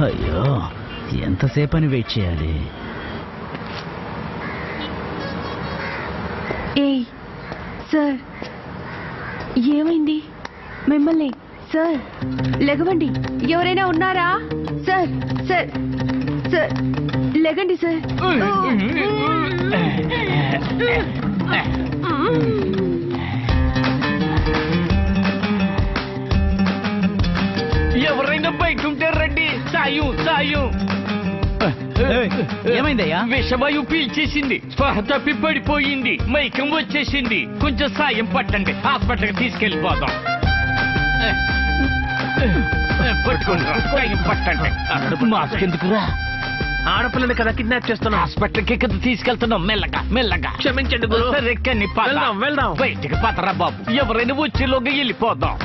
అయ్యో, ఎంతసేపని వెయిట్ చేయాలి? ఏయ్ సార్, ఏమైంది? మిమ్మల్ని సార్, లెగవండి. ఎవరైనా ఉన్నారా? సార్ సార్ సార్, లెగండి సార్. ఎవరైనా బయట ఉంటే రండి. సాయం. ఏమైందయ్యా? విషవాయు పీల్చేసింది, స్పృహ తప్పి పడిపోయింది, మైకం వచ్చేసింది. కొంచెం సాయం పట్టండి, హాస్పిటల్కి తీసుకెళ్ళిపోదాం. పట్టండి మాస్క్ ఎందుకురా ఆడపిల్లని కదా కిడ్నాప్ చేస్తున్నా హాస్పిటల్కి కదా తీసుకెళ్తున్నాం మెల్లగా మెల్లగా క్షమించండి గురు సరే కానీ వెళ్దాం బయటికి పదరా బాబు ఎవరైనా వచ్చేలోగా వెళ్ళిపోదాం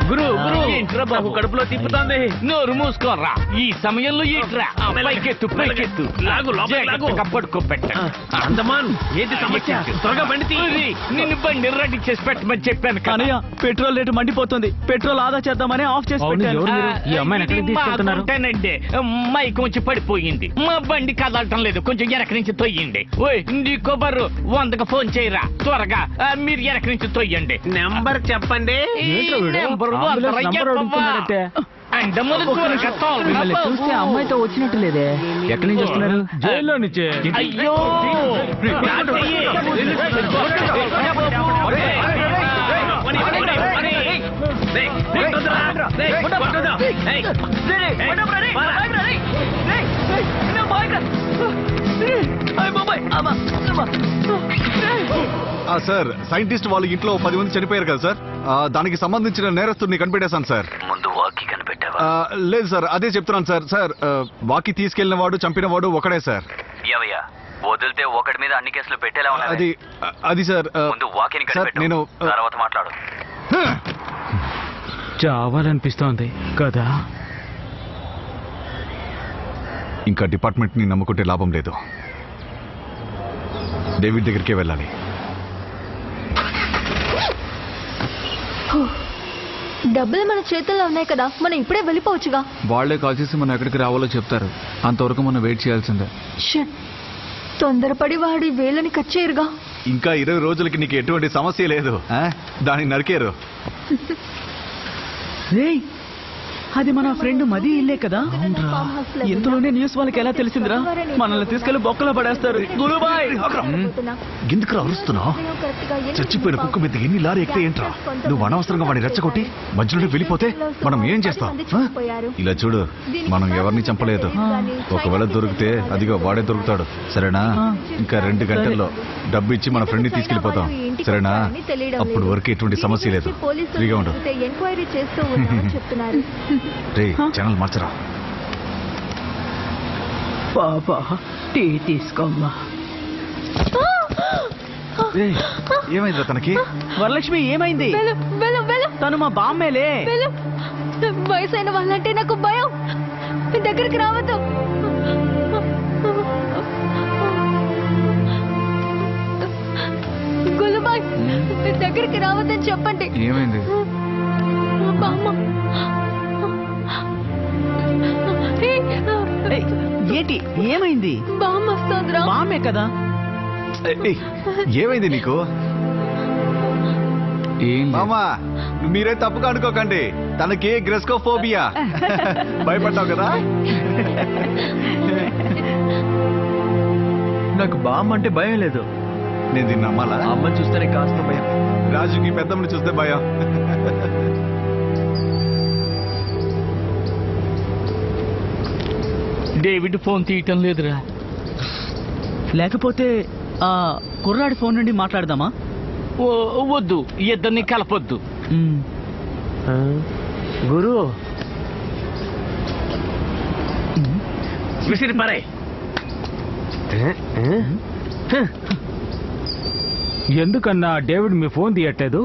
గురు ఏంట్రా బాబు కడుపులో తిప్పుతోంది నోరు మూసుకోరా ఈ సమయంలో ఏంట్రా పైకెత్తు పైకెత్తు పడుకో అందమాన్ ఏంటి సమస్య త్వరగా బండి నిన్ను బండి రెడీ చేసి పెట్టమని చెప్పాను కానీ పెట్రోల్ రేటు మండిపోతుంది పెట్రోల్ ఆదా చేద్దామని ఆఫ్ చేసి పెట్టానండి మైక్ కొంచెం పడిపోయింది మా బండి కదలటం లేదు కొంచెం వెనక నుంచి తొయ్యండి ఓయ్ నీ కొబ్బరు 100కి ఫోన్ చేయరా త్వరగా మీరు వెనక నుంచి తొయ్యండి నెంబర్ చెప్పండి చూస్తే అమ్మాయితో వచ్చినట్టు లేదే ఎక్కడి నుంచి వస్తున్నారు జైల్లో నుంచే అయ్యో సార్ సైంటిస్ట్ వాళ్ళ ఇంట్లో 10 మంది చనిపోయారు కదా సార్ దానికి సంబంధించిన నేరస్తుడిని కనిపెట్టేశాను సార్ ముందు వాకి కనిపెట్టావా? లేదు సార్ అదే చెప్తున్నాను సార్ వాకి తీసుకెళ్లిన వాడు చంపిన వాడు ఒకడే సార్ ఏవయ్యా వదిలితే ఒకటి మీద అన్ని కేసులు పెట్టేలా అది అది సార్ ముందు వాకిని సార్ నేను తర్వాత మాట్లాడు. చావాలనిపిస్తోంది కదా ఇంకా డిపార్ట్మెంట్ ని నమ్ముకుంటే లాభం లేదు డేవిడ్ దగ్గరికే వెళ్ళాలి డబ్బులు మన చేతుల్లో ఉన్నాయి కదా మనం ఇప్పుడే వెళ్ళిపోవచ్చుగా వాళ్లే కాల్ చేసి మనం ఎక్కడికి రావాలో చెప్తారు అంతవరకు మనం వెయిట్ చేయాల్సిందే తొందరపడి వాడి వేలని కట్ చేయరుగా ఇంకా 20 రోజులకి నీకు ఎటువంటి సమస్య లేదు దాన్ని నరికేరు అది మన ఫ్రెండ్ మది ఇల్లే కదా ఇంతలోనే న్యూస్ వాళ్ళకి ఎలా తెలిసిందిరా మనల్ని తీసుకెళ్లి బొక్కలో పడేస్తారు గురుబాయ్ ఎందుకు అరుస్తున్నావు చచ్చిపోయిన కుక్క మీద ఎన్ని లారీ ఎక్కితే ఏంట్రా నువ్వు అనవసరంగా వాడిని రెచ్చగొట్టి మధ్యలో వెళ్ళిపోతే మనం ఏం చేస్తాం ఇలా చూడు మనం ఎవరిని చంపలేదు ఒకవేళ దొరికితే అదిగో వాడే దొరుకుతాడు సరేనా ఇంకా 2 గంటల్లో డబ్బు ఇచ్చి మన ఫ్రెండ్ని తీసుకెళ్లిపోతాం సరేనా అప్పుడు వరకు ఎటువంటి సమస్య లేదు ఫ్రీగా ఉండు ఎంక్వైరీ చేస్తూ ఉన్నామని చెప్తున్నారు రే ఛానల్ మార్చరా పాపా టీ తీసుకోమ్మా ఏమైంది తనకి వరలక్ష్మి ఏమైంది తను మా బామ్మేలే వయసైన వాళ్ళంటే నాకు భయం దగ్గరికి రావద్దు గులుబాయ్ దగ్గరికి రావద్దని చెప్పండి ఏమైంది బామ్మ ఏంటి ఏమైంది బామ్మ వస్తోందిరా బామ్మే కదా ఏమైంది నీకు మామా మీరే తప్పుగా అనుకోకండి తనకి గ్రెస్కోఫోబియా భయపడ్డావు కదా నాకు బామ్మ అంటే భయం లేదు నేను దీన్ని నమ్మాలా అమ్మని చూస్తేనే కాస్త భయం రాజుకి పెద్దమ్మని చూస్తే భయం డేవిడ్ ఫోన్ తీయటం లేదురా లేకపోతే ఆ కుర్రాడి ఫోన్ నుండి మాట్లాడదామా వద్దు ఇద్దరిని కలపొద్దు గురు విసిరి పరే ఎందుకన్నా డేవిడ్ మీ ఫోన్ తీయట్లేదు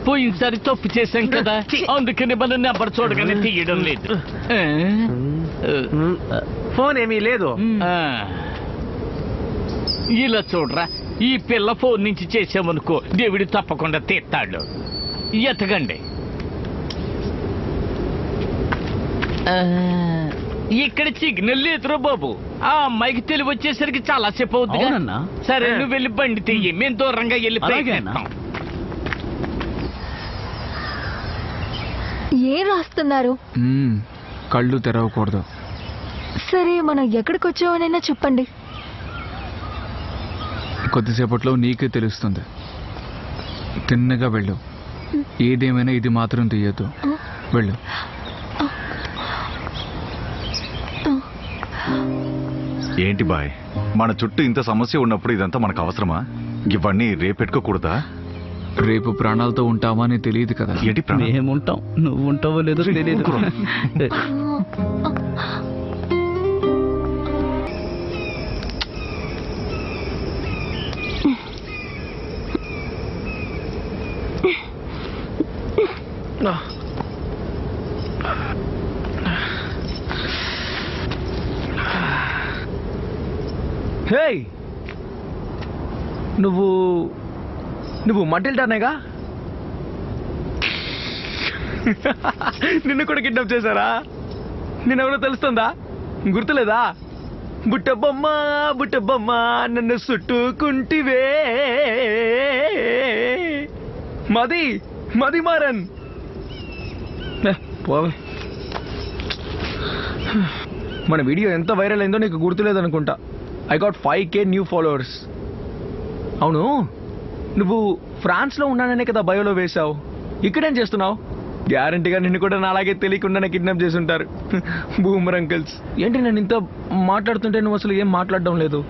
పోయినసారి తప్పు చేశాం కదా అందుకని మన నెంబర్ చూడగానే తీయడం లేదు ఫోన్ ఏమీ లేదు ఇలా చూడరా ఈ పిల్ల ఫోన్ నుంచి చేసామనుకో డేవిడ్ తప్పకుండా తీస్తాడు ఎత్తగండి ఇక్కడ సిగ్నల్ లేదురా బాబు ఆ అమ్మాయికి తెలివి వచ్చేసరికి చాలా సేపు అవుతుంది సరే నువ్వు వెళ్ళి బండి తీయి మేము దూరంగా వెళ్ళి ప్రయత్నిస్తాం ఏం రాస్తున్నారు కళ్ళు తెరవకూడదు సరే మనం ఎక్కడికి వచ్చామనైనా చెప్పండి కొద్దిసేపట్లో నీకే తెలుస్తుంది తిన్నగా వెళ్ళు ఏదేమైనా ఇది మాత్రం తీయద్దు వెళ్ళు ఏంటి బాయ్ మన చుట్టూ ఇంత సమస్య ఉన్నప్పుడు ఇదంతా మనకు అవసరమా ఇవన్నీ రేపెట్టుకోకూడదా రేపు ప్రాణాలతో ఉంటావా అని తెలియదు కదా. మేముంటాం, నువ్వు ఉంటావో లేదో తెలియదు. హే, నువ్వు మటిల్డానేగా? నిన్ను కూడా కిడ్నాప్ చేశారా? నిన్నెవరో తెలుస్తుందా? గుర్తులేదా? బుట్టబొమ్మ బుట్టబొమ్మ నన్ను చుట్టుకుంటివే, మది మారన్. పోవే. మన వీడియో ఎంత వైరల్ అయిందో నీకు గుర్తులేదనుకుంటా. I got 5K new followers. అవును, నువ్వు ఫ్రాన్స్లో ఉన్నాననే కదా బయోలో వేశావు. ఇక్కడేం చేస్తున్నావు? గ్యారంటీగా నిన్ను కూడా నాలాగే తెలియకుండానే కిడ్నాప్ చేసి ఉంటారు. Boomer uncles. ఏంటి నేను ఇంత మాట్లాడుతుంటే నువ్వు అసలు ఏం మాట్లాడడం లేదు?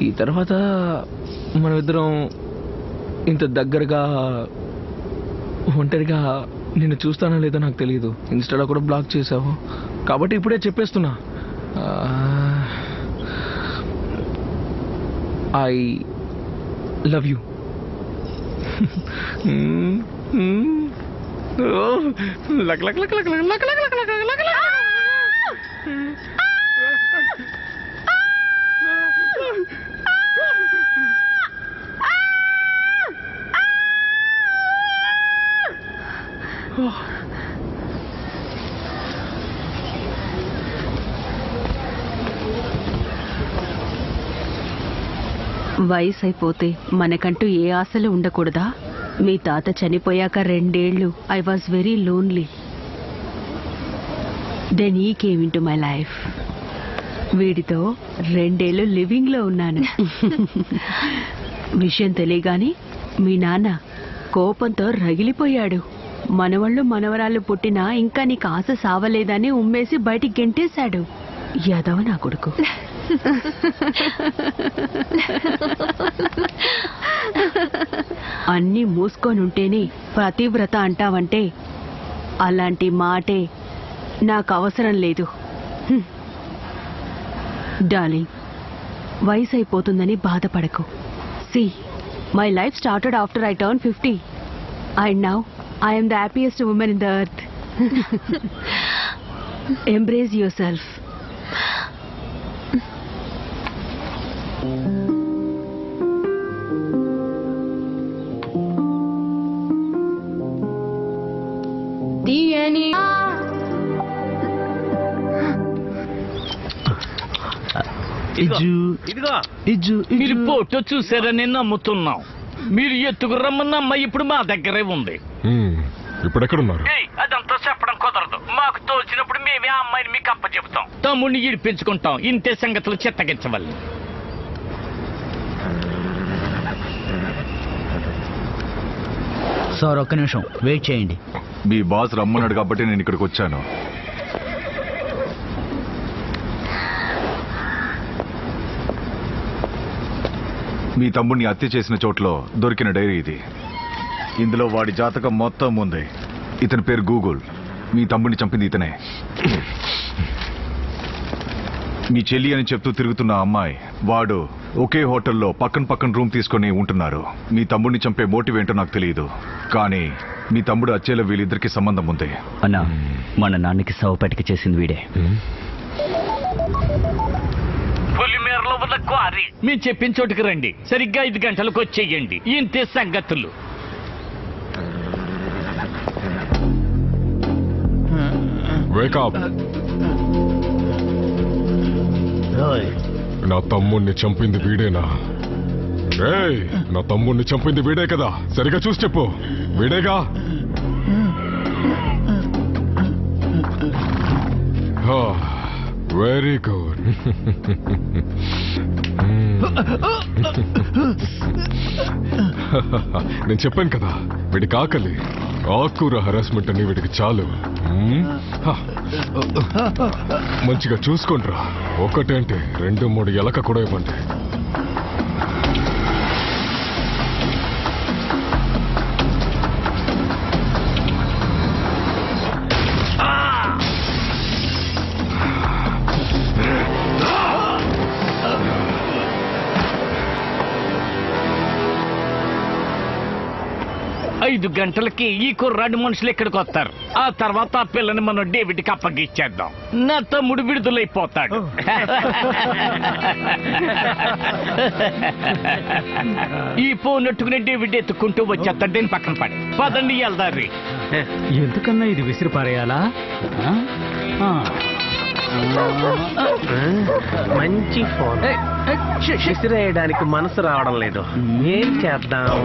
ఈ తర్వాత మనమిద్దరం ఇంత దగ్గరగా ఒంటరిగా నిన్ను చూస్తానో లేదో నాకు తెలియదు. ఇన్స్టాలో కూడా బ్లాక్ చేసావు కాబట్టి ఇప్పుడే చెప్పేస్తున్నా. I love you. Luck luck luck luck luck luck luck luck luck. వయసు అయిపోతే మనకంటూ ఏ ఆశలు ఉండకూడదా? మీ తాత చనిపోయాక 2 ఏళ్ళు I was very lonely. Then he came in to my life. వీడితో 2 ఏళ్ళు లివింగ్ లో ఉన్నాను. విషయం తెలియగాని మీ నాన్న కోపంతో రగిలిపోయాడు. మనవళ్ళు మనవరాళ్ళు పుట్టినా ఇంకా నీకు ఆశ సావలేదని ఉమ్మేసి బయటికి గెంటేశాడు. యాదవ నా కొడుకు. అన్నీ మూసుకొనుంటేనే పతివ్రత అంటావంటే అలాంటి మాటే నాకు అవసరం లేదు. డార్లింగ్, వయసు అయిపోతుందని బాధపడకు. See, my life started after I turn 50 and now I am the happiest woman in the earth. Embrace yourself. మీరు ఫోటో చూసారని నమ్ముతున్నాం. మీరు ఎత్తుకు రమ్మన్న అమ్మాయి ఇప్పుడు మా దగ్గరే ఉంది. ఇప్పుడెక్కడున్నారు? అదంతా చెప్పడం కుదరదు. మాకు తోచినప్పుడు మేమే ఆ అమ్మాయిని మీకు అప్ప చెబుతాం. తమ్ముడిని ఇడిపించుకుంటాం. ఇంతే సంగతులు చిత్తగించవల్లి. సార్ ఒక్క నిమిషం వెయిట్ చేయండి. మీ బాస్ రమ్మన్నాడు కాబట్టి నేను ఇక్కడికి వచ్చాను. మీ తమ్ముడిని హత్య చేసిన చోట్లో దొరికిన డైరీ ఇది. ఇందులో వాడి జాతకం మొత్తం ఉంది. ఇతని పేరు గూగుల్. మీ తమ్ముడిని చంపింది ఇతనే. మీ చెల్లి అని చెప్తూ తిరుగుతున్న అమ్మాయి వాడు ఒకే హోటల్లో పక్కన రూమ్ తీసుకొని ఉంటున్నారు. మీ తమ్ముడిని చంపే మోటివ్ ఏంటో నాకు తెలియదు, కానీ మీ తమ్ముడు అచ్చేలో వీళ్ళిద్దరికి సంబంధం ఉంది. అన్నా, మన నాన్నకి శవపేటకి చేసింది వీడే. పులిమేరలో ఉన్న క్వారీ. మేము చెప్పిన చోటుకి రండి. సరిగ్గా 5 గంటలకు వచ్చేయండి. ఇంతే సంగతులు. Wake up. నా తమ్ముణ్ణి చంపింది వీడేనా? నా తమ్ముణ్ణి చంపింది వీడే కదా? సరిగా చూసి చెప్పు. వీడేగా? Very good. నేను చెప్పాను కదా వీడికి ఆకలి ఆకూర హరాస్మెంట్ అని వీడికి చాలు. మంచిగా చూసుకోండిరా. ఒకటేంటి 2-3 ఎలక కూడా ఇవ్వండి. ఐదు గంటలకి ఈ కుర్రాడు మనుషులు ఇక్కడికి వస్తారు. ఆ తర్వాత ఆ పిల్లని మనం డేవిడ్కి అప్పగిచ్చేద్దాం. నా తమ్ముడు విడుదలైపోతాడు. ఈ ఫోన్ నెట్టుకుని డేవిడ్ ఎత్తుకుంటూ వచ్చేస్తాడు. దీని పక్కన పడి పదండి వెళ్దారి. ఎందుకన్నా ఇది విసిరి పారేయాలా? మంచి ఫోన్ విసిరేయడానికి మనసు రావడం లేదు. ఏం చేద్దాం?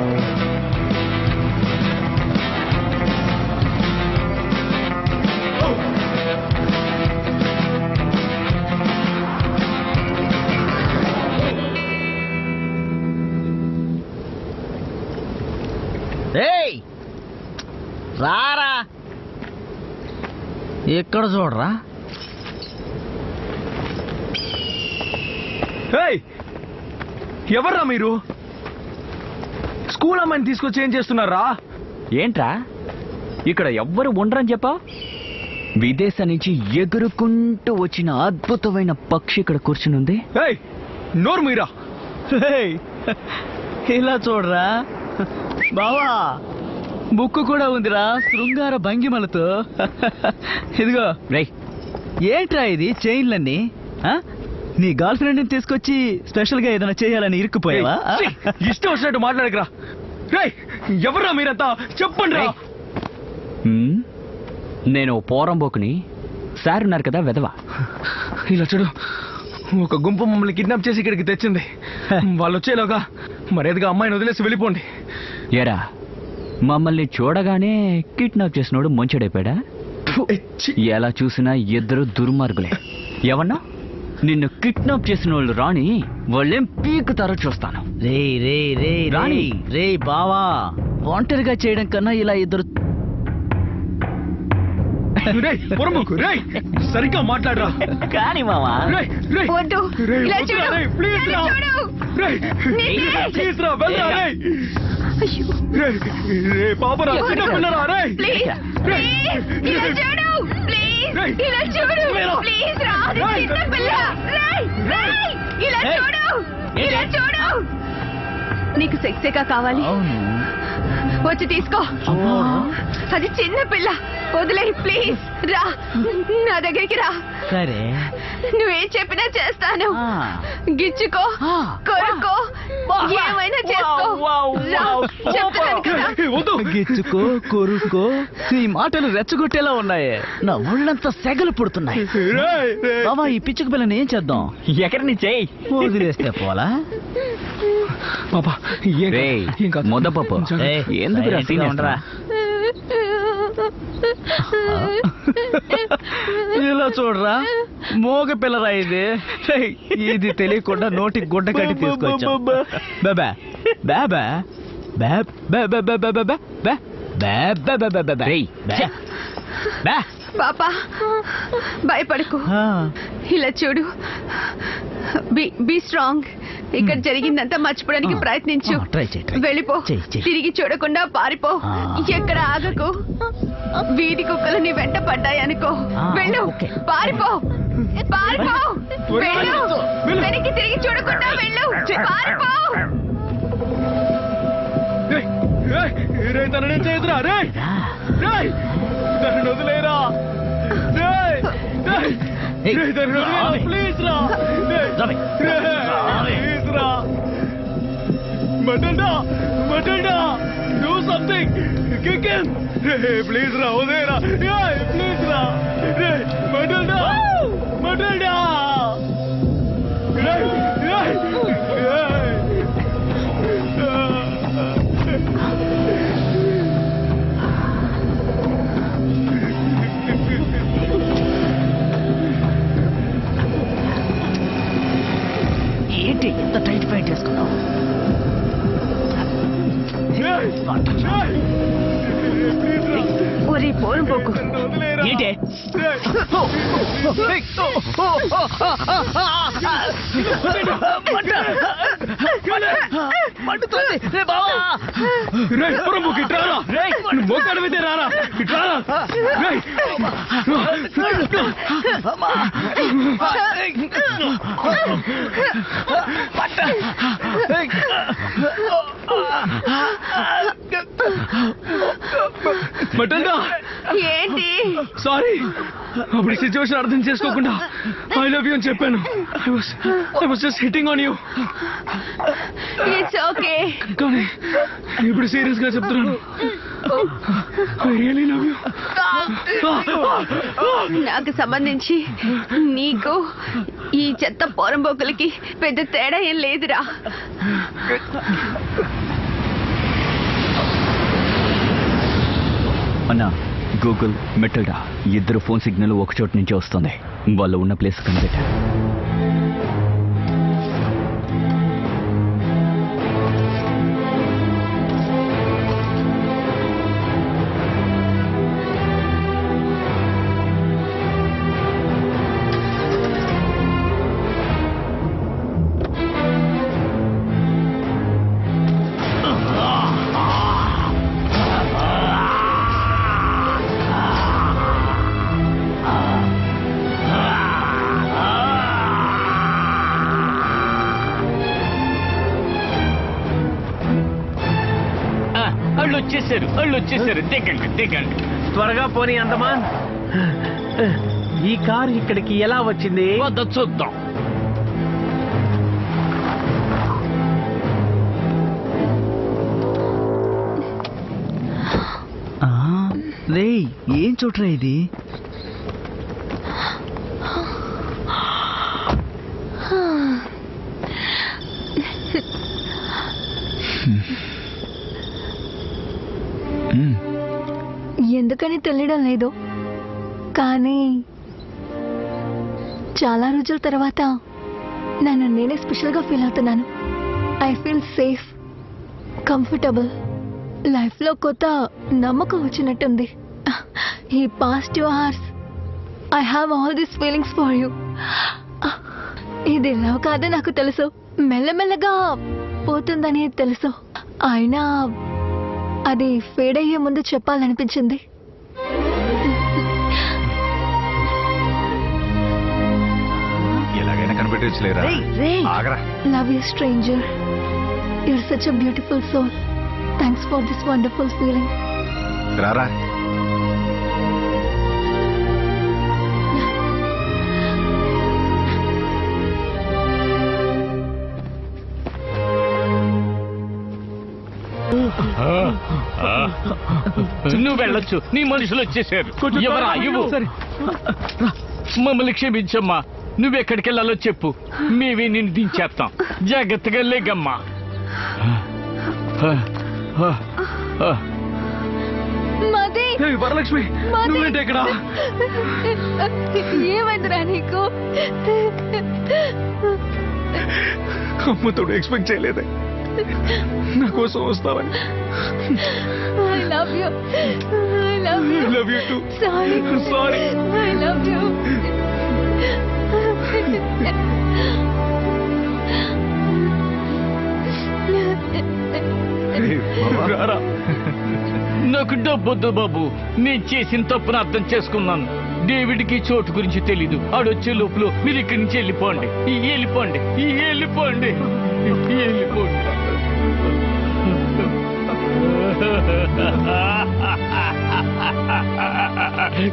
రారా ఎక్కడ చూడరా. ఎవర్రా మీరు? స్కూల్ అమ్మాయిని తీసుకొచ్చి ఏం చేస్తున్నారా? ఏంట్రా ఇక్కడ ఎవ్వరు ఉండరని చెప్పా? విదేశం నుంచి ఎగురుకుంటూ వచ్చిన అద్భుతమైన పక్షి ఇక్కడ కూర్చునుంది. నోరు మీరా. ఇలా చూడరా బావా, బుక్కు కూడా ఉందిరా శృంగార భంగిమలతో. ఇదిగో రేయ్, ఏంట్రా ఇది చైన్లన్నీ? నీ గర్ల్ ఫ్రెండ్ ని తీసుకొచ్చి స్పెషల్ గా ఏదైనా చేయాలని ఇరుక్కుపోయావా? ఇష్టం వచ్చినట్టు మాట్లాడకరా. రేయ్, ఎవర్రా మీరంతా? చెప్పండి రా. నేను పోరంబోకుని. సార్ ఉన్నారు కదా వెధవ. ఇలా చూడు, ఒక గుంపు మమ్మల్ని కిడ్నాప్ చేసి ఇక్కడికి తెచ్చింది. వాళ్ళు వచ్చేలోగా మరేదిగా అమ్మాయిని వదిలేసి వెళ్ళిపోండి. ఎరా, మమ్మల్ని చూడగానే కిడ్నాప్ చేసినోడు మంచోడైపోయాడా? ఎలా చూసినా ఇద్దరు దుర్మార్గులే. ఏమన్నా నిన్ను కిడ్నాప్ చేసిన వాళ్ళు రాని వాళ్ళేం పీకుతారో చూస్తాను. రే రే రే రాణి రే బావా, ఒంటరిగా చేయడం కన్నా ఇలా ఇద్దరు. సరిగ్గా మాట్లాడరా. కానీ మావా నీకు సెక్సేగా కావాలి? వచ్చి తీసుకో. అది చిన్న పిల్ల, వదిలే ప్లీజ్. రా నా దగ్గరికి రా. సరే, నువ్వేం చెప్పినా చేస్తాను. గిచ్చుకో, కొరుకో, ఏమైనా చేసుకో. గిచ్చుకో, కొరుకో. ఈ మాటలు రెచ్చగొట్టేలా ఉన్నాయి. నా ఒళ్ళంతా సెగలు పుడుతున్నాయి. బాబా, ఈ పిచ్చుక పిల్లని ఏం చేద్దాం? ఎక్కడి నుంచి వదిలేస్తే పోలా? ముద్దపప్పు ఎందుకు ఉండరా? ఇలా చూడరా, మోగ పిల్లరా ఇది. ఇది తెలియకుండా నోటి గుడ్డ కట్టి తీసుకొచ్చా. బాబా బాబా పాపా, భయపడకు. ఇలా చూడు, బీ స్ట్రాంగ్. ఇక్కడ జరిగిందంతా మర్చిపోవడానికి ప్రయత్నించు. వెళ్ళిపో, తిరిగి చూడకుండా పారిపో. ఎక్కడ ఆగకు. వీధి కుక్కలు నీ వెంట పడ్డాయనుకో, వెళ్ళు, పారిపో, పారిపో, వెళ్ళు. వెనక్కి తిరిగి చూడకుండా వెళ్ళు, పారిపో. తననే చేయదురా. రే తనను వదిలేరా. ప్లీజ్ రా, ప్లీజ్ రా. మటండా, మటండా, do something. Kick him. Please రా, వదిలేరా. ప్లీజ్ రా. మటండా, మటండా. ఏంటి ఇంత టైట్ ప్యాంట్ వేసుకున్నావు? ఒరే పోరంపోకు ఏంటే మోకాడమైతే రారా ఇట్రారా మటంగా ఏంటి సారీ అప్పుడు సిచ్యువేషన్ అర్థం చేసుకోకుండా ఐ లవ్ యూ అని చెప్పాను I was just hitting on you it's okay కానీ ఇప్పుడు సీరియస్ గా చెప్తున్నాను ఐ రియల్లీ లవ్ యూ నాకు సంబంధించి నీకు ఈ చెత్త పోరంబోకులకి పెద్ద తేడా ఏం లేదురా. అన్నా గూగుల్ మెటల్డా ఇద్దరు ఫోన్ సిగ్నల్ ఒక చోటు నుంచి వస్తుంది. వాళ్ళు ఉన్న ప్లేస్ కనిపెట్టా. వాళ్ళు వచ్చేసారు దిగండి త్వరగా పోనీ అందమాన్. ఈ కారు ఇక్కడికి ఎలా వచ్చింది చూద్దాం. రే ఏం చూడరా ఇది? ఎందుకని తెలియడం లేదు, కానీ చాలా రోజుల తర్వాత నన్ను నేనే స్పెషల్గా ఫీల్ అవుతున్నాను. I feel safe, comfortable. లైఫ్లో కొత్త నమ్మకం వచ్చినట్టుంది. ఈ past 2 hours I have all these feelings for you. ఇది లవ్ కాదని నాకు తెలుసు, మెల్లమెల్లగా పోతుందని తెలుసు. అయినా అది ఫేడ్ అయ్యే ముందు చెప్పాలనిపించింది. ఎలాగైనా కనిపెట్టేయచ్చులేరా. ఆగరా. Love you stranger, you're such a beautiful soul. Thanks for this wonderful feeling. రారా. నువ్వు వెళ్ళొచ్చు, నీ మనుషులు వచ్చేసారు. ఎవరా ఇవ్వు. మమ్మల్ని క్షమించమ్మా, నువ్వెక్కడికి వెళ్ళాలో చెప్పు, మేమే నిన్ను దించేస్తాం. జాగ్రత్తగా లేగమ్మా. వరలక్ష్మి, నువ్వేంటి ఇక్కడ? ఏమైందిరా నీకు? అమ్మతోడు ఎక్స్పెక్ట్ చేయలేదే నా కోసం వస్తావని. I love you. I love you. I love you too. Sorry. Sorry. I love you. నాకు డబ్బొద్దు బాబు, నేను చేసిన తప్పును అర్థం చేసుకున్నాను. డేవిడ్కి చోటు గురించి తెలీదు. ఆడొచ్చే లోపల మీరు ఇక్కడి నుంచి వెళ్ళిపోండి. వెళ్ళిపోండి.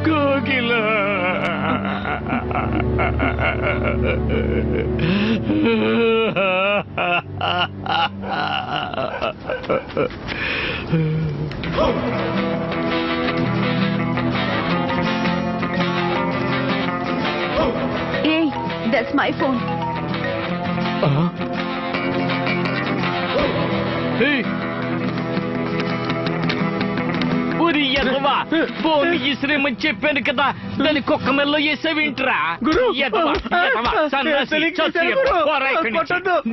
కోకిల Hey, that's my phone. Hey! ఎదవా ఫోన్ ఇసిరేమని చెప్పాను కదా దాని కుక్క మెల్లో వేసేవింట్రా ఎదవా సన్నాసి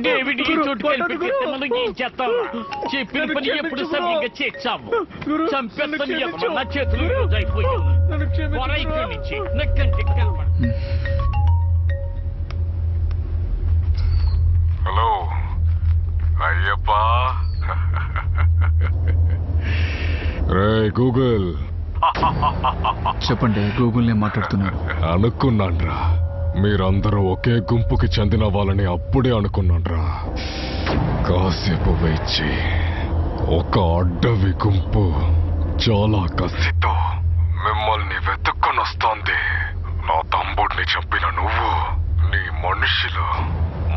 డేవిడ్ ఈ చోటు కలిపి మనం ఏం చేస్తావా చెప్పిన పని ఎప్పుడు సరిగ్గా చేసావు చంపేస్తాం ఎదవా నా చేతులు అయిపోయావు ఇక్కడి నుంచి నక్కంటే కలప హలో అయ్యప్ప రే గూగుల్ చెప్పండి గూగుల్నే మాట్లాడుతున్నాడు. అనుకున్నాన్రా మీరందరూ ఒకే గుంపుకి చెందిన వాళ్ళని అప్పుడే అనుకున్నాన్రా. కాసేపు వేచి ఒక అడ్డవి గుంపు చాలా కసితో మిమ్మల్ని వెతుక్కొని వస్తోంది. నా తమ్ముడిని చంపిన నువ్వు నీ మనుషులు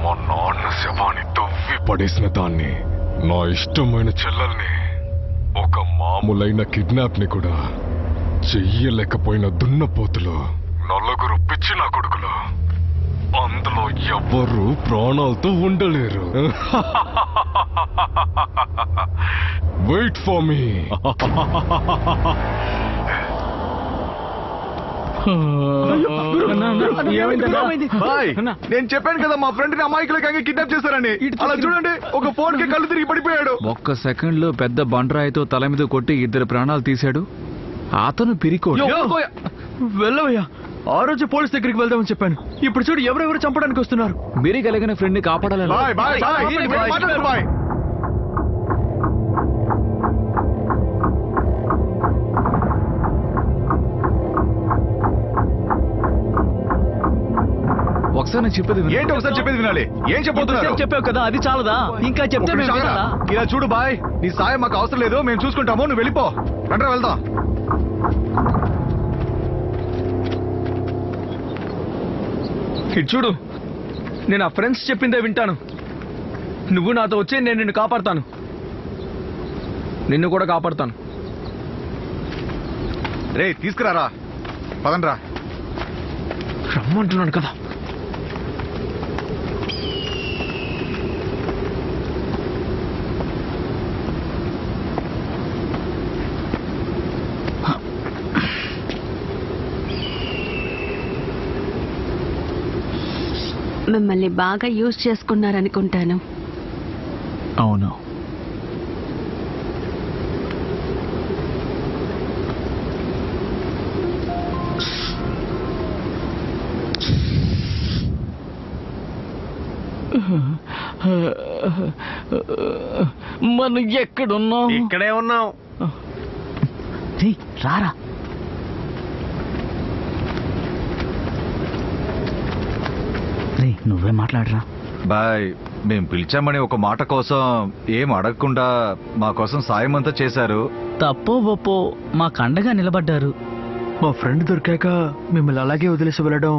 మా నాన్న శవాన్ని తవ్వి పడేసిన దాన్ని, నా ఇష్టమైన చెల్లెల్ని, ఒక మామూలైన కిడ్నాప్ ని కూడా చెయ్యలేకపోయిన దున్నపోతులు, నలుగురు పిచ్చిన కొడుకులు, అందులో ఎవ్వరూ ప్రాణాలతో ఉండలేరు. Wait for me. నేను చెప్పాను కదా మా ఫ్రెండ్ ని అమాయకులకి కిడ్నాప్ చేశారని. అలా చూడండి ఒక ఫోన్ కి కళ్ళు తిరిగి పడిపోయాడు. ఒక్క సెకండ్ లో పెద్ద బండరాయితో తల మీద కొట్టి 2 ప్రాణాలు తీశాడు. అతను పిరికోడు. వెళ్ళవయ్యా, ఆ రోజు పోలీస్ దగ్గరికి వెళ్దామని చెప్పాను. ఇప్పుడు చూడు ఎవరెవరు చంపడానికి వస్తున్నారు. మీరే కలిగిన ఫ్రెండ్ ని కాపాడాలని. ఒకసారి నేను చెప్పేది ఏంటి? ఒకసారి చెప్పేది వినాలి. ఏం చెప్పబోతున్నారు? చెప్పావు కదా, అది చాలదా? ఇంకా చెప్తే ఇలా చూడు బాయ్, నీ సాయం మాకు అవసరం లేదు, మేము చూసుకుంటాము, నువ్వు వెళ్ళిపో. రండ్రా వెళ్దాం. ఇటు చూడు, నేను ఆ ఫ్రెండ్స్ చెప్పిందే వింటాను. నువ్వు నాతో వచ్చి నేను నిన్ను కాపాడతాను, నిన్ను కూడా కాపాడతాను. రే తీసుకురారా, పదండ్రా. రమ్మంటున్నాను కదా. మిమ్మల్ని బాగా యూజ్ చేసుకున్నారనుకుంటాను. అవును. మనం ఎక్కడున్నాం? ఇక్కడే ఉన్నాం. రారా. నువ్వే మాట్లాడరా. బాయ్, మేము పిలిచామని ఒక మాట కోసం ఏం అడగకుండా మా కోసం సాయం అంతా చేశారు. తప్పో ఒప్పో మా కండగా నిలబడ్డారు. మా ఫ్రెండ్ దొరికాక మిమ్మల్ని అలాగే వదిలేసి వెళ్ళడం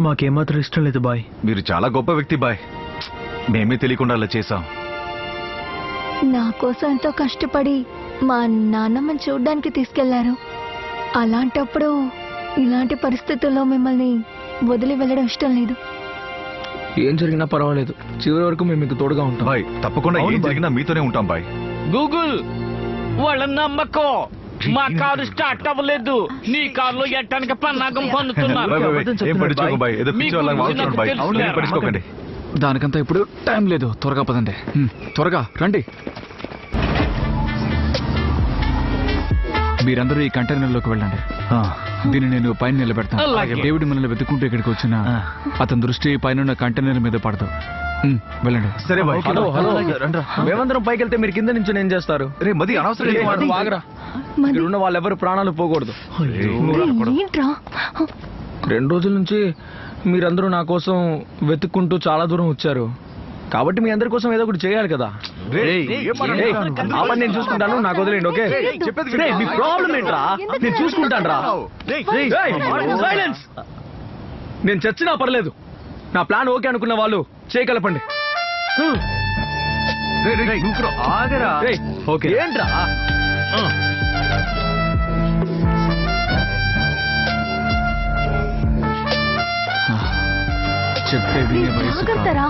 మాకేమాత్రం ఇష్టం లేదు బాయ్. మీరు చాలా గొప్ప వ్యక్తి బాయ్, మేమే తెలియకుండా అలా చేశాం. నా కోసం ఎంతో కష్టపడి మా నాన్నమ్మని చూడ్డానికి తీసుకెళ్లారు. అలాంటప్పుడు ఇలాంటి పరిస్థితుల్లో మిమ్మల్ని వదిలి వెళ్ళడం ఇష్టం లేదు. ఏం జరిగినా పర్వాలేదు, చివరి వరకు మేము మీకు తోడుగా ఉంటాం బాయ్. తప్పకుండా ఏం జరిగినా మీతోనే ఉంటాం బాయ్. గూగుల్ వాళ్ళ నమ్మకం. మా కారు స్టార్ట్ అవ్వలేదు, నీ కారులో ఎట్టడానికి పన్నాగం పన్నుతున్నారు. దానికంతా ఇప్పుడు టైం లేదు, త్వరగా పదండి. త్వరగా రండి. మీరందరూ ఈ కంటైనర్లోకి వెళ్ళండి. దీన్ని నేను పైన నిలబెడతాను. దేవుడి మనల్ని వెతుక్కుంటూ ఇక్కడికి వచ్చిన అతని దృష్టి పైన కంటైనర్ మీద పడతావు. వెళ్ళండి. సరే బాయ్. హలో హలో, మేమందరం పైకి వెళ్తే మీరు కింద నుంచి ఏం చేస్తారు? రే మది అనవసరం ఆగరా. ఉన్న వాళ్ళెవరు ప్రాణాలు పోకూడదు. 2 రోజుల నుంచి మీరందరూ నా కోసం వెతుక్కుంటూ చాలా దూరం వచ్చారు, కాబట్టి మీ అందరి కోసం ఏదో ఒకటి చేయాలి కదా. ఆ పని నేను చూసుకుంటాను, నాకు వదిలేండి. ఓకే, మీ ప్రాబ్లం ఏంట్రా? నేను చూసుకుంటాను రా. సైలెన్స్. నేను చచ్చినా పర్లేదు, నా ప్లాన్ ఓకే అనుకున్న వాళ్ళు చేయగలపండి. ఓకే ఏంట్రా? చెప్తే వినే వయసు కాదు.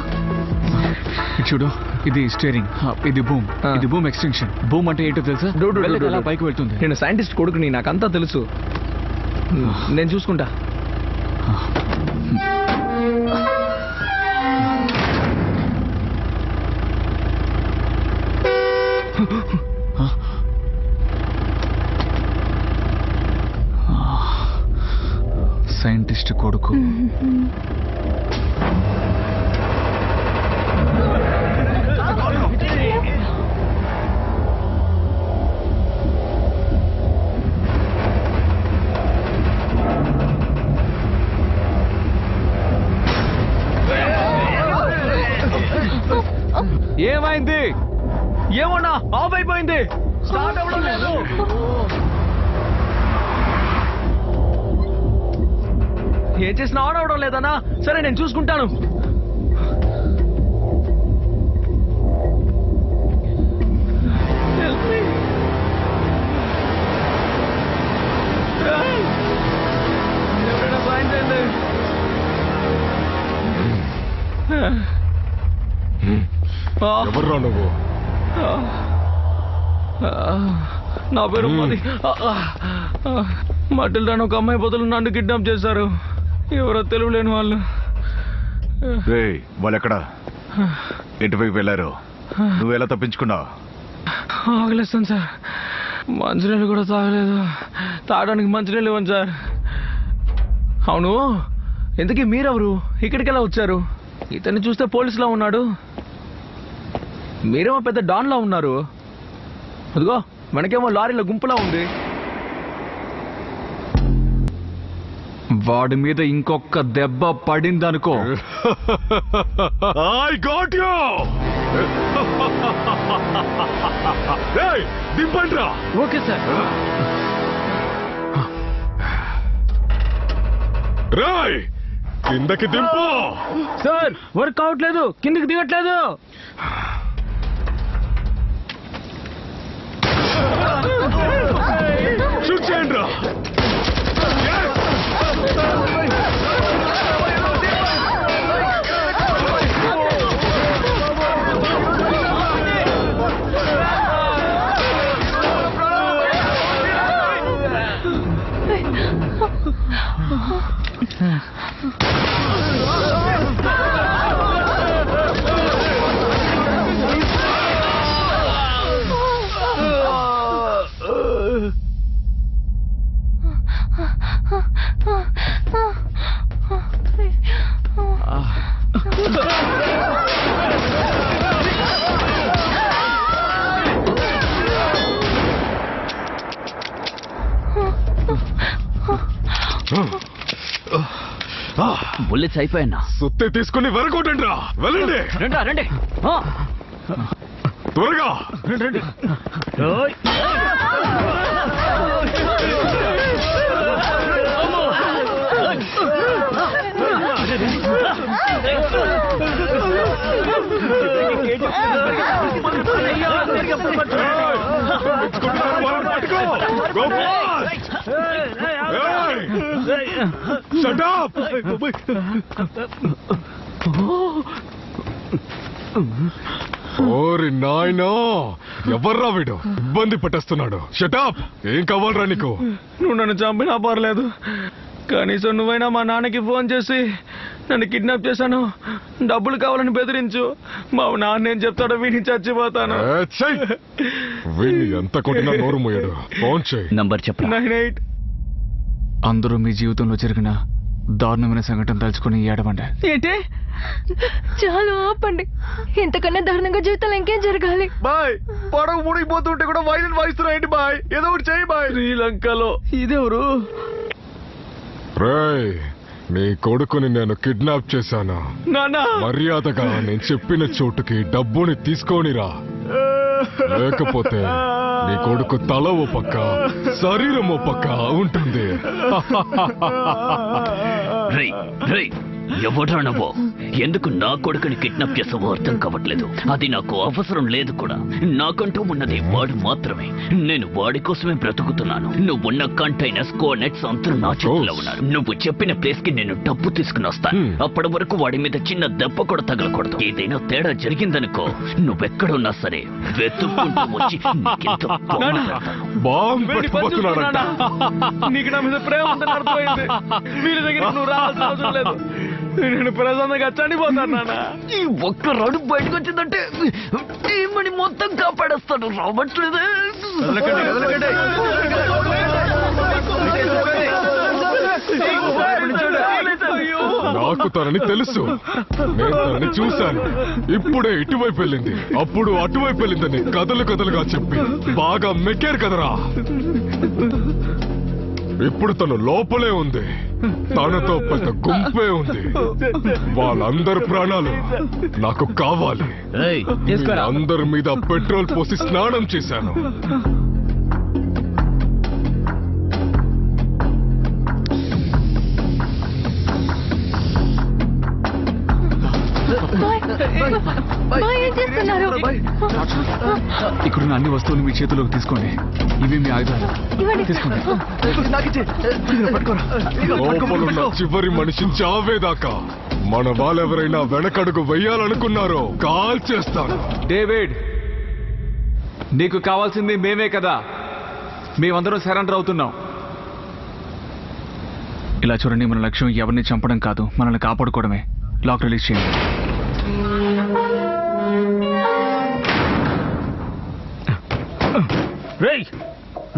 చూడు, ఇది స్టీరింగ్, ఇది బూమ్, ఇది బూమ్ ఎక్స్టెన్షన్. బూమ్ అంటే ఏంటో తెలుసా? వెళ్ళేది అలా పైకి వెళ్తుంది. నేను సైంటిస్ట్ కొడుకుని, నాకంతా తెలుసు. నేను చూసుకుంటా. సైంటిస్ట్ కొడుకు. ఏమైంది? ఏమన్నా ఆఫ్ అయిపోయింది, స్టార్ట్ అవ్వడం లేదు. ఏం చేసినా ఆన్ అవడం లేదన్నా. సరే నేను చూసుకుంటాను. ఎవరైనా సాయం చేయండి. ఎవర్రా నువ్వు? నా పేరు మది. మటిల్డాను ఒక అమ్మాయి బదులు నన్ను కిడ్నాప్ చేశారు. ఎవరో తెలియలేని వాళ్ళు. వాళ్ళు ఎక్కడా? ఎటువైపు వెళ్ళారు? నువ్వు ఎలా తప్పించుకున్నావు? ఆగలేస్తాను సార్. మంచినీళ్ళు కూడా తాగలేదు. తాగడానికి మంచినీళ్ళు ఇవ్వండి సార్. అవును, ఎందుకీ మీరెవరు? ఇక్కడికి ఎలా వచ్చారు? ఇతన్ని చూస్తే పోలీసులా ఉన్నాడు. మీరేమో పెద్ద డాన్లా ఉన్నారు. అదిగో మనకేమో లారీలో గుంపులా ఉంది. వాడి మీద ఇంకొక దెబ్బ పడిందనుకో. I got you! దింపండ్రా. Okay sir. రాయ్ కిందకి దింపు. సార్ వర్క్ అవట్లేదు, కిందకి దిగట్లేదు. షూట్ చేయండి రా. బుల్లెట్స్ అయిపోయానా? సుత్తే తీసుకుని వెరగొట్టండి రా. వెళ్ళండి. రండి. త్వరగా రండి. Shut up! ఓరి నాయనా, ఎవర్రా వీడు? ఇబ్బంది పెట్టేస్తున్నాడు. షటాప్. ఏం కావాలరా నీకు? నువ్వు నన్ను చంపినా పర్లేదు, కనీసం నువ్వైనా మా నాన్నకి ఫోన్ చేసి నన్ను కిడ్నాప్ చేశాను, డబ్బులు కావాలని బెదిరించు. మా నాన్న ఏం చెప్తాడో విని చచ్చిపోతాను. వీడిని ఎంత కొట్టినా నోరు మూయడు. ఫోన్ చేయి. నంబర్ చెప్పు. 98. అందరూ మీ జీవితంలో జరిగిన దారుణమైన సంఘటన తలుచుకుని ఏడవండి. ఏంటి? చాలు ఆపండి. ఇంతకన్నా దారుణంగా జీవితంలో ఇంకేం జరగాలి? బాయ్, పడవ మునిగిపోతుంటే కూడా వైలెన్ వాయిస్తున్నా ఏంటి బాయ్? ఏదో ఒకటి చేయి బాయ్. శ్రీలంకలో ఇదెవరు? రేయ్, నీ కొడుకుని నేను కిడ్నాప్ చేశాను. మర్యాదగా నేను చెప్పిన చోటుకి డబ్బుని తీసుకోనిరా, లేకపోతే నీ కొడుకు తల ఓ పక్క శరీరం ఓ పక్క ఉంటుంది. ఎవడ్రా నువ్వు? ఎందుకు నా కొడుకుని కిడ్నాప్ చేసావో అర్థం కావట్లేదు. అది నాకు అవసరం లేదు కూడా. నాకంటూ ఉన్నది వాడు మాత్రమే. నేను వాడి కోసమే బ్రతుకుతున్నాను. నువ్వున్న కంటైనర్స్, కోనెట్స్ అంతా నా చేతిలో ఉన్నారు. నువ్వు చెప్పిన ప్లేస్ కి నేను డబ్బు తీసుకుని వస్తాను. అప్పటి వరకు వాడి మీద చిన్న దెబ్బ కూడా తగలకూడదు. ఏదైనా తేడా జరిగిందనుకో, నువ్వెక్కడున్నా సరే వెతుక్కుంటూ వచ్చి నీకెంతో నీకు నా మీద ప్రేమ ఉందని అర్థమైంది. వీళ్ళ దగ్గర నువ్వు రావాల్సిన అవసరం లేదు. నేను ప్రశాంతంగా చనిపోతాను నాన్న. ఈ ఒక్క రడు బయటకు వచ్చిందంటే ఏమని మొత్తం కాపాడేస్తాడు. రావట్లేదు. నాకు తనని తెలుసు. నేను తనని చూశాను. ఇప్పుడే ఇటువైపు వెళ్ళింది, అప్పుడు అటువైపు వెళ్ళిందని కథలు కథలుగా చెప్పి బాగా మెక్కారు కదరా. ఇప్పుడు తను లోపలే ఉంది. తనతో పెద్ద గుంపే ఉంది. వాళ్ళందరి ప్రాణాలు నాకు కావాలి. అందరి మీద పెట్రోల్ పోసి స్నానం చేశాను. ఇక్కడున్న అన్ని వస్తువులు మీ చేతిలోకి తీసుకోండి. ఇవి మీ ఆయుధాలు. తీసుకోండి. లోపలున్న చివరి మనిషి చావేదాకా మన వాళ్ళెవరైనా వెనకడుగు వెయ్యాలనుకున్నారో కాల్ చేస్తాను. డేవిడ్, నీకు కావాల్సింది మేమే కదా. మేమందరం సరెండర్ అవుతున్నాం. ఇలా చూడండి, మన లక్ష్యం ఎవరిని చంపడం కాదు, మనల్ని కాపాడుకోవడమే. లాక్ రిలీజ్ చేయండి. రేయ్,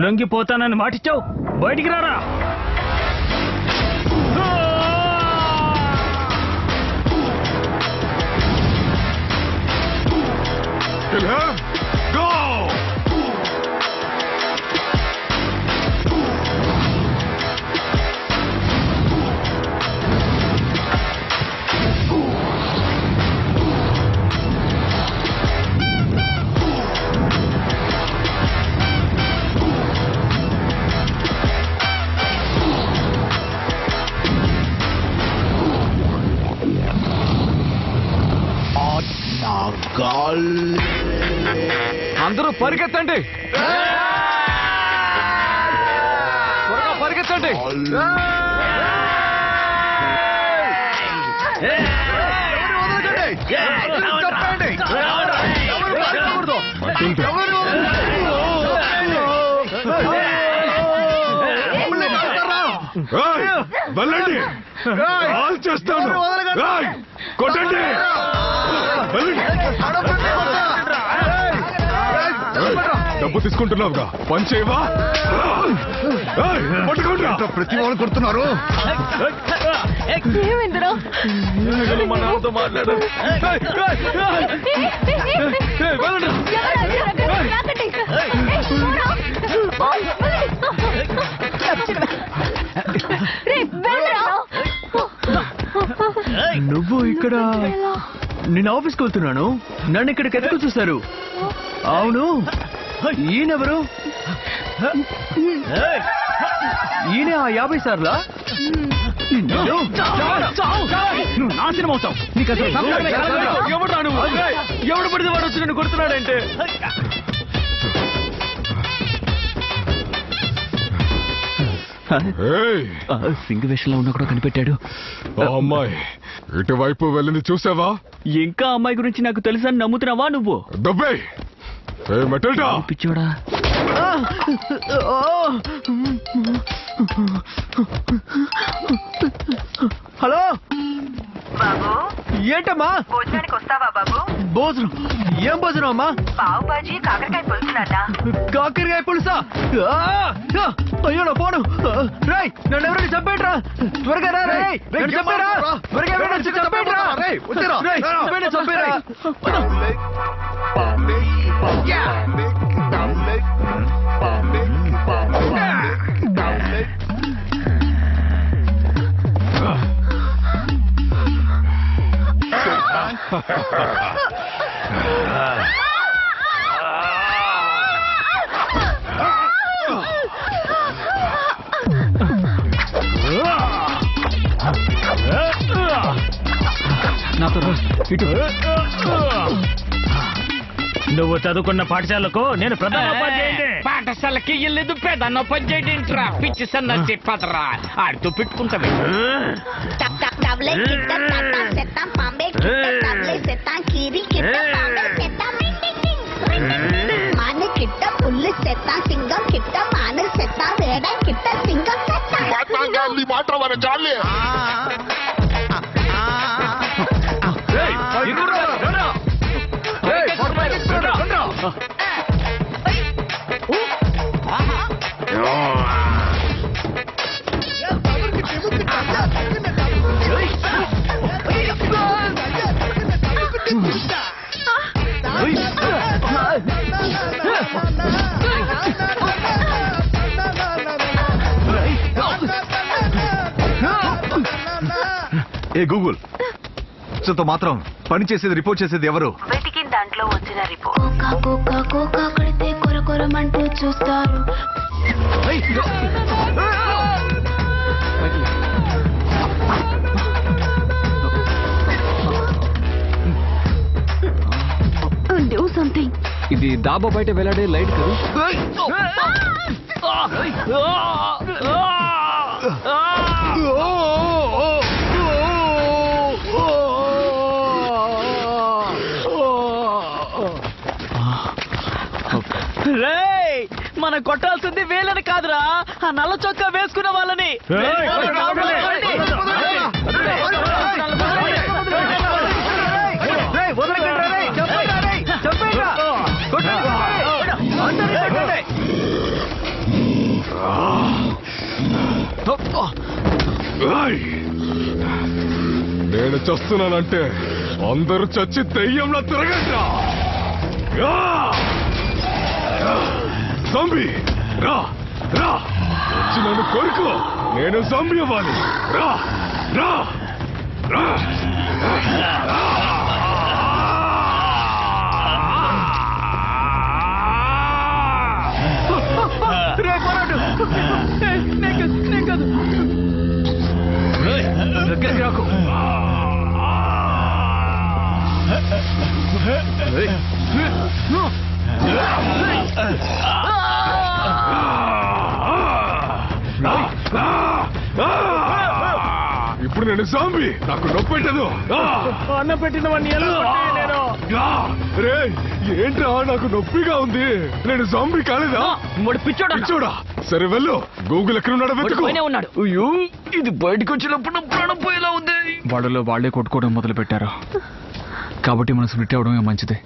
లొంగిపోతానని మాటిచ్చావు, బయటికి రారా. అందరూ పరిగెత్తండి, త్వరగా పరిగెత్తండి. వెళ్ళండి, కాల్ చేస్తాను. కొట్టండి. డబ్బు తీసుకుంటున్నావుగా, పని చేయవా? ప్రతి వాళ్ళు కొడుతున్నారు. మా నాన్నతో మాట్లాడారు. నువ్వు ఇక్కడ? నేను ఆఫీస్కి వెళ్తున్నాను. నన్ను ఇక్కడికి ఎదుగు చూశారు. అవును, ఈయనెవరు? ఈయన 50 సార్లా? నువ్వు నాశనం అవుతావు. నీకు అసలు ఎవడు నువ్వు? ఎవడు పడితే వాడు వచ్చి నన్ను కొడుతున్నాడంటే? సింగ్ వేషంలో ఉన్నా కూడా కనిపెట్టాడు. అమ్మాయి ఇటువైపు వెళ్ళింది చూసావా? ఇంకా అమ్మాయి గురించి నాకు తెలుసని నమ్ముతున్నావా నువ్వు? డబ్బే మెటల్డా పిచ్చోడా. హలో బాబు, ఏంటమ్మా? భోజనానికి వస్తావా బాబు? భోజనం? ఏం భోజనం అమ్మా? పావు బాజీ కాకరకాయ పులుసు నాన్న. కాకరకాయ పులుసా? అయ్యో నా పోను. రాయ్, నన్ను ఎవరైనా చంపేట్రా. త్వరగా రా. రాయ్, నన్ను చంపేరా. త్వరగా ఎవరైనా వచ్చి చంపేట్రా. రాయ్, చంపేరా, చంపేరా. నా ఇటు నువ్వు చదువుకున్న పాఠశాలకు నేను ప్రధాన పాఠశాలకి వెళ్ళలేదు పెదన్న పనిచేయండిరా పిచ్చి సన్నసి పదరా ఆడితో పెట్టుకుంటావి సింగం కిట్ట మాన సెత్త వేడ కిట్ట సింగం ఏ గూగుల్ సో మాత్రం పని చేసేది రిపోర్ట్ చేసేది ఎవరు? వెతికిన దాంట్లో వచ్చిన రిపోర్ట్ కోకా కడితే కొరకొరమంటూ చూస్తారు. Do something. ఇది డాబా బయట వేలాడే లైట్ కదా. మనం కొట్టాల్సింది వేలని కాదురా, ఆ నల్ల చొక్కా వేసుకున్న వాళ్ళని. నేను చస్తున్నానంటే అందరూ చచ్చి దెయ్యంలో తిరగట్రా. జంబీ రా రా, వచ్చి నన్ను కొరుకు, నేను జంబీ అవ్వాలి. రా రా రా. దగ్గరికి రాకు. ఇప్పుడు నేను జాంబీ, నాకు నొప్పి పెట్టదు. అన్నం పెట్టిన వాడిని రే ఏంట్రా, నాకు నొప్పిగా ఉంది. నేను జాంబీ కాలేదా? పిచ్చోడా. సరే వెళ్ళు, గూగుల్ ఎక్కడున్నాడో వెతుకు. అయ్యో, ఇది బయటకు వచ్చినప్పుడు ప్రాణం పోయేలా ఉంది. వాళ్ళలో వాళ్లే కొట్టుకోవడం మొదలు పెట్టారు కాబట్టి మనం స్ప్లిట్ అవడమే మంచిది.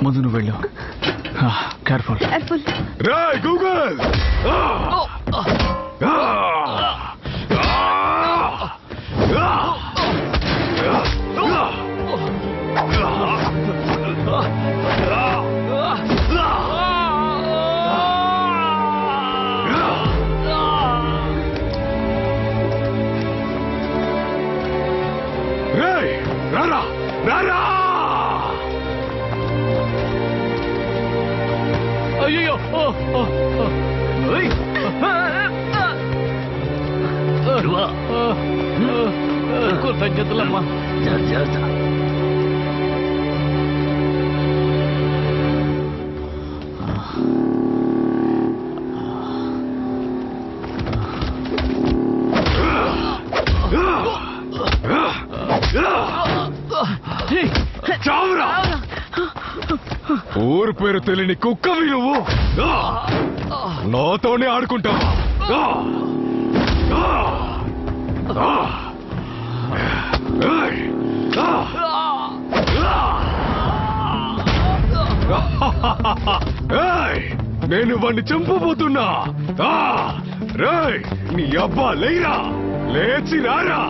ముందు నువ్వు వెళ్ళు. కేర్ఫుల్. రే గూగుల్, రారా రారా. అయ్యో, కృతజ్ఞతలమ్మా. చావురా, ఊరు పేరు తెలియని కుక్కవి నువ్వు. నాతోనే ఆడుకుంటావా? నేను వాడిని చంపబోతున్నా. రేయ్, నీ అబ్బా లేరా, లేచి రారా.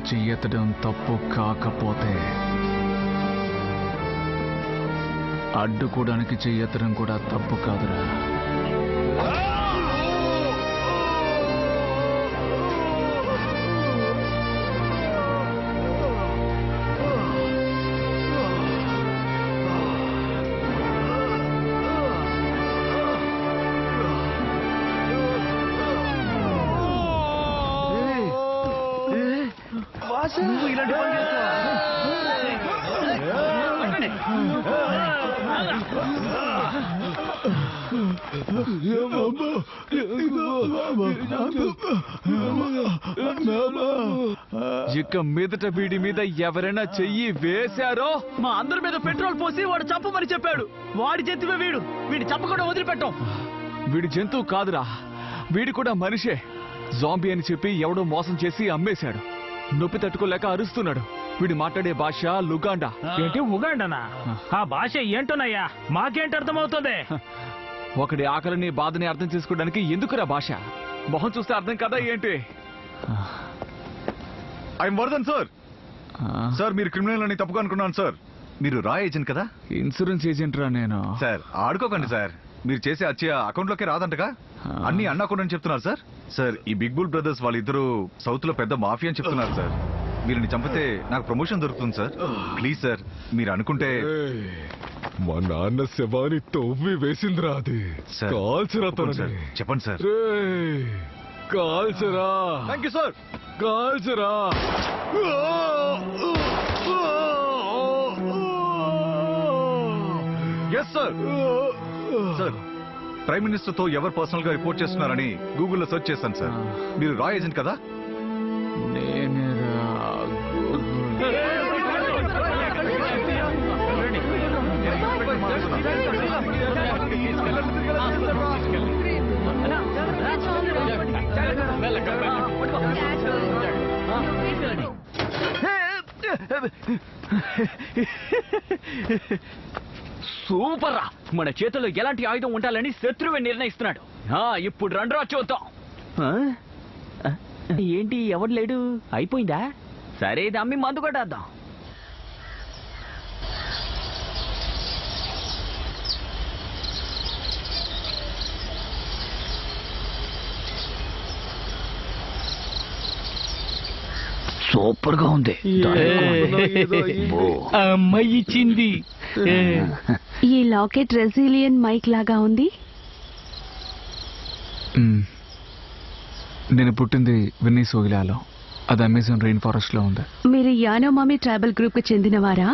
చెయ్యెత్తడం తప్పు కాకపోతే అడ్డుకోవడానికి చెయ్యెత్తడం కూడా తప్పు కాదురా. ఇలాంటి పని ఇక మీదట వీడి మీద ఎవరైనా చెయ్యి వేశారో మా అందరి మీద పెట్రోల్ పోసి వాడు చంపమని చెప్పాడు. వాడి చేతివే వీడిని చంపకుండా వదిలిపెట్టాం. వీడి జంతువు కాదురా, వీడి కూడా మనిషే. జాంబీ అని చెప్పి ఎవడో మోసం చేసి అమ్మేశాడు. నొప్పి తట్టుకోలేక అరుస్తున్నాడు. వీడు మాట్లాడే భాష లుగాండా. ఏంటి ఉగాండానా? ఆ భాష ఏంటోనయ్యా, మాకేంటి అర్థమవుతుంది? ఒకడి ఆకలిని బాధని అర్థం చేసుకోవడానికి ఎందుకురా భాష? మొహం చూస్తే అర్థం కదా ఏంటి? I'm Vardhan sir. సార్ మీరు క్రిమినల్ అని తప్పుగా అనుకున్నాను సార్. మీరు రా ఏజెంట్ కదా? ఇన్సూరెన్స్ ఏజెంట్ రా నేను. సార్ ఆడుకోకండి సార్. మీరు చేసే హత్య అకౌంట్ లోకి రాదంటగా? అన్ని అన్న అకౌంట్ అని చెప్తున్నారు సార్. సార్ ఈ బిగ్ బుల్ బ్రదర్స్ వాళ్ళిద్దరూ సౌత్ లో పెద్ద మాఫియా అని చెప్తున్నారు సార్. వీరిని చంపితే నాకు ప్రమోషన్ దొరుకుతుంది సార్. ప్లీజ్ సార్ మీరు అనుకుంటే. మా నాన్న శవాన్ని తవ్వి వేసిందిరా అది. కాల్చరా సార్. చెప్పండి సార్. కాల్చరా. Thank you sir. కాల్చరా. Yes sir. Sir prime minister తో ఎవరు పర్సనల్ గా రిపోర్ట్ చేస్తున్నారని గూగుల్లో సెర్చ్ చేశాను సార్. మీరు రా ఏజెంట్ కదా? సూపర్ రా. మన చేతిలో ఎలాంటి ఆయుధం ఉండాలని శత్రువే నిర్ణయిస్తున్నాడు. ఇప్పుడు రండ్రా చూద్దాం. ఏంటి ఎవరు లేడు? అయిపోయిందా? సరే ఇది అమ్మి మందు కొట్టేద్దాం. సూపర్ గా ఉంది. అమ్మాయి ఇచ్చింది. ఈ లాకెట్ రెసిలియన్ మైక్ లాగా ఉంది. నేను పుట్టింది వెనిజులాలో. అది అమెజాన్ రెయిన్ ఫారెస్ట్ లో ఉంది. మీరు యానోమామి ట్రైబల్ గ్రూప్ కు చెందినవారా?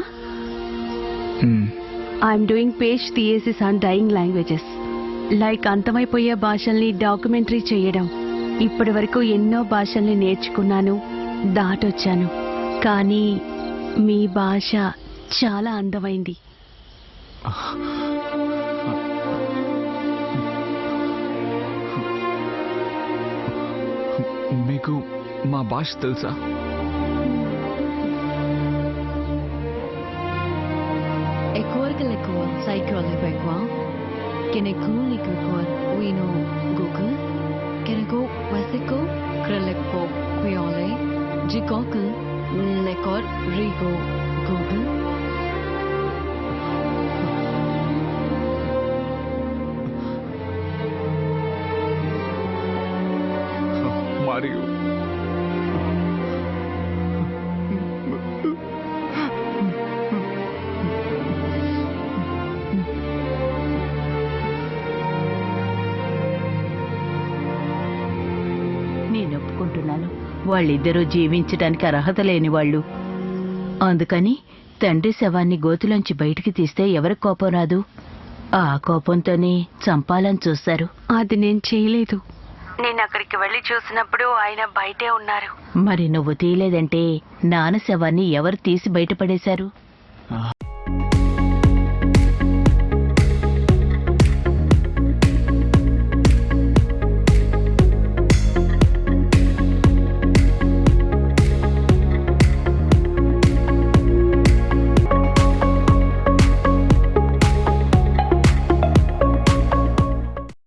I'm doing page thesis on dying languages. Like అంతమైపోయే భాషల్ని డాక్యుమెంటరీ చేయడం. ఇప్పటి వరకు ఎన్నో భాషల్ని నేర్చుకున్నాను, దాటొచ్చాను. కానీ మీ భాష చాలా అందమైంది. మీకు మా భాష తెలుసా? ఎక్కువ సైక్రోలిపెక్వా కెనెకు లిక్విక్వా వీనో గూగుల్ కెనెకు వెసికో క్రెలెక్కో క్వియోలే జికోకల్ నెకోర్ రీగో గూగుల్ మరియు నేను ఒప్పుకుంటున్నాను. వాళ్ళిద్దరూ జీవించడానికి అర్హత లేని వాళ్ళు. అందుకని తండ్రి శవాన్ని గోతులోంచి బయటికి తీస్తే ఎవరికి కోపం రాదు? ఆ కోపంతోనే చంపాలని చూశారు. అది నేను చేయలేదు. నేను అక్కడికి వెళ్ళి చూసినప్పుడు ఆయన బయటే ఉన్నారు. మరి నువ్వు తీయలేదంటే నాన్న శవాన్ని ఎవరు తీసి బయటపడేశారు?